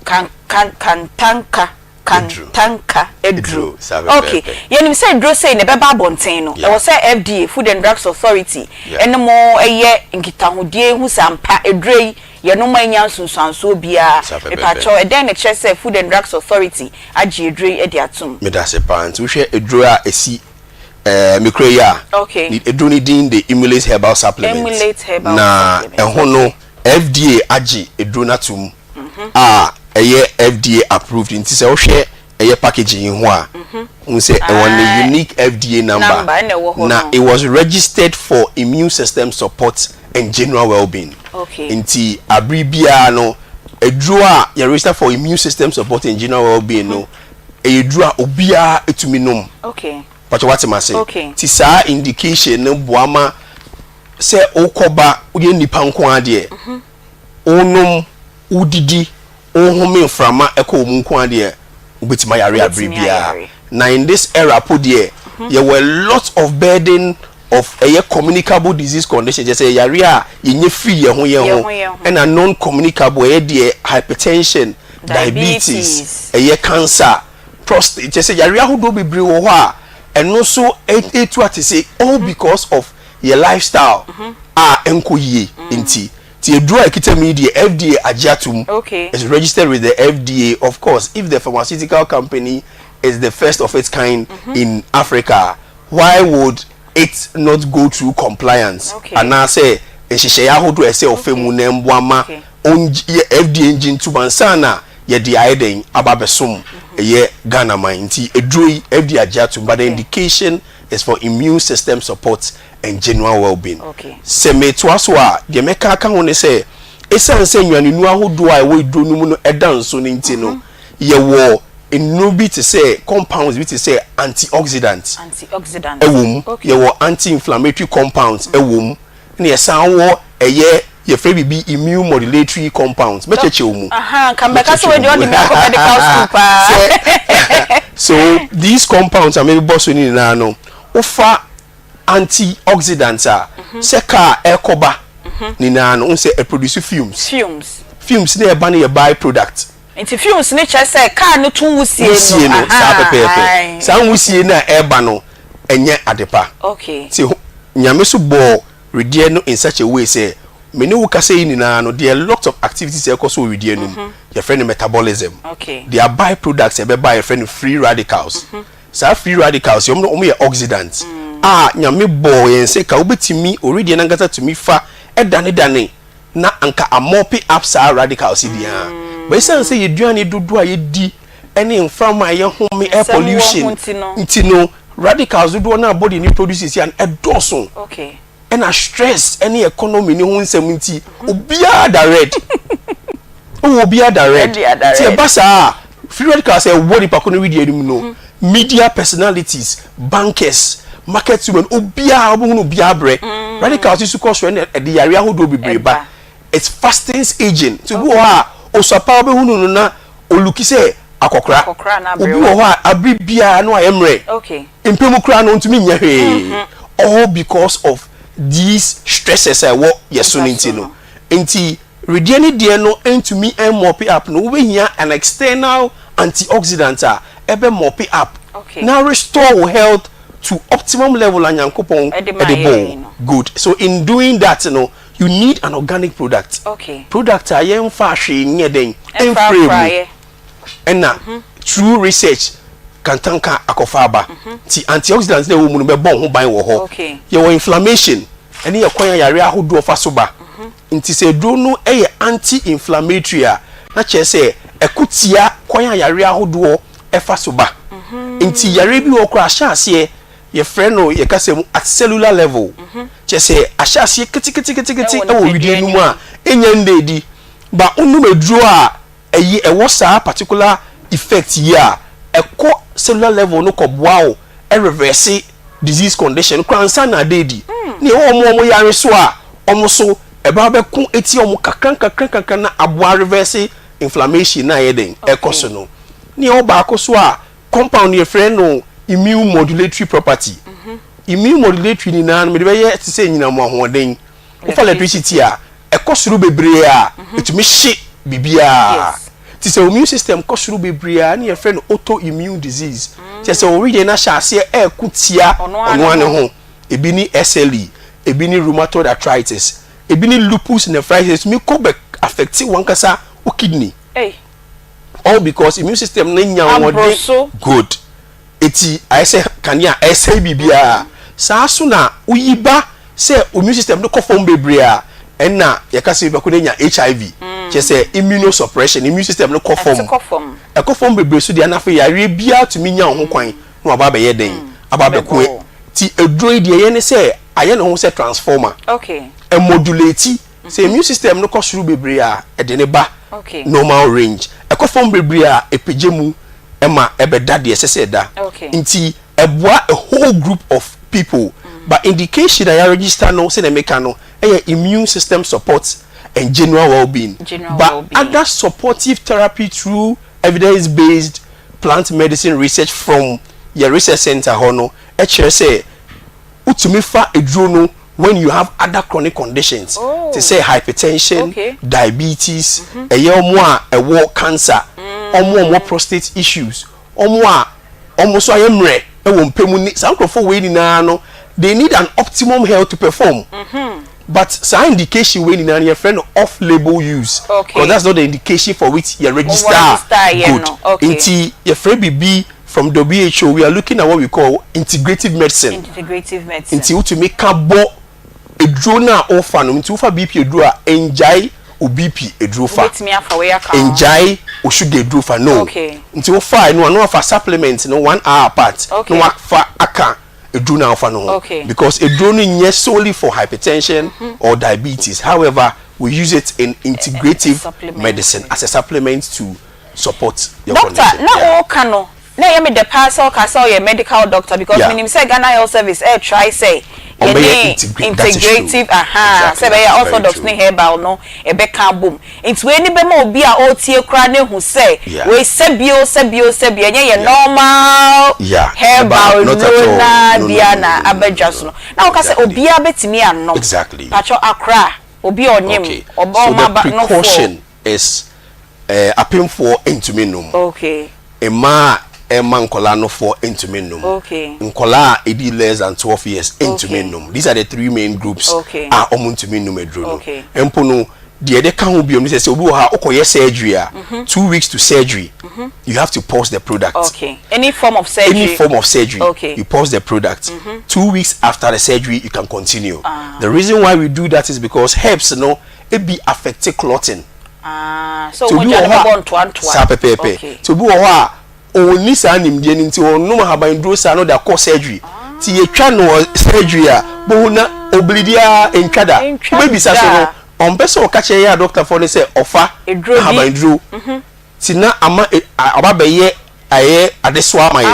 kantanka edro okay yenim say edro say ne beba bonten no e wo say FDA Food and Drugs Authority ene mo eye nkitahodie hu sampa edro ye no manya sunsanso bia e pa cho eden ne say Food and Drugs Authority agi edro e di atum me da se pa nti wo hwe edro a esi mikreya okay edro ni din the emulate herbal supplement na eho no FDA agi edro natum eye FDA approved nti se wo hwe eye packaging ho a unse e one unique FDA number na it was registered for immune system support and general well-being nti abribia no edru a you register for immune system support and general well-being no edru a obia etumi nom pacho what ma say ti sa indication no boama se okoba uye nipa nko ade onom udidi ohome frama eko munko ade ubetima yare abribia na in this era podie there were lots of burden of a communicable disease condition just say yare a yenye free ye ho and a non communicable hypertension diabetes cancer prostate just say yare ahodo bebre wo ho a eno so etu atese all because of your lifestyle enkoyie nti the drug media FDA ajatum is registered with the FDA. Of course, if the pharmaceutical company is the first of its kind in Africa, why would it not go through compliance? And I say, FDA engine to Bansana, ye the idea ababesum ye Ghana minti a drug FDA ajatum, but the indication is for immune system support and general well-being. Se me toaswa de meka ka woni se esan se nwane nu ahodo a we do nu no edan so nti no ye wo Nubi to say compounds, which is say antioxidants. Antioxidants. A womb. Okay. You anti-inflammatory compounds. A womb. Near some a year. Your free be immune modulatory compounds. Come back. That's when you want the So these compounds are maybe boss in nano. Offer antioxidants are. Seka ekoba. Ninano unse a produce fumes. Fumes near banning a byproduct. Into fumes nature say car no too wusie no. Some wusie na ebano enye adepa. Okay. See nyameso bo redeem no in such a way say many who can say in no there are lots of activities they also redeem your friend metabolism. Okay. They are byproducts they by your friend free radicals. So free radicals you only oxidants. Nyame bo yen say ka obetimi already na ngata to me fa edane na anka amopi up sa radicals dia. But say you duane dodo a yedi any inframa ye home air pollution. Intino radicals do na body ni produces and edoson. Okay. And a stress any economy ni ho nsem nti obia direct. Obia direct. Ti basa free radicals e wori pa kono wi no. Media personalities, bankers, market women obia obo obia bre. Radicals is cause when the area ho do be ba. It's fasting agent. To go osapa be hunu na oluki se akokra obi wo ha abibia no ayemre okay impemu kra no ntumi nya hwe all because of these stresses what yesuninti no enti rediani de no ntumi mop up no we hia an external antioxidant ebe mop up okay now restore health to optimum level anyankopon edible good. So in doing that you need an organic product. Okay. Product are yen fashi nye den frame. And now through research can tanka akofaba. Ti antioxidants na wo mu no be bon ho ban wo ho. Okay. Your inflammation and your kwanya yare ahodo fa so ba. Nti se do no anti-inflammatory na che se ekutia kwanya yare ahodo e fa so ba. Nti yare bi wo kra sha ase your friend no ye kase at cellular level che say ashase kiti e wo widi nu mu a enya ndedi ba unu meduro a eyi e wo sa particular effect here ekọ cellular level no ko boa o e reverse disease condition kwansa na dedi ne omo yare so a omo so e ba be ku eti omo kakran na aboa reverse inflammation na yeden ekoso no ne o ba akoso a compound your friend no immune modulatory property. Immune modulatory ni na me de be ye say nyina mo ahoden. O fa electricity a e kosuru bebre a etumi hye bibia. Ti say immune system kosuru bebre a na your friend autoimmune disease. Ti say o read na hyase e kutia ono ane ho. Ebi ni SLE, ebi ni rheumatoid arthritis, ebi ni lupus nephritis mi ko be affect one kasa o kidney. All because immune system na nya won good. Eti I say kania say bibia sa so na uyiba say immune system no conform bebre a na yakase be ko nya HIV che say immunosuppression immune system no conform e conform bebre so dia na fa yare bia to mi nya ho kwan no aba be yeden aba be ko ti edroid de ye ne say aye no ho say transformer okay e modulate say immune system no kosuru bebre a e de ne ba okay normal range e conform bebre a epejemu Emma ebeda de eseseda nti eboa a whole group of people but indication that you register no say the mechano immune system support and general well-being other supportive therapy through evidence-based plant medicine research from your research center hono say utumi fa edrono when you have other chronic conditions to say hypertension diabetes omo cancer omo prostate issues omo so ayemre e wo mpemu ni some crofo we ni na no they need an optimum health to perform but some indication we ni na your friend off label use because that's not the indication for which you register good into your friend BB from WHO we are looking at what we call integrative medicine into to make cabo edro na ofa no into fa BP edro a enjai o BP edro fa enjai o sugar edro fa no into fa no fa supplement no 1 hour apart no fa aka edro na ofa no because edro no nye solely for hypertension or diabetes. However, we use it in integrative medicine as a supplement to support your doctor na o kano na ye me the parcel castle your medical doctor because minim say Ghana Health Service try say integrative say be orthodox ne herbal no e be kan bom into any be ma obi a o tie kra ne hu say we sebio nye normal herbal no na dia na abedwaso no na o ka say obi a betimi anom exactly pacho akra obi onyem obo ma ba no precaution is appeal for intuminum okay Emma Nkola no for intuminum. Okay. Nkola edi less than 12 years intuminum. These are the three main groups. Okay. Are omuntuminum edrono. Okay. Empono the other can be on say obi ha okoye surgery 2 weeks to surgery. You have to pause the product. Okay. Any form of surgery. Any form of surgery. Okay. You pause the product. 2 weeks after the surgery you can continue. The reason why we do that is because herbs it be affecting clotting. So we just go on to Okay. To be only sanim de nti onum habandro sa no da course surgery ti ye twa no surgery a bo na oblidia entwada baby sa so no on person o ka che ya doctor for ne say ofa habandro ti na ama ababaye aye adeso amaye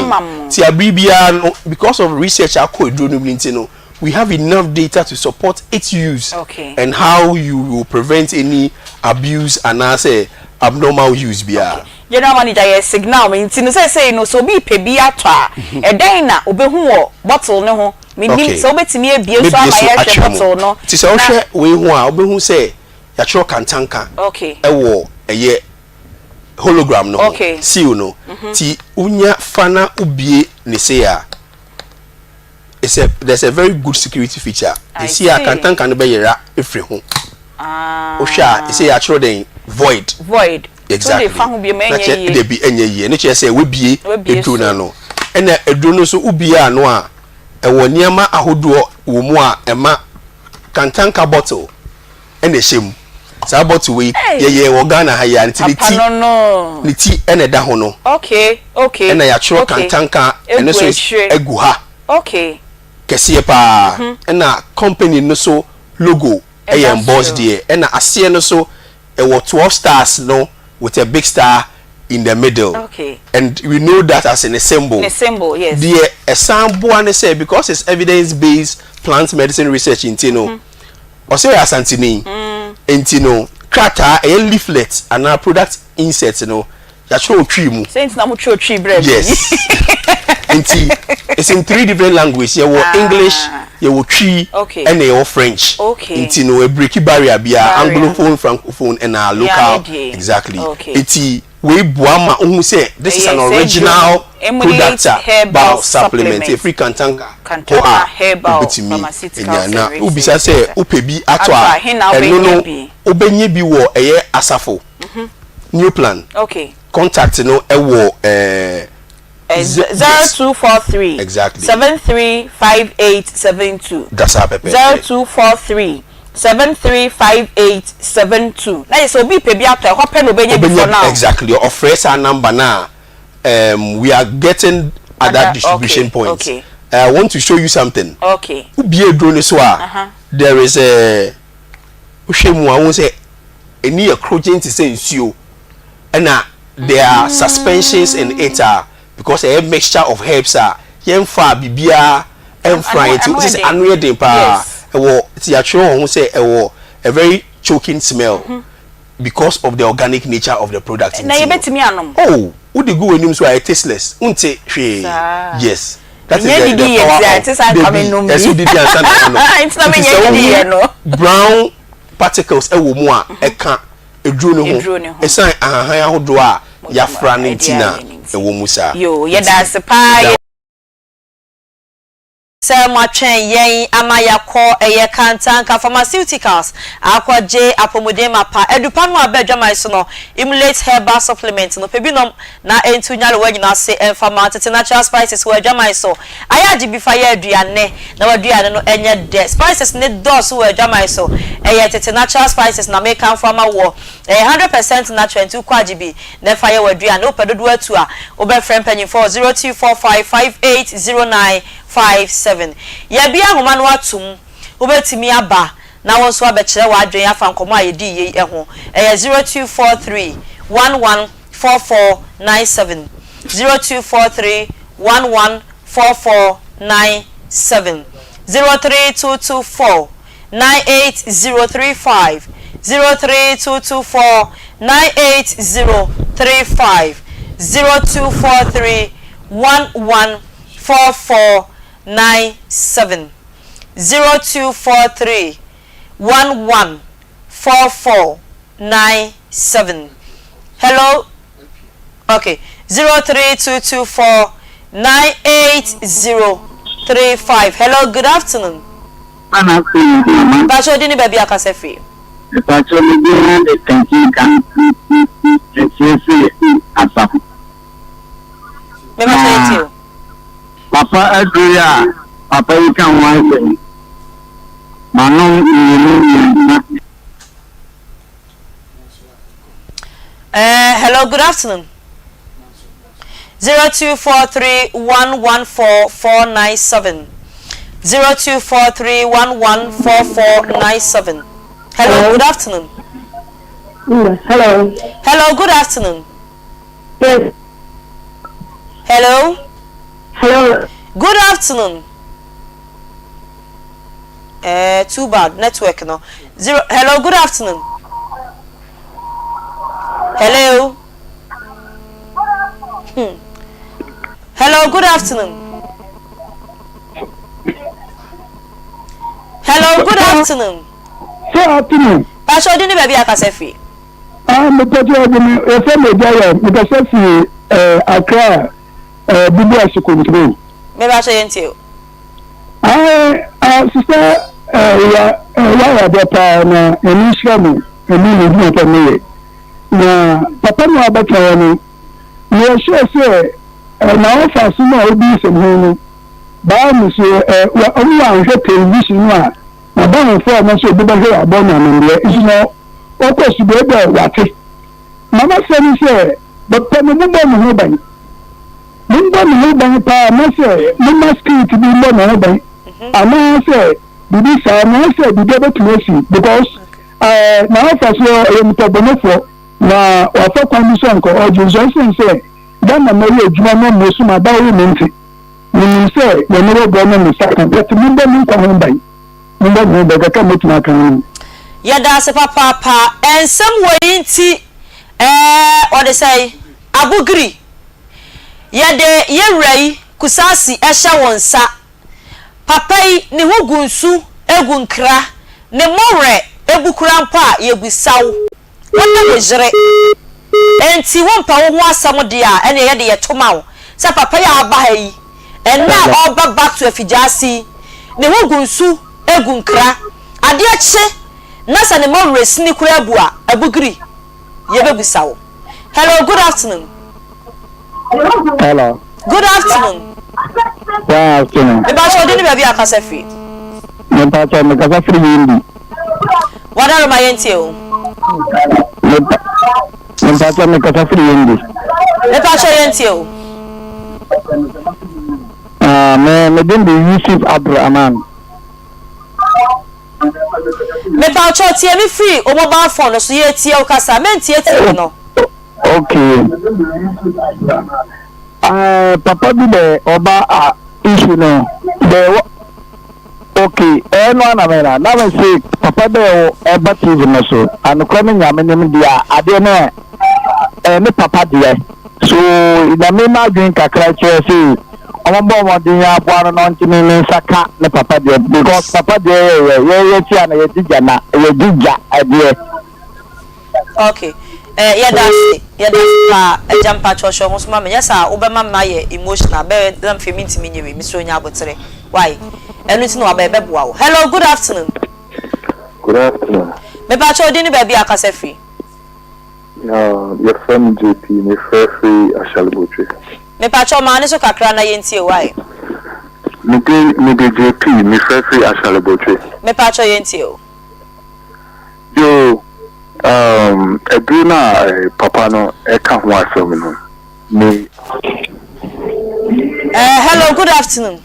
ti abibia no because of research akọ edro no nti no we have enough data to support its use and how you will prevent any abuse and say abnormal use bia general manager yes signal me nti say no so bi pe bi atwa e den na obehu wo bottle ne ho menim so obetimi ebie so amaye hwe bottle no ti se o hwe we hu a obehu say ya chiro kantanka e wo eye hologram no seal no ti unya fana ubie ne say a there's a very good security feature you see a kantanka no be yera efre ho o hwa say ya chiro den void exactly they be enye ne che say we bie edu na no ena edu no so ubie ano a e woni ama ahodo wo mu a ema kantanka bottle ena hyem sa bottle we ye Ghana ha ya ni ti ena da ho no okay ena ya chiro kantanka ena so egu ha kese pa ena company no so logo e embossed there ena ase no so e 12 stars no with a big star in the middle. And we know that as in a symbol. A symbol, yes. The sample and say because it's evidence-based plant medicine research in Tino. Or say asantini in Tino. Krata a leaflet and our product insert that show tree mu. Saints na mucho tree bread. Yes. It's in 3 different languages. You have English, you have tree, and you have French. It's a breaky barrier, Anglophone, Francophone, and our local. Exactly. It's we buama who say this is an original product herbal supplement. A free kantanga herbal pharmaceutical service. Ubisa say upebi atwa. No ubenye bi wo eye asafo. New plan. Contact ewo 0243 exactly 735872. That's our pepe. 0243 735872. Now so be pe bi ato e hope no benye before now. Exactly. Offers our number now. We are getting at that distribution point. I want to show you something. Be a drone so there is a Ushemu I won't say any accroaching to say you and there are suspensions in it because a mixture of herbs are yemfa bibia emfry it is annual day pa it's actually won't say a very choking smell because of the organic nature of the product. Now you bet me anom. Oh, would the go in so I tasteless? Unte yes. That is the power of brown particles ewo mu a eka edru ne ho esan ahahan ahodo a yafra ne ntina ewo mu sa yo ye da sepa Matchen yen amayako eye kantanka pharmaceuticals akwaje apomodema pa edupanu abedwamai so no emulate herbal supplement no pebinom na entunyale wanyina se enfamatete natural spices we adwamai so ayaji bifa ye aduane na waduane no enye de spices ne dos we adwamai so eye tete natural spices na make am farmer wo 100% natural ntu kwajibi na fa ye waduane opedodo atu a obefrem panyin for 0245580957 ya bia homa no atum obetimi aba na won so abekere wa adwen afa nkomo ayedi ye ho 0243 11 114497 0243 114497 03224 98035 03224 98035 0243 114497 0243 114497. Hello. Okay. 03224 98035. Hello. Good afternoon. Bacho dini baby akasefi. Bacho ni the thinking can. Papa Adria, Papa you can wife. Hello, good afternoon. 0243114497 0243114497. Hello, good afternoon. Hello. Hello, good afternoon. Yes. Hello. Hello. Good afternoon. Too bad network no. Hello, good afternoon. Hello. Hello, good afternoon. Hello, good afternoon. Good afternoon. Pastor dini baby akasefi. Me pete me efe me jaya me pese fi Akra Biblia control. Me ba so yentio. Sister ya beta na enishramu emi ni ta me na papa no abata ni ye sure say na ofa su na obi se mu ba mu so wa omu anhwe television a na ba ho fo na so obi ba hwe abona na me is no o ko su be wate mama say ni say but me mu ba mu ho ban mu ba mu ho ban pa ma say mu masquerade bi mo na ho ban ama say bibi sa na say bibi betuosi because na ofa so mutobonofo na wafa condition ko oju so say dan na me ejuma no mo su ma ba wo nti ni say we no go na mi saka but mu ba mu ko ho ban mu ba mu ba ka mutuna kan ya da se papa ensem wo nti what they say abugri ya de yewrai kusasi ehya wonsa papa yi ne hugunsu egunkra ne more ebukura mpa yebusaw wona wejere enti wompa wo ho asam de a ene ye de yetomawo sa papa ya aba ha yi enna oba back to afijasi ne hugunsu egunkra ade ache na sa ne more sini kura abu a abugri yebebusaw. Hello, good afternoon. hello Good afternoon. yeah afternoon Me ba so dini baby akasefi. me pa cha me ka free yindi Wada ma yentio. me pa cha me ka free yindi Me pa so yentio. me din di Yusuf Abdurrahman Me pa cho tie me free o mobile phone so ye tie o kasa me tie tie no. okay papa bi de oba issue no de okay no na me na me say papa de o baptism no so and come nyame nim dia ade na me papa de so ina me na drink kakra che say ombo mo de ya boa no ntimi me saka ne papa de because papa de ye tia na ye dija na ye dija ade Okay. Ya da pa jampa chosho ho so ma me yesa obema ma ye emotional be dem fe minti me nyewe mi so nya abotere why enu ti no aba be boa wo. Hello, good afternoon. Good afternoon. Me pa cho dini baby akasefi. Your friend JP, me free Ashalbotre. Me pa cho ma ne so kakra na yentie why. Me de JP, me free Ashalbotre. Me pa cho yentie o. Yo Eduna papa no e ka ho asem no. Me hello, good afternoon.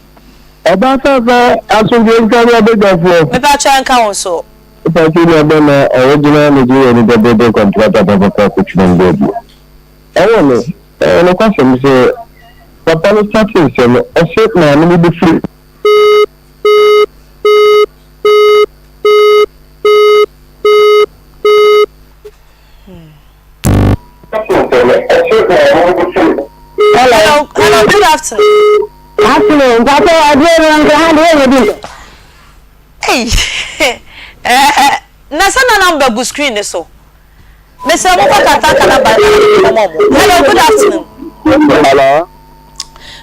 about aso ge ka be gafo Me pa cho enka won so. pa ti le be na original Nigeria ni de contract about ko chimon go I want to. No question is, Papa is starting to say, I said, "Man, let me be free." Hello, good afternoon. Afternoon, Papa, I didn't hand over. Hey, Nasana number bu screen so. Mr. Mokaka Takana by Hello, good afternoon. Hello.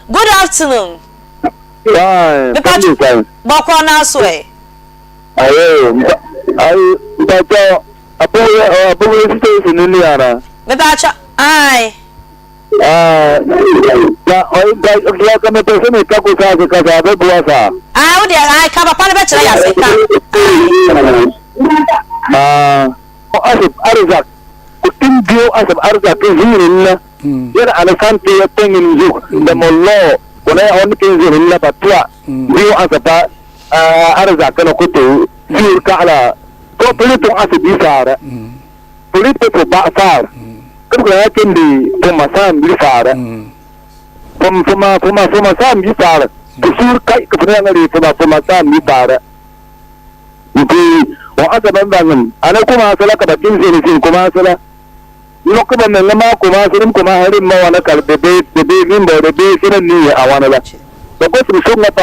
Good afternoon. Fine. Bakwana Sway. I police station in Indiana. Mebacha, aye. I come to see me because I have a I come upon a better. Arizak, Tingo as of Arizak is here. Yet I can't play a thing in you. The more when I only came in Lapatua, you as a Arizak and Okutu, you Kala, go political as a bizarre, political far. I can be from my son, bizarre, from my son, bizarre, to see kite from my son, bizarre. Or other than and I come out like a things in Comasala. Look at the Lama Comasarum, Comaharim, Moana, the baby, the base in the I want to watch it. The person is up.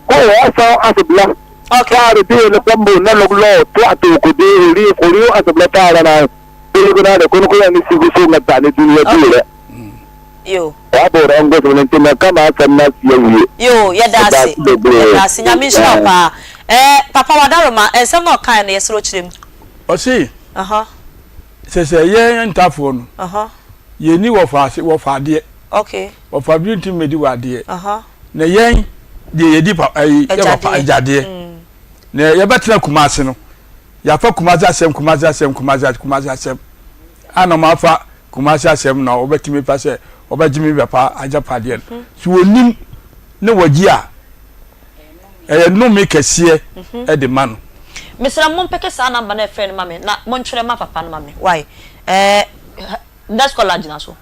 I saw as a black. Okay, the day in the Pumbo, none of law, Plato could be for you as a black and I. You're going to go and see the same at Tanit in your dealer. You. I bought on the come out and not you. That's it. That's Papa Wadaroma, and some more kind of roach him. O see. Says a year and tough one. Ye knew of us, it was our dear. Okay. Of our beauty may do our dear. Na yang, the deeper a dear. Ne, you better Kumasino. Yafa Kumaza sem. Ano Mafa, Kumasa sem now, over to me pass it, over Jimmy Papa, I Japadian. So we knew no wajia. No make a seer at the man. Mr. Mompeke sana bane friend mame na monchre ma papa na mame. Why? That's college na so.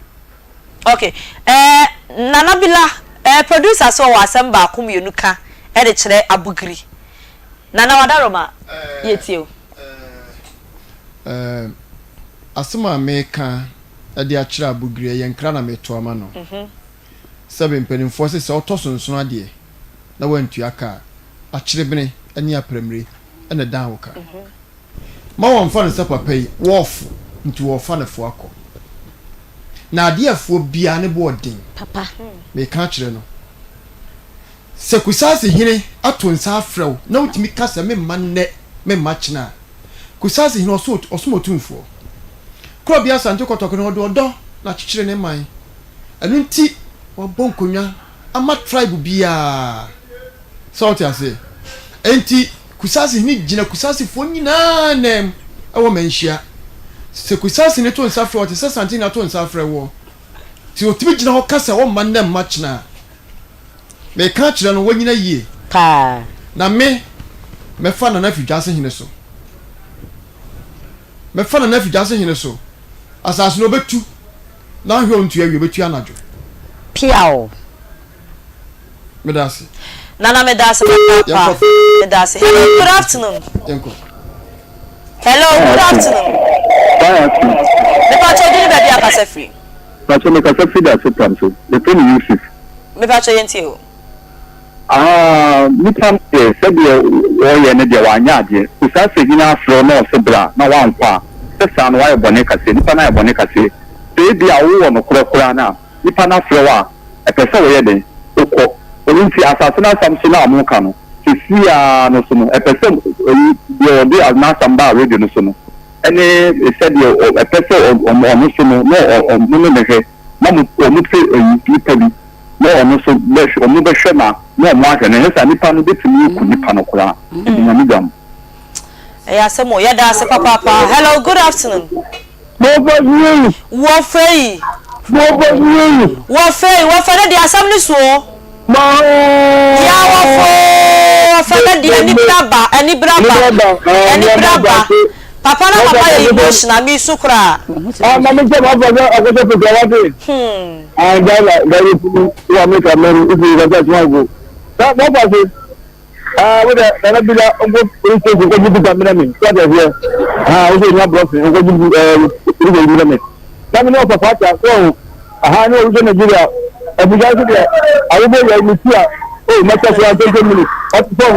Okay. Nana Bila producer so wasem ba kum yenuka e de kire abugiri. Nana Wadaroma yetio. Asema meka e de akire abugiri ye nkra na meto ama no. Sebe mpenimfo se otosonson ade na wantu aka achirebene ani apremre ena dan woka ma won fa ne papa yi wof nti wo fa ne fo akọ na ade afo bia ne bo odin Papa me ka kire no se kusase hine atonsa afrew na utimi kasa me manne me machina kusase hine osomotumfo kro bia santo kotoko no do na chichire ne man enu nti wo bonkonwa ama tribe bia so ti ase enti kusasi ni gina kusasi fo nyina nem ewo manhia se kusasi ne to nsafre wo te se santi na to nsafre wo ti otimi gina ho kasa wo man nem machina me ka kire no wo nyina yie pa na me fa na fidwase hine so me fa na fidwase hine so asase no betu na hwe ontu awie betu anajo piao medasi Nana Medasi, Papa. Medasi. Hello, good afternoon. Hello, good afternoon. The patcho didn't be a pass free. Patcho make a free that so the thing is Me patcho yentio. Me tam said you ne de wanya de. Usase gina afro no sebra na wankwa. Sesa no wa bonika se, nipa na bonika se. Se bia wo no kura na. Nipa na afro a e pese wo ye de. Okọ Olinti asasina samsina amuka no sisia no so no epese de azna samba radio no so no ene said you epese no so no no mehe mamu omutse people no ono so besh omu behwema no mo ahwe ne hesa nipa no betumi ku nipa no kora nyamigam asemo ya da se papa. Hello, good afternoon. Wo fei na di asam ni so ya wo fo na di ani braba Papa na papa ye emotional mi sukura. Na me je ma boga ogoje pe gawade. Gari wa me ka men ibi ga ja go. Na mo ba se. We da na bila ongo police go go ga me na me. So da here. O se na block go go me. Na me no papa ta so no o je Nigeria. Abuja se de awubo ya mi tia. Ma ta so 20 minutes. What for?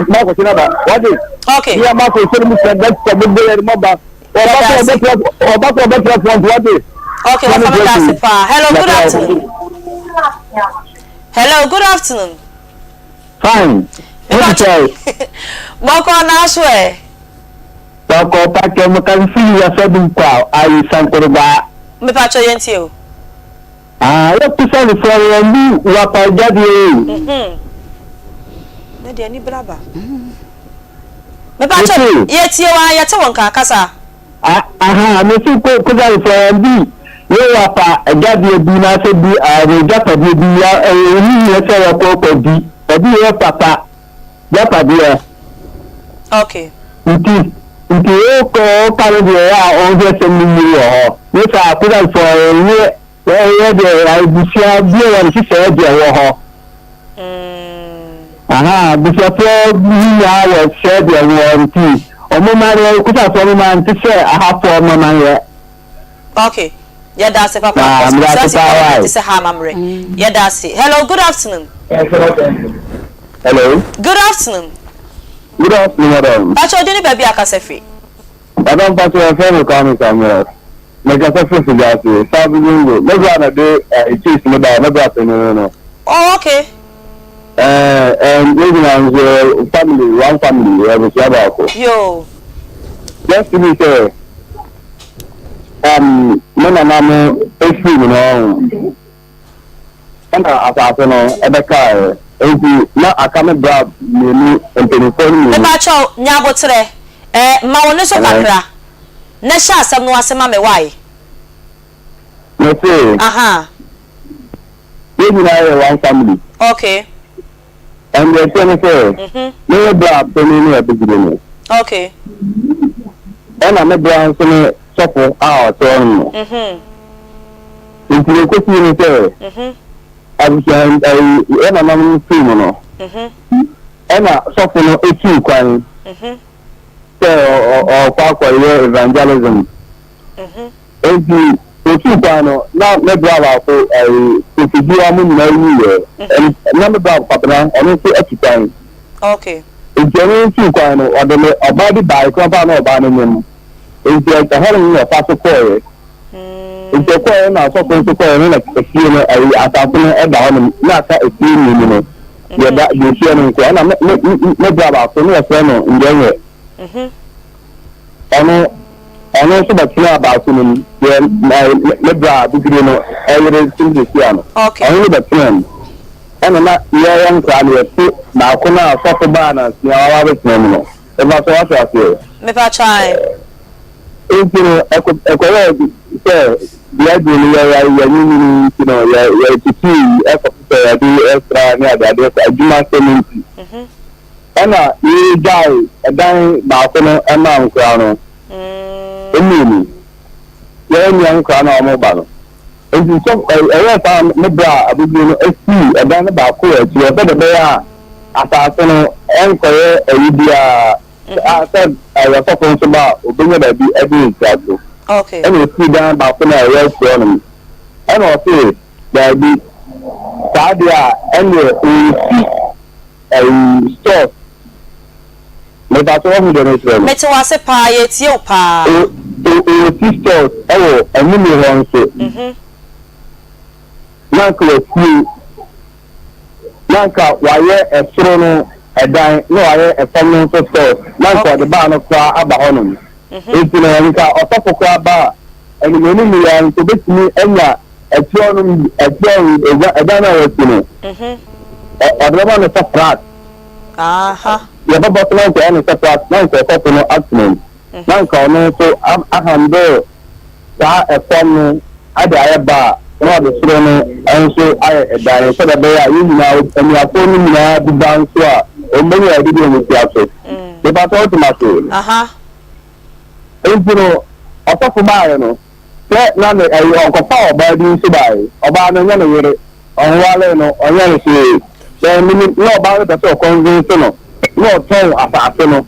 Ma ko tina ba. What is? Okay. Yeah, ma ko se mi se that ko be there mo ba. Oba ko be front what is? Okay, hello, good afternoon. Hello, good afternoon. Fine. Moko na swe. Bako pa ke mo kan fi ya so dum kwa ai sankorba. Me pa cho yenti o. Ya tu sa ni fo ni wa pa jadi. Me dia ni braba. Me pa cho yeti wa ya te won ka kasa. Me su ko da fo ni. Ye wa pa jadi bi na se bi re japa bi ya ni ye se wa ko di. Ebi ye papa. Ya pa bi e. Okay. Nti o ko kare bi ya o je se mi yo. Ni sa ku da fo ye de ai bi sia bi wa si se de wo ho. Bi sia po bi ya wo se de wo nti. O mo ma re ku ta fo mo ma nti se aha fo mo ma ye. Okay. Yeah, that's it, Papa. It's a hamamre. Yeah, that's it. Hello, good afternoon. Hello. Good afternoon. Good afternoon, madam. Pacho, do you baby akasefi? Madam, Pacho, I'm from the county somewhere. Make a success to that. Sabi Bingo. Never a day, it is no. Oh, okay. And living family, one family, Yo. Just to be fair. Mena namu efi no ana asaso no ebeka enti na akame bra menu empenifor ni Pacho nyabotre ma woni so kakra na sha asem no asema me why no say aha we na one family okay and the thing say me bra menu e bigire no okay ana me bra so Suffer out on. If you could see me there, I was a man criminal. And I suffer no 18 crime. Or Parkway evangelism. If you two panel, now let brother for if you do a moon, and number brother, Papa, and also at the time. Okay. If you're two panel or the body by compound or banning. If you are having a fast coil, if the coil now so going to coil like a few at down, not a few minutes. You see, no brother, so no friend in the I know so much about him. My brother, you know, everything is piano. Okay. Only the friend. And I'm not young family, now come out, suffer banners, you know, I was no. About what I feel. Me pa chai. If you know, I could say, the idea you know, you're to see, do extra near the Juma community. And you die, a dying balcony, a man crown. Young crown or mobile. And you saw a time, Mabra, a big a band about courage, you are better there. As I know, and career, I said I was talking about being able to be every example. Okay. And you see down about when I was economy. And also there be Sadia and a store. But that's all we don't know. Meto wase pa yeti o pa. Stores, oh, a mini one so. Nanka wire a throne. A dime, no, a family store. Now for the bar of Abahonum. It's in a top of bar, and the many young to bet me and a throne, a banner, you know. A woman is a flat. Aha. You have about one to any separate, nine for a accident. Nanka, no, so I'm handle a family, I die a bar. No, the throne, and so I die, so that they are using out, and you are phoning me the dance. Many I didn't with the outfit. If I told to my soul, no ọsọfọ báyìí no sẹ na ne ẹyọ ọkọfa ọba bi nso báyìí ọba no nyẹ ne yere ọhụwalẹ no ọnyẹ ne se ẹ mímí ní ọba no pẹsẹ ọkọnvinsi no ní ọtọn afaase no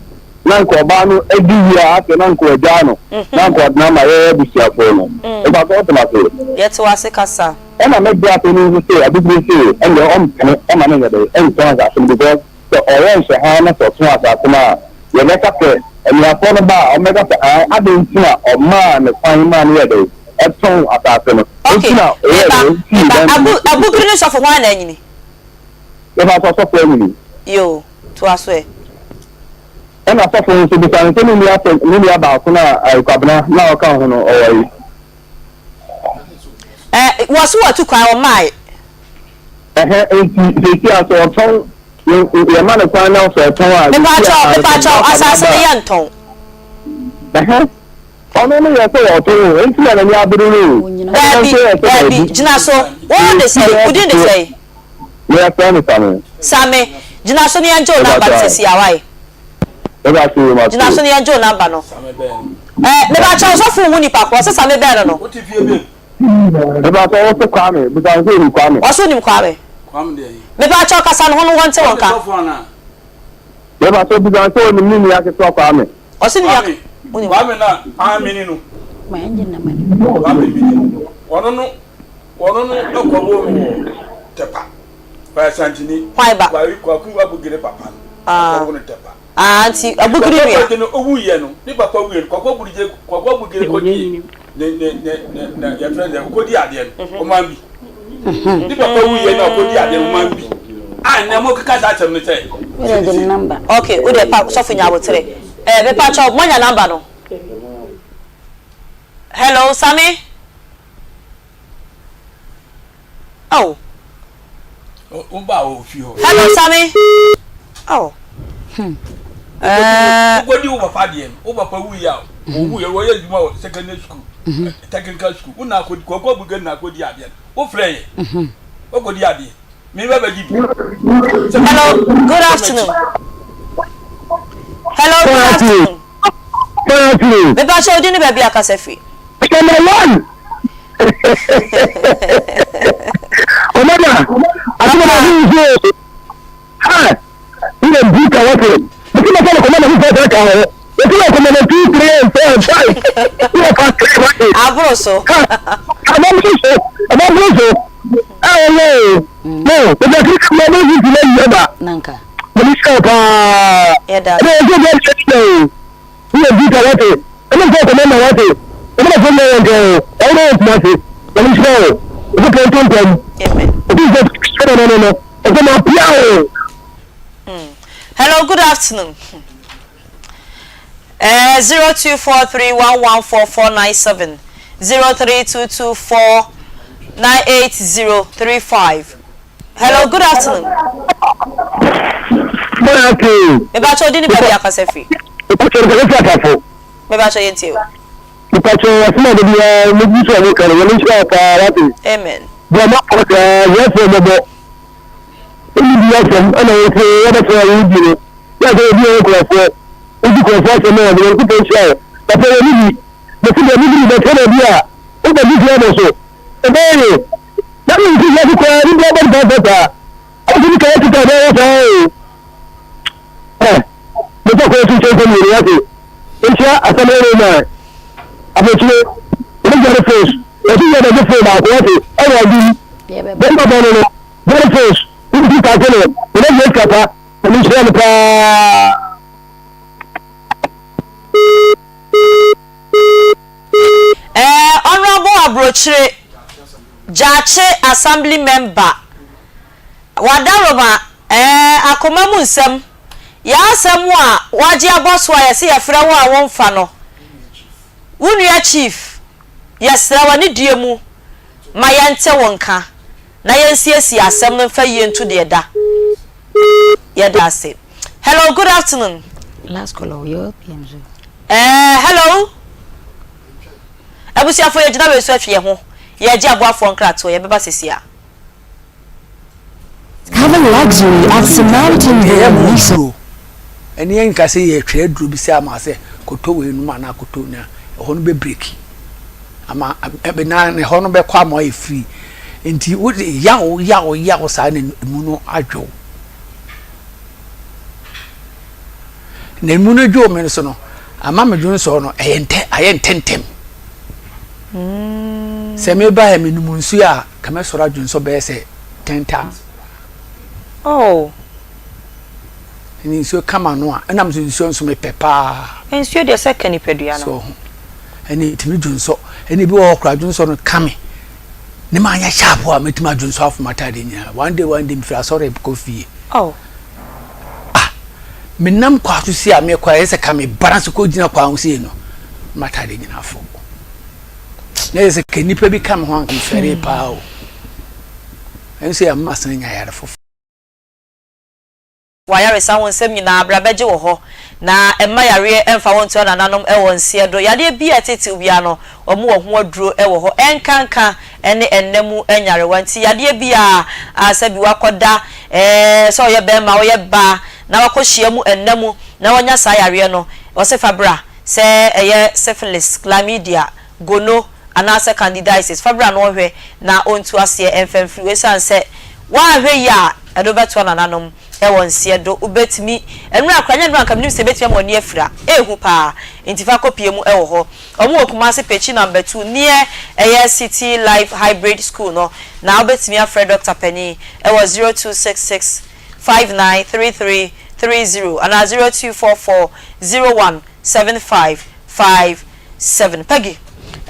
na nkọ ọba no edi wia afẹ na nkọ ẹja no na nkọ ọdún ama yẹ busuafo no ẹgbà tó ọtún aso. yẹ ti wá sí kasa. ẹ na mẹbi afẹ ní nso se abibiri se ẹ ndẹ ọmọkànnì ẹ ma ne yẹ dẹ ẹ ntọn asaase no because sẹ ọyẹ nhyɛ ha na sẹ ọtún asaase no a yẹ bẹ kakẹ ẹnìyàfọ no ba a ọmọdé sẹ adé nti na ọmaa ne kwan maa ne yẹ dẹ ẹtọn asaase no. okay abukiri ni sọfọ wọn na ẹnyini. yẹ bá sọ sọfọ ẹnyini. yoo tó a so ẹ. ẹnna sọfọ nso bisa nso ní ní abaako na ẹkwabena na ọka ho no ọwọ yi. wọ́n sún wọ́n tu kwan wọ́n máa yẹ. Nti sèkì àtọ̀ ọ̀tọ́n yẹ má ne kwan náà sọ ẹ̀tọ́n a. nípa asase ni yẹ ntọ́n. ọ̀nà ni yẹ sọ ọ̀tọ́n o nti yẹ n'ani abiri ni o. bẹẹbi gyina so wọn de sẹ udin de sẹ. yẹ fẹ́ ni Sami. Sami gyina so ni yẹn jẹ́ o namba ní sisi àwa yìí. gyina so ni yẹn jẹ́ o namba no. nípa kyẹw sọfún òun nípa kọ ọsẹ Sami bẹ́ẹ̀ nọ. nípa sọ wọ́n sọ Kwame bisa n sọ ni Kwame. wọ́n sọ ni Kwame. nípa kyẹw kasa ni wọ́n ti wọ́n ká. nípa sọ bisa n sọ ni mímu yà kẹsọ Kwame. ọsẹ ni yà Kwame na ami nínú. wọ́n nínú ọkọ̀ wọ́n tẹ̀pa fire santini. kwaiba kwaku abugire papa ọkọ̀ wọ́n tẹ̀pa. nti abugire wia. ọkọ̀ owu yẹ no ní papa wuyẹ kwaku abugire kọ́ni ne yẹ fẹ́ ẹ̀ kó di adìẹ no ọmọ àmì ní papa wuyẹ náà kó di adìẹ ọmọ àmì ẹ̀ mo kíkà sá àtẹ̀mú sẹ́. ok o de pa sọfún yà wò tirẹ̀ bẹ pa chọ mọ́nyà namba no. hello Sami. Oh. Hello Sami. Oh. What do you want Fadian? Over Pawuya, who are royal secondary school, technical school. Who now could go begin now go the idea. Oh, Frey. Oh, good idea. Maybe hello, good afternoon. Hello, good afternoon. Good afternoon. Maybe I showed you the baby Akasefi. Number one. Oh, mama, I don't know who is here. Ah, you know, you can watch it. But you know, who said that? If you are coming 2, 3, and 4, and 5, you are fast. Abroso. I'm not so. Oh, no, but I think I'm not going to let you back. Nanka. But it's called, yeah, that. You are you can watch it. I'm not going to watch it. I'm not going to go. I know it's massive. Let me show. It's a point to amen. No. Hello, good afternoon. 0243114497 0322498035. Hello, good afternoon. Good afternoon. Me ba cho di ni baby Akasefi. Me ba cho yenti o. Because asma de dia me bi so kan we ni so ka rati. Amen. Bo ma ko ka yes bo bo. Ni bi ya sem ana o se ya da so yi bi ni. Ya so bi o ko so. O bi ko so se me o ko pe sha. Ta pe ni bi. Mo ti ni bi be tele bi a. O ba bi ti o so. E be ni. Na mi ti ya ko ni bi ba ba ba. O ti ka ti ta ba so. Mo to ko ti se ko ni ya ti. Insha asamere na. Abetule o jere face o ti yẹ de face ba ko ti e wa bi ben ba ba no jere face o ti ta tele o le ye kapa o ni se pa honorable Abrochire Jache assembly member wadaroma Akoma mu nsem ya asem a waje aboso a yesi yefra wo a wonfa no Wunia chief yes na wani die mu ma yente wonka na yensiesie asem no fa yentu de da yeda se. Hello, good afternoon. Last call your PMZ. Hello. Abusia fo ye gina be so afie ho ye gi aboafo nkrato ye beba sesia. Having luxury at Samaritan Village. ene yen ka se ye twa duru bi se ama se koto we nu ma na koto na ho no be break ama ebe na ne ho no be kwa mo e free enti wo yawo sa ne mu no adwo ne mu no dwo me so no ama me dwo so no ayententem se me ba he me nu nsu a ka me sora dwo so be se 10 times oh ni nsu kama no a na me nsu me pepa nsu de second pedua no so eni timi dwo so eni bi wo kra dwo so no kame ne ma anya sharp a metima dwo so afu matade nya one day me fira sorry coffee oh menam kwa to si a me kwa ese kame balance ko gina kwa husie no matade nyina afo na ese kenipa bi kame ho an fere pa o ense am masan nya yare fo wayare sa won sem nyina abrabeje wo ho na emma yare emfa won to nananom e won sie do yade bi atete bia no omo wo ho aduro e wo ho enkanka ene ennemu enyare wanti yade bi a asabi wakoda so ye be ma wo ye ba na wakohia mu ennemu na wonya sa yare no wo se fabra se eye syphilis chlamydia gono anase candidiasis fabra no hwe na ontu ase enfamfri we san se wa hwe ya edo beto nananom e won sie do ubetimi enura akranya no ankam nim se betimi mo ne afira ehu pa intifa kopie mu e wo ho omo okuma se pechi number 2 near eye city life hybrid school no na ubetimi afre Dr. Penny e was 0266 593330 and 0244017557 Peggy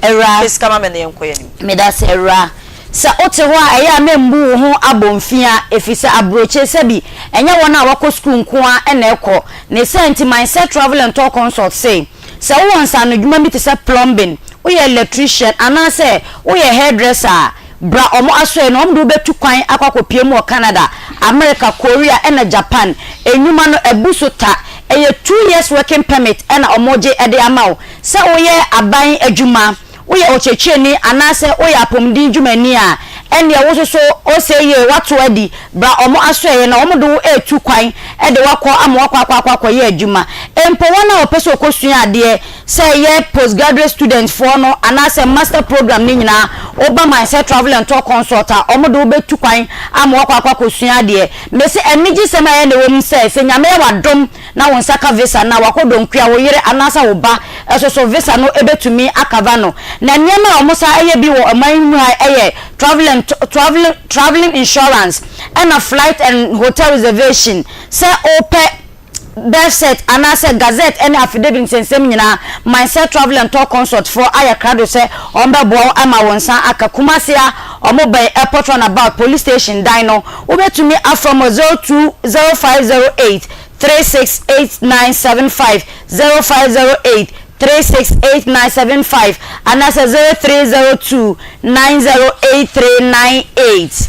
era please come me ne enkoye ni me da se era sa ote ho a eya membu ho abomfia efisa abroche sebi enya wona wako school nko a na ekọ ne senti mindset travel and talk consult say sa wo nsa no dwuma bi te se plumbing wo ye electrician ana se wo ye hairdresser bra omo aso no omdo betu kwan akwakopie mu Canada America Korea and Japan enyuma no ebusota eye 2 years working permit na omoje ede amawo sa wo ye aban adwuma oye ochecheni anase oye apomdi dwumani a ene wo so oseye wato adi bra omo asoye na omo do etu kwan e de wakọ ama wakọ ye adwuma empo wona opeso okosua ade se ye postgraduate student for no anase master program ni nyina oba mindset travel and talk consultant omo do betu kwan ama wakọ kosua ade mesi enigi sema ye ne wom se nyame wadom na won saka visa na wakodo nkua wo yire anase wo ba eso visa no ebetumi akava no na nyema omusa eye bi wo amanmu eye traveling insurance and a flight and hotel reservation say ope birth set and as a gazette any affidavit sensem nyina mindset travel and talk consult for ayakrado say ombe bo ama wonsan aka kumasia omobai airport runabout police station dino obetumi afrom 020508 368975 0508 368975 and that's 0302 908398.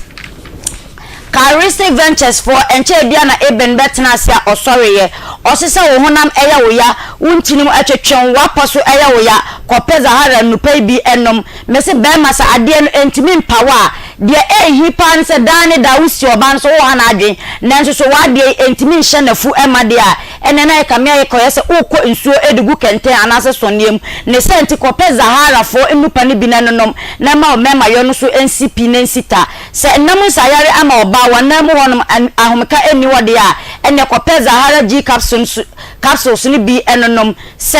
Charistic Ventures for enche Diana Eben Betnasia or sorry ye or sisa honam eya woya untinum atwetwen waposo eya woya kopeza hara no pay bi enom mese be masa ade no entimi mpawa de hipan se dane da wusi oban so wo hana adwen nanso so wade entimi nhye nafu emade a ene na ekame ayekoye se ukọ nsuo edigu kente anase soniem ne senti kopeza hara fo enupa ne bi nanom na ma o mema yo no so NCP nensita se namu sayare ama oba wanam honum ahomeka eni wode a ene kopeza hara G capsules ni bi enonom se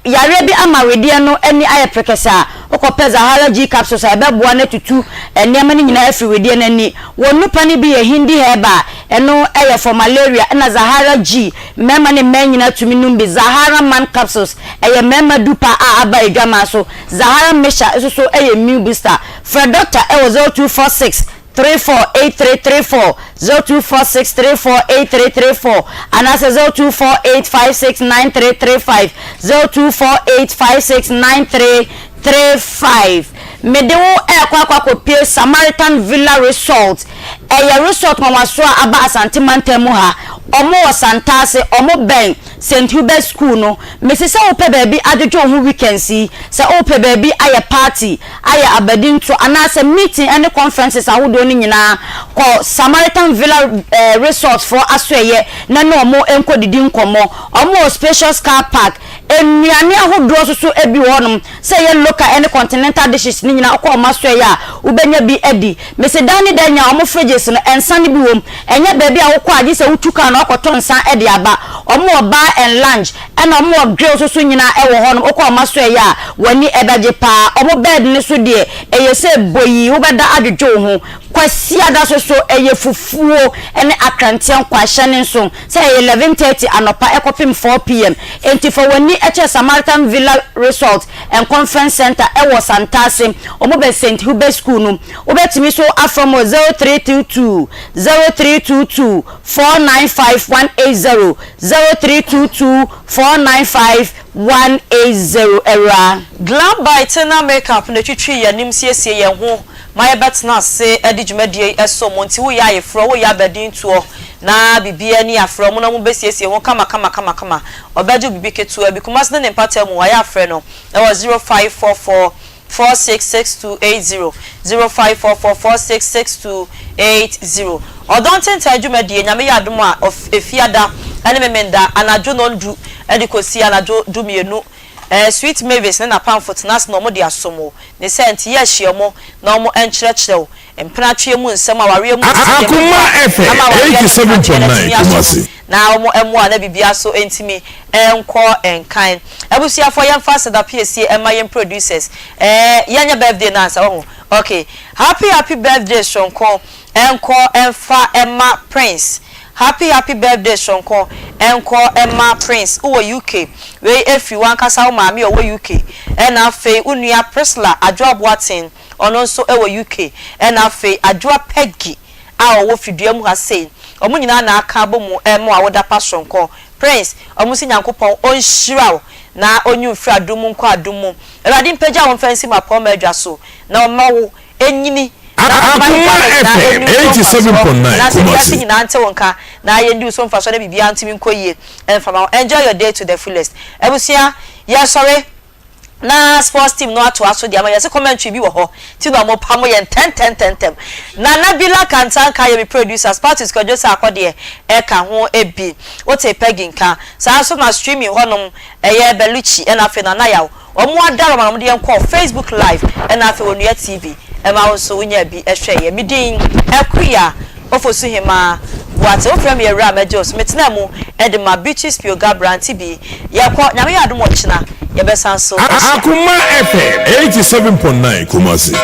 yare bi amawede no eni aye prekesa okopeza hara G capsules abeboa na tutu enema ni nyina afiwede nani wonupa ni bi ye hindi heba eno eye for malaria na Zahara G mema ni menyina tumi numbi Zahara man capsules eye mema dupa aba edwama so Zahara mesha so eye immune booster for doctor e 0246 348334 0246348334 and as 0248569335 0248569335 medewo kwa kopie Samaritan Villa Resort resort mwaso aba Asante Mantemu ha omo wasantase omo ben St. Hubert School no mesisa ope baby adjo ho weekend si se ope baby aye party aye abadin to anase meeting and conferences ahodo ni nyina ko Samaritan Villa Resort for Asweye na no mo enko didi nkomo omo spacious car park enuane ahodo so ebi wonum say ye local any continental dishes ni nyina ko Masweye a ubenya bi edi mesedani danya omo fridges no ensan bi wom enye baabi a wo ko agi se wutuka na okoto nsan edi aba omo bar and lunch and omo grill so nyina ewo honum okọ Masweye a wani edaje pa omo bed ni so de eye se boyi wo beda adwodwo ho kwasi ada so eye fufuo ene akrantian kwahye nso say 11:30 anopa ekopim 4 pm enti for wani eche Samaritan Villa Resort and Conference Center ewo Santase omo be St Hubert School no obetimi so afrom 0322 495180 0322 495180 era Glam bite na makeup na twitwi yanim siesie ye ho my betna say edi dwumadie eso monti wo ya yefro wo ya bedin tuo na bibia ni afro mo na mo besiesie ho kama obeju bibi ketu abi kumas na empata mu wa ya afre no e was 0544 466280 0544466280 odonten tadwumadie nyame ya adom a efiada ene memenda anajo no ndu edi kosi anajo dumienu sweet mavis na pamphlet nas no mo de asomo ne senti ya hyiemo na mo enkyerɛkyerɛw empratwe mu nsɛm aware mu Akoma FM 87.9 Kumasi na mo emu ana bibia so entimi enko enkan abusuafo yemfa sada PSC ema producers yanya birthday na ansa wo okay happy birthday Shonko enko enfa Emma Prince happy birthday Shonko enko Emma Prince uwo UK we everyone kasa wo maami owo UK na afi unua Priscilla Adwa Boateng ono nso ewo UK na afi Adwa Peggy a owo fidua mu ha sei omo nyina na aka bomu emo awoda pa Shonko Prince omo si Nyankopon onhyiraw na onyu mfra adumu nko adumu erade mpagya won fancy mapom adwa so na omawo enyini Akoma FM 87.9 Kumasi na ante wonka na ye ndi so mfa so na bibia ntimi nkoyie enjoy your day to the fullest ebusia ya sorry na sports team no ato aso dia ma yese commentary bi wo ho ti no mo pamo ye 10 na Nabila Kantanka ye producers parties ko just akode e ka ho ebi o te pegging ka sa so na streaming honom eye Beluchi e na fe na yawo omo adaro ma mo de enko Facebook live e na fe Onua TV e ma so wonya bi e hwe ye midin Akua Ofosuhemaa Boateng ofrem ye ra majos metena mu e de ma beaches pioga brand bi ye ko nyame yadom ochina ye besan so Akoma FM 87.9 Kumasi